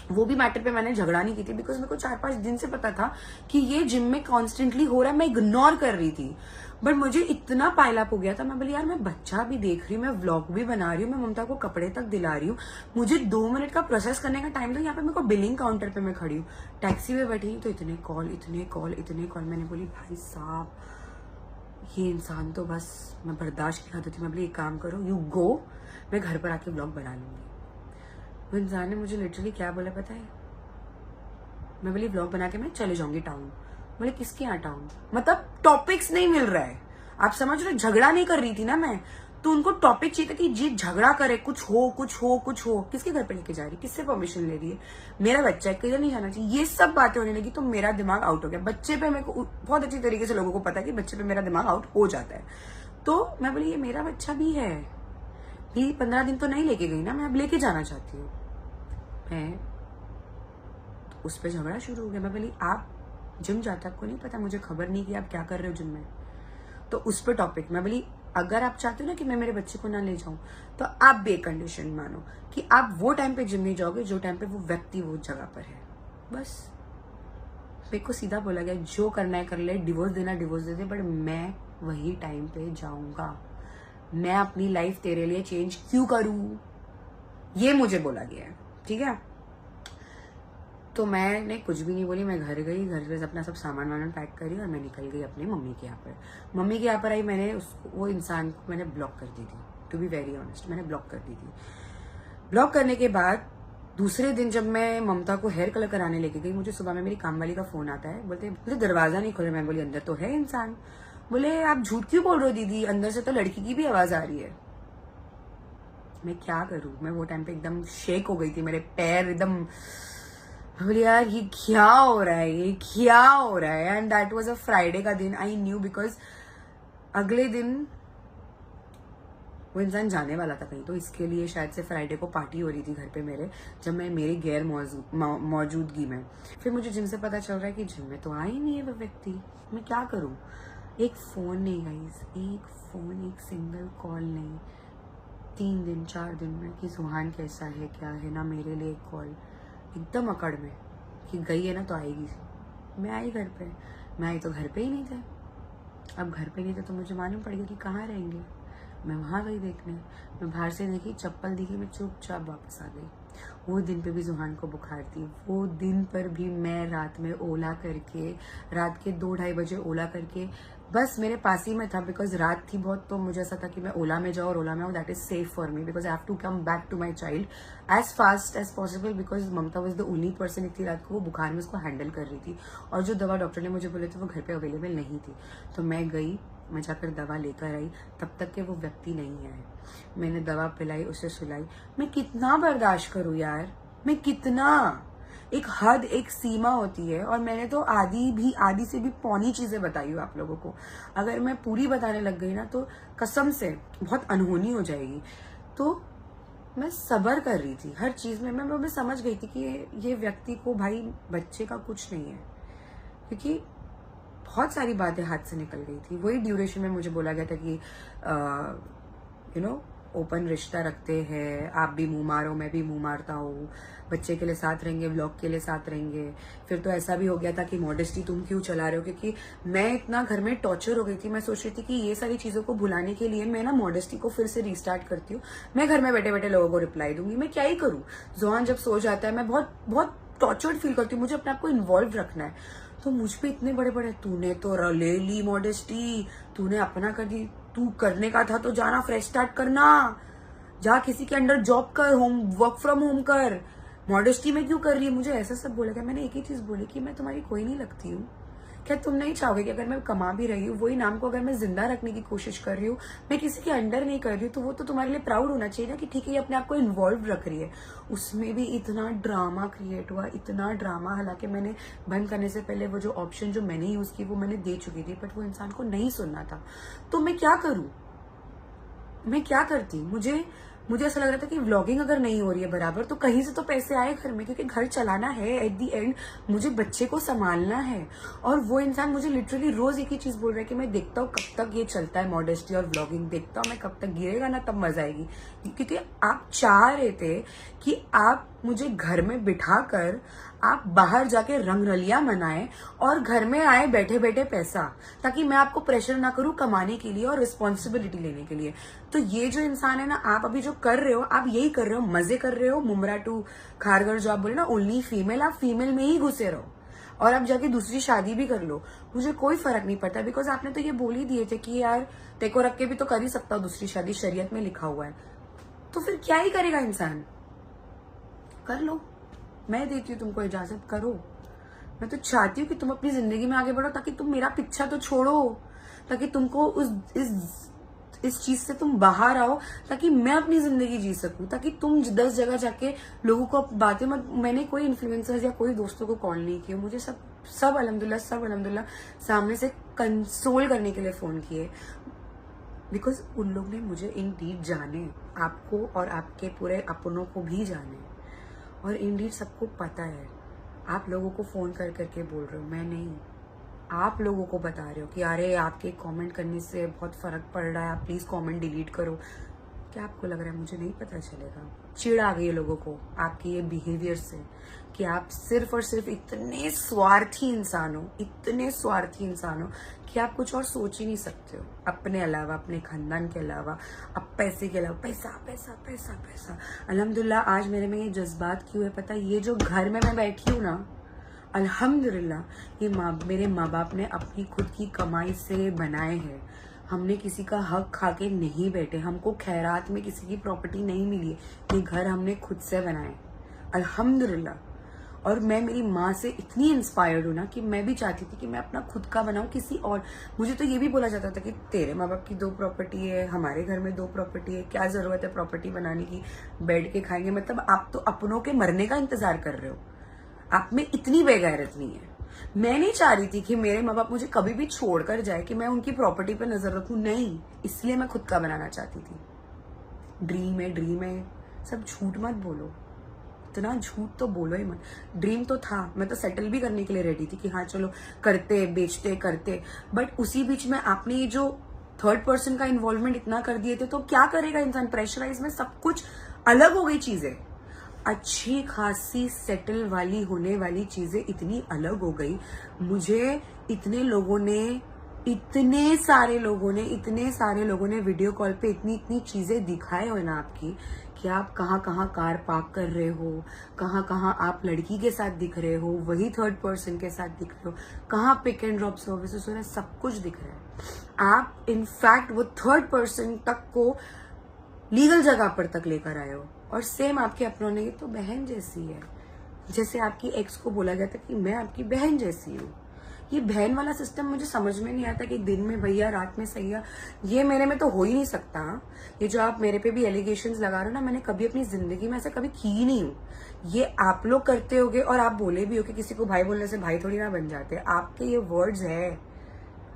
वो भी मैटर पे मैंने झगड़ा नहीं की थी, बिकॉज मेरे को 4-5 दिन से पता था कि ये जिम में कॉन्स्टेंटली हो रहा है, मैं इग्नोर कर रही थी। बट मुझे इतना पाइलअप हो गया था, मैं बोली यार मैं बच्चा भी देख रही हूँ, मैं व्लॉग भी बना रही हूँ, मैं ममता को कपड़े तक दिला रही हूँ, मुझे 2 मिनट का प्रोसेस करने का टाइम था। यहाँ पे मेरे को बिलिंग काउंटर पे मैं खड़ी हूँ, टैक्सी में बैठी तो इतने कॉल। मैंने बोली भाई साहब ये इंसान तो बस मैं बर्दाश्त नहीं करती थी। मैं बोली एक काम करो, यू गो, मैं घर पर आके व्लॉग बना लूंगी। वो इंसान ने मुझे लिटरली क्या बोला पता है? मैं बोली व्लॉग बना के मैं चले जाऊंगी टाउन। बोले किसके यहाँ टाउन? मतलब टॉपिक्स नहीं मिल रहा है, आप समझ रहे? झगड़ा नहीं कर रही थी ना मैं, तो उनको टॉपिक चाहिए था कि जी झगड़ा करे, कुछ हो। किसके घर पे लेके जा रही, किससे परमिशन ले रही है, मेरा बच्चा है, किधर नहीं जाना चाहिए, ये सब बातें होने लगी तो मेरा दिमाग आउट हो गया। बच्चे पे मेरे को बहुत अच्छी तरीके से लोगों को पता है कि बच्चे पे मेरा दिमाग आउट हो जाता है। तो मैं बोली ये मेरा बच्चा भी है, भी 15 दिन तो नहीं लेके गई ना, मैं अब लेके जाना चाहती हूँ। मैं तो उस पर झगड़ा शुरू हो गया। मैं बोली आप जिम जाते आपको नहीं पता, मुझे खबर नहीं कि आप क्या कर रहे हो जिम में। तो उस पर टॉपिक मैं बोली अगर आप चाहते हो ना कि मैं मेरे बच्चे को ना ले जाऊं तो आप बेकंडीशन मानो कि आप वो टाइम पे जिम नहीं जाओगे जो टाइम पे वो व्यक्ति वो जगह पर है। बस मेरे को सीधा बोला गया जो करना है कर ले, डिवोर्स देना डिवोर्स दे दे, बट मैं वही टाइम पे जाऊंगा। मैं अपनी लाइफ तेरे लिए चेंज क्यों करूं, ये मुझे बोला गया है, ठीक है। तो मैंने कुछ भी नहीं बोली, मैं घर गई, घर से अपना सब सामान वामान पैक करी और मैं निकल गई अपनी मम्मी के यहाँ पर। मम्मी के यहाँ पर आई, मैंने उसको, वो इंसान को मैंने ब्लॉक कर दी थी, टू बी वेरी ऑनेस्ट, मैंने ब्लॉक कर दी थी। ब्लॉक करने के बाद दूसरे दिन जब मैं ममता को हेयर कलर कराने लेके गई, मुझे सुबह में मेरी काम वाली का फोन आता है, बोलते मुझे दरवाजा नहीं खोले। मैं बोली अंदर तो है इंसान। बोले आप झूठ क्यों बोल रहे हो दीदी, अंदर से तो लड़की की भी आवाज आ रही है। मैं क्या करूं, मैं वो टाइम पे एकदम शेक हो गई थी, मेरे पैर एकदम, बोले यार ये क्या हो रहा है, ये क्या हो रहा है। And that was a Friday का दिन। आई न्यू बिकॉज अगले दिन वो इंसान जाने वाला था कहीं, तो इसके लिए शायद से फ्राइडे को पार्टी हो रही थी घर पे मेरे, जब मैं मेरी गैर मौजूदगी में। फिर मुझे जिम से पता चल रहा है कि जिम में तो आ ही नहीं है वो व्यक्ति। मैं क्या करूं, एक फोन नहीं गाइस, एक फोन, एक सिंगल कॉल नहीं, 3 दिन 4 दिन में कि सुहान कैसा है क्या है, ना मेरे लिए एक कॉल। एकदम अकड़ में कि गई है ना तो आएगी। मैं आई घर पे, मैं आई तो घर पे ही नहीं थे। अब घर पे नहीं थे तो मुझे मालूम पड़ गया कि कहाँ रहेंगे। मैं वहां गई देखने, मैं बाहर से देखी, चप्पल दिखी, मैं चुपचाप वापस आ गई। वो दिन पे भी जुहान को बुखार थी, वो दिन पर भी मैं रात में ओला करके, रात के 2-2:30 बजे ओला करके बस मेरे पास ही में था, बिकॉज रात थी बहुत, तो मुझे ऐसा था कि मैं ओला में जाऊँ और ओला में आऊँ, that is safe for me, because I have to come back to my child as fast as possible, because Mamta was the only person इतनी रात को वो बुखार में उसको हैंडल कर रही थी, और जो दवा डॉक्टर ने मुझे बोले थे वो घर पे अवेलेबल नहीं थी। तो मैं गई, मैं जाकर दवा लेकर आई, तब तक के वो व्यक्ति नहीं आए। मैंने दवा पिलाई, उसे सुलाई। मैं कितना बर्दाश्त करूं यार, मैं कितना, एक हद, एक सीमा होती है। और मैंने तो आधी से भी पौनी चीजें बताई हूँ आप लोगों को। अगर मैं पूरी बताने लग गई ना तो कसम से बहुत अनहोनी हो जाएगी। तो मैं सब्र कर रही थी हर चीज में। मैं समझ गई थी कि ये व्यक्ति को भाई बच्चे का कुछ नहीं है, क्योंकि बहुत सारी बातें हाथ से निकल गई थी। वही ड्यूरेशन में मुझे बोला गया था कि यू नो ओपन रिश्ता रखते हैं, आप भी मुंह मारो मैं भी मुंह मारता हूँ, बच्चे के लिए साथ रहेंगे, व्लॉग के लिए साथ रहेंगे। फिर तो ऐसा भी हो गया था कि मॉडेस्टी तुम क्यों चला रहे हो, क्योंकि मैं इतना घर में टॉर्चर हो गई थी। मैं सोच रही थी कि ये सारी चीजों को भुलाने के लिए मैं ना मॉडेस्टी को फिर से रीस्टार्ट करती हूँ, मैं घर में बैठे बैठे लोगों को रिप्लाई दूंगी। मैं क्या ही करूँ, जुहान जब सो जाता है मैं बहुत बहुत टॉर्चर्ड फील करती हूँ, मुझे अपने आप को इन्वॉल्व रखना है। तो मुझ पे इतने बड़े बड़े, तूने तो ले ली मॉडेस्टी, तूने अपना कर दी, तू करने का था तो जाना फ्रेश स्टार्ट करना, जा किसी के अंडर जॉब कर, होम वर्क फ्रॉम होम कर, मॉडेस्टी में क्यों कर रही है। मुझे ऐसा सब बोला गया। मैंने एक ही चीज बोली कि मैं तुम्हारी कोई नहीं लगती हूँ। क्या तुम नहीं चाहोगे कि अगर मैं कमा भी रही हूँ, वही नाम को अगर मैं जिंदा रखने की कोशिश कर रही हूँ, मैं किसी के अंडर नहीं कर रही हूँ, तो वो तो तुम्हारे लिए प्राउड होना चाहिए ना कि ठीक है ये अपने आप को इन्वॉल्व रख रही है। उसमें भी इतना ड्रामा क्रिएट हुआ, इतना ड्रामा। हालांकि मैंने बंद करने से पहले वो जो ऑप्शन जो मैंने यूज की वो मैंने दे चुकी थी, बट वो इंसान को नहीं सुनना था। तो मैं क्या करूं, मैं क्या करती। मुझे ऐसा लग रहा था कि व्लॉगिंग अगर नहीं हो रही है बराबर तो कहीं से तो पैसे आए घर में, क्योंकि घर चलाना है। एट दी एंड मुझे बच्चे को संभालना है। और वो इंसान मुझे लिटरली रोज एक ही चीज बोल रहा है कि मैं देखता हूँ कब तक ये चलता है मॉडेस्टी और व्लॉगिंग, देखता हूँ मैं कब तक गिरेगा ना तब मजा आएगी। क्योंकि आप चाह रहे थे कि आप मुझे घर में बिठाकर आप बाहर जाके रंगरलियां मनाएं और घर में आए बैठे बैठे पैसा, ताकि मैं आपको प्रेशर ना करूं कमाने के लिए और रिस्पॉन्सिबिलिटी लेने के लिए। तो ये जो इंसान है ना, आप अभी जो कर रहे हो, आप यही कर रहे हो, मजे कर रहे हो। मुमरा टू खारगर जो आप बोले ना, ओनली फीमेल, आप फीमेल में ही घुसे रहो और आप जाके दूसरी शादी भी कर लो, मुझे कोई फर्क नहीं पड़ता। बिकॉज आपने तो ये बोल ही दिए थे कि यार तेको रख के भी तो कर ही सकता हूँ दूसरी शादी, शरीयत में लिखा हुआ है। तो फिर क्या ही करेगा इंसान, कर लो, मैं देती हूँ तुमको इजाजत, करो। मैं तो चाहती हूँ कि तुम अपनी जिंदगी में आगे बढ़ो, ताकि तुम मेरा पीछा तो छोड़ो, ताकि तुमको इस चीज से तुम बाहर आओ, ताकि मैं अपनी जिंदगी जी सकूं, ताकि तुम 10 जगह जाके लोगों को बातें मत। मैंने कोई इन्फ्लुएंसर्स या कोई दोस्तों को कॉल नहीं किया, मुझे सब अल्हम्दुलिल्लाह सामने से कंसोल करने के लिए फोन किए, बिकॉज उन लोग ने मुझे इंडीड जाने, आपको और आपके पूरे अपनों को भी जाने, और इंडीड सबको पता है। आप लोगों को फोन कर करके बोल रहे हो, मैं नहीं, आप लोगों को बता रहे हो कि अरे आपके कमेंट करने से बहुत फर्क पड़ रहा है, आप प्लीज कमेंट डिलीट करो। क्या आपको लग रहा है मुझे नहीं पता चलेगा? चिढ़ आ गई है लोगों को आपके ये बिहेवियर से कि आप सिर्फ और सिर्फ इतने स्वार्थी इंसान हो, इतने स्वार्थी इंसान हो कि आप कुछ और सोच ही नहीं सकते हो अपने अलावा, अपने खानदान के अलावा, अब पैसे के अलावा। पैसा पैसा पैसा पैसा। अल्हम्दुलिल्लाह आज मेरे में ये जज्बात क्यों है पता? ये जो घर में मैं बैठी हूँ ना, अल्हम्दुलिल्लाह ये मेरे माँ बाप ने अपनी खुद की कमाई से बनाए हैं। हमने किसी का हक खा के नहीं बैठे, हमको खैरात में किसी की प्रॉपर्टी नहीं मिली है। ये घर हमने खुद से बनाए अल्हम्दुलिल्लाह। और मैं मेरी माँ से इतनी इंस्पायर्ड हूँ ना कि मैं भी चाहती थी कि मैं अपना खुद का बनाऊं किसी और। मुझे तो ये भी बोला जाता था कि तेरे माँ बाप की 2 प्रॉपर्टी है, हमारे घर में 2 प्रॉपर्टी है, क्या जरूरत है प्रॉपर्टी बनाने की, बैठ के खाएंगे। मतलब आप तो अपनों के मरने का इंतजार कर रहे हो, आप में इतनी बेगैरत नहीं है। मैं नहीं चाह रही थी कि मेरे माँ बाप मुझे कभी भी छोड़कर जाए कि मैं उनकी प्रॉपर्टी पर नजर रखूं, नहीं, इसलिए मैं खुद का बनाना चाहती थी। ड्रीम है, सब झूठ मत बोलो, इतना झूठ तो बोलो ही मत। ड्रीम तो था, मैं तो सेटल भी करने के लिए रेडी थी कि हाँ चलो करते बेचते करते, बट उसी बीच में आपने ये जो 3rd पर्सन का इन्वॉल्वमेंट इतना कर दिए थे, तो क्या करेगा इंसान? प्रेशराइज में सब कुछ अलग हो गई चीजें, अच्छी खासी सेटल वाली होने वाली चीजें इतनी अलग हो गई। मुझे इतने सारे लोगों ने वीडियो कॉल पे इतनी चीजें दिखाए हो ना आपकी, कि आप कहाँ कार पार्क कर रहे हो, कहाँ आप लड़की के साथ दिख रहे हो, वही 3rd पर्सन के साथ दिख रहे हो, कहाँ पिक एंड ड्रॉप सर्विसेज हो रहा है, सब कुछ दिख रहा है। आप इनफैक्ट वो 3rd पर्सन तक को लीगल जगह पर तक लेकर आए हो। और सेम आपके अपनों ने, ये तो बहन जैसी है, जैसे आपकी एक्स को बोला गया था कि मैं आपकी बहन जैसी हूँ। ये बहन वाला सिस्टम मुझे समझ में नहीं आता कि दिन में भैया रात में सैया, ये मेरे में तो हो ही नहीं सकता। ये जो आप मेरे पे भी एलिगेशंस लगा रहे हो ना, मैंने कभी अपनी जिंदगी में ऐसा कभी की ही नहीं हूँ। ये आप लोग करते होगे और आप बोले भी हो कि किसी को भाई बोलने से भाई थोड़ी ना बन जाते। आपके ये वर्ड्स है,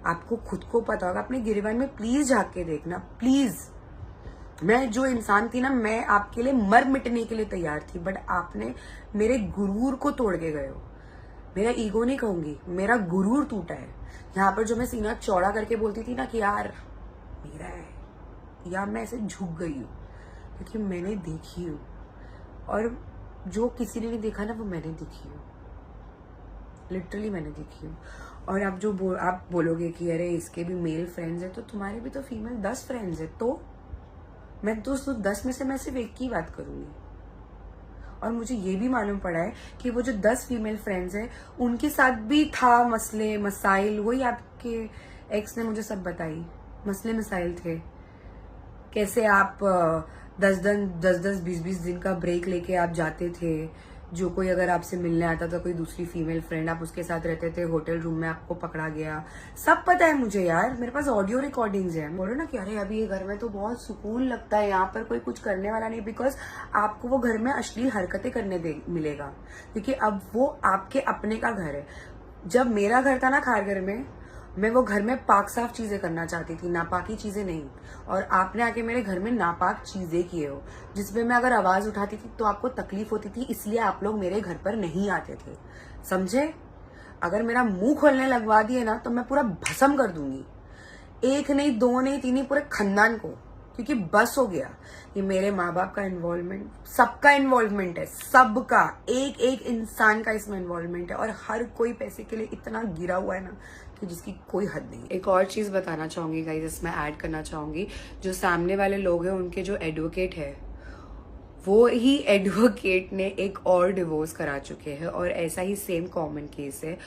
आपको खुद को पता होगा। अपने गिरबान में प्लीज झाँक के देखना, प्लीज। मैं जो इंसान थी ना, मैं आपके लिए मर मिटने के लिए तैयार थी, बट आपने मेरे गुरूर को तोड़ के गए हो। मेरा ईगो नहीं कहूंगी, मेरा गुरूर टूटा है। यहाँ पर जो मैं सीना चौड़ा करके बोलती थी ना कि यार मेरा है, या मैं ऐसे झुक गई हूँ क्योंकि मैंने देखी हूँ, और जो किसी ने नहीं देखा ना वो मैंने देखी हूँ, लिटरली मैंने देखी हूँ। और आप आप बोलोगे कि अरे इसके भी मेल फ्रेंड्स है, तो तुम्हारे भी तो फीमेल 10 फ्रेंड्स है, तो मैं तो 10 में से मैं सिर्फ एक की बात करूंगी। और मुझे ये भी मालूम पड़ा है कि वो जो 10 फीमेल फ्रेंड्स हैं उनके साथ भी था मसले मसाइल, वही आपके एक्स ने मुझे सब बताई। मसले मसाइल थे, कैसे आप 10-20 दिन का ब्रेक लेके आप जाते थे, जो कोई अगर आपसे मिलने आता था कोई दूसरी फीमेल फ्रेंड, आप उसके साथ रहते थे, होटल रूम में आपको पकड़ा गया, सब पता है मुझे यार। मेरे पास ऑडियो रिकॉर्डिंग्स हैं। बोलो ना कि अरे अभी ये घर में तो बहुत सुकून लगता है, यहाँ पर कोई कुछ करने वाला नहीं, बिकॉज आपको वो घर में अश्लील हरकतें करने मिलेगा, क्योंकि अब वो आपके अपने का घर है। जब मेरा घर था ना खारघर में, मैं वो घर में पाक साफ चीजें करना चाहती थी, नापाकी चीजें नहीं। और आपने आके मेरे घर में नापाक चीजें किए हो, जिसमें मैं अगर आवाज उठाती थी तो आपको तकलीफ होती थी, इसलिए आप लोग मेरे घर पर नहीं आते थे, समझे? अगर मेरा मुंह खोलने लगवा दिए ना तो मैं पूरा भस्म कर दूंगी, 1 नहीं 2 नहीं 3 नहीं, पूरे खानदान को। क्योंकि बस हो गया। ये मेरे माँ बाप का इन्वॉल्वमेंट, सबका इन्वॉल्वमेंट है, सबका, एक एक इंसान का इसमें इन्वॉल्वमेंट है, और हर कोई पैसे के लिए इतना गिरा हुआ है ना कि जिसकी कोई हद नहीं। एक और चीज बताना चाहूंगी गाइस, इसमें ऐड करना चाहूंगी, जो सामने वाले लोग हैं उनके जो एडवोकेट है, वो ही एडवोकेट ने एक और डिवोर्स करा चुके हैं, और ऐसा ही सेम कॉमन केस है।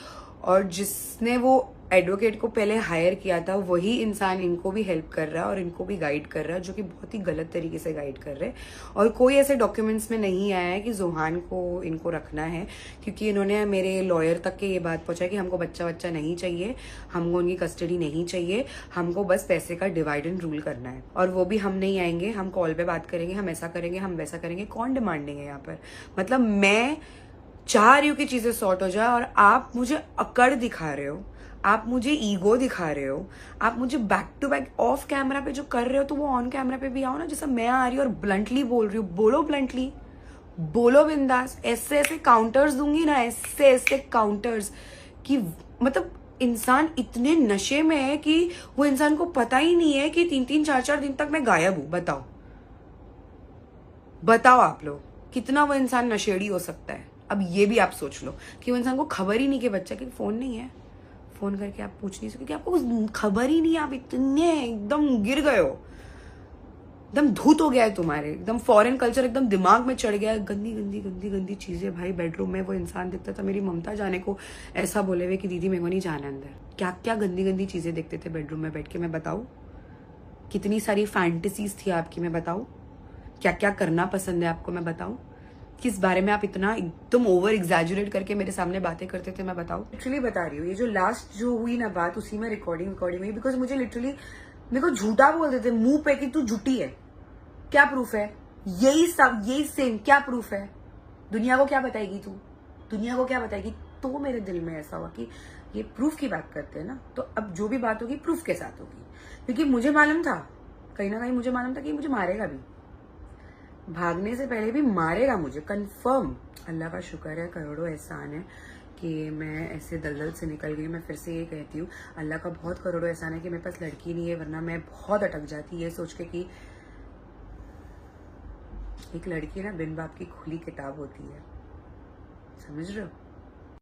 और जिसने वो एडवोकेट को पहले हायर किया था वही इंसान इनको भी हेल्प कर रहा है और इनको भी गाइड कर रहा है, जो कि बहुत ही गलत तरीके से गाइड कर रहे हैं। और कोई ऐसे डॉक्यूमेंट्स में नहीं आया है कि जोहान को इनको रखना है, क्योंकि इन्होंने मेरे लॉयर तक के ये बात पहुंचाई कि हमको बच्चा नहीं चाहिए, हमको उनकी कस्टडी नहीं चाहिए, हमको बस पैसे का डिवाइड एंड रूल करना है, और वो भी हम नहीं आएंगे, हम कॉल पे बात करेंगे, हम ऐसा करेंगे, हम वैसा करेंगे। कौन डिमांडिंग है यहाँ पर? मतलब मैं चाह रही हूँ कि चीजें सॉर्ट हो जाए, और आप मुझे अकड़ दिखा रहे हो, आप मुझे ईगो दिखा रहे हो, आप मुझे back to back of camera पे जो कर रहे हो, तो वो ऑन कैमरा पे भी आओ ना। जैसा मैं आ रही हूँ और ब्लंटली बोल रही हूँ, बोलो ब्लंटली, बोलो बिंदास। ऐसे ऐसे काउंटर्स दूंगी ना, ऐसे ऐसे काउंटर्स कि मतलब इंसान इतने नशे में है कि वो इंसान को पता ही नहीं है कि 3-3 4-4 दिन तक मैं गायब हूं। बताओ, बताओ आप लोग कितना वो इंसान नशेड़ी हो सकता है। अब ये भी आप सोच लो कि वो इंसान को खबर ही नहीं कि बच्चा के फोन नहीं है, फोन करके आप पूछ नहीं सकते कि आपको खबर ही नहीं है, आप इतने एकदम गिर गए हो, एकदम धूत हो गया है तुम्हारे, एकदम फॉरेन कल्चर एकदम दिमाग में चढ़ गया है। गंदी गंदी गंदी गंदी चीजें भाई। बेडरूम में वो इंसान दिखता था, मेरी ममता जाने को ऐसा बोले हुए कि दीदी मेरे को नहीं जाना अंदर। क्या क्या गंदी गंदी चीजें देखते थे बेडरूम में बैठ के, मैं बताऊं? कितनी सारी फैंटेसीज थी आपकी, मैं बताऊं? क्या क्या करना पसंद है आपको, मैं बताऊं? किस बारे में आप इतना एकदम ओवर एग्जैजुरेट करके मेरे सामने बातें करते थे, मैं बताऊं? लिटरली बता रही हूँ, ये जो लास्ट जो हुई ना बात, उसी में रिकॉर्डिंग हुई, बिकॉज मुझे लिटरली मेरे को झूठा बोलते थे मुंह पे कि तू झूठी है। क्या प्रूफ है? यही सब, यही सेम, क्या प्रूफ है? दुनिया को क्या बताएगी तू? दुनिया को क्या बताएगी? तो मेरे दिल में ऐसा हुआ कि ये प्रूफ की बात करते हैं ना, तो अब जो भी बात होगी प्रूफ के साथ होगी, क्योंकि मुझे मालूम था, कहीं ना कहीं मुझे मालूम था कि मुझे मारेगा भी, भागने से पहले भी मारेगा मुझे, कंफर्म। अल्लाह का शुक्र है, करोड़ों एहसान है कि मैं ऐसे दलदल से निकल गई। मैं फिर से ये कहती हूँ, अल्लाह का बहुत करोड़ों एहसान है कि मेरे पास लड़की नहीं है, वरना मैं बहुत अटक जाती ये सोच के कि एक लड़की ना बिन बाप की खुली किताब होती है, समझ रहे हो?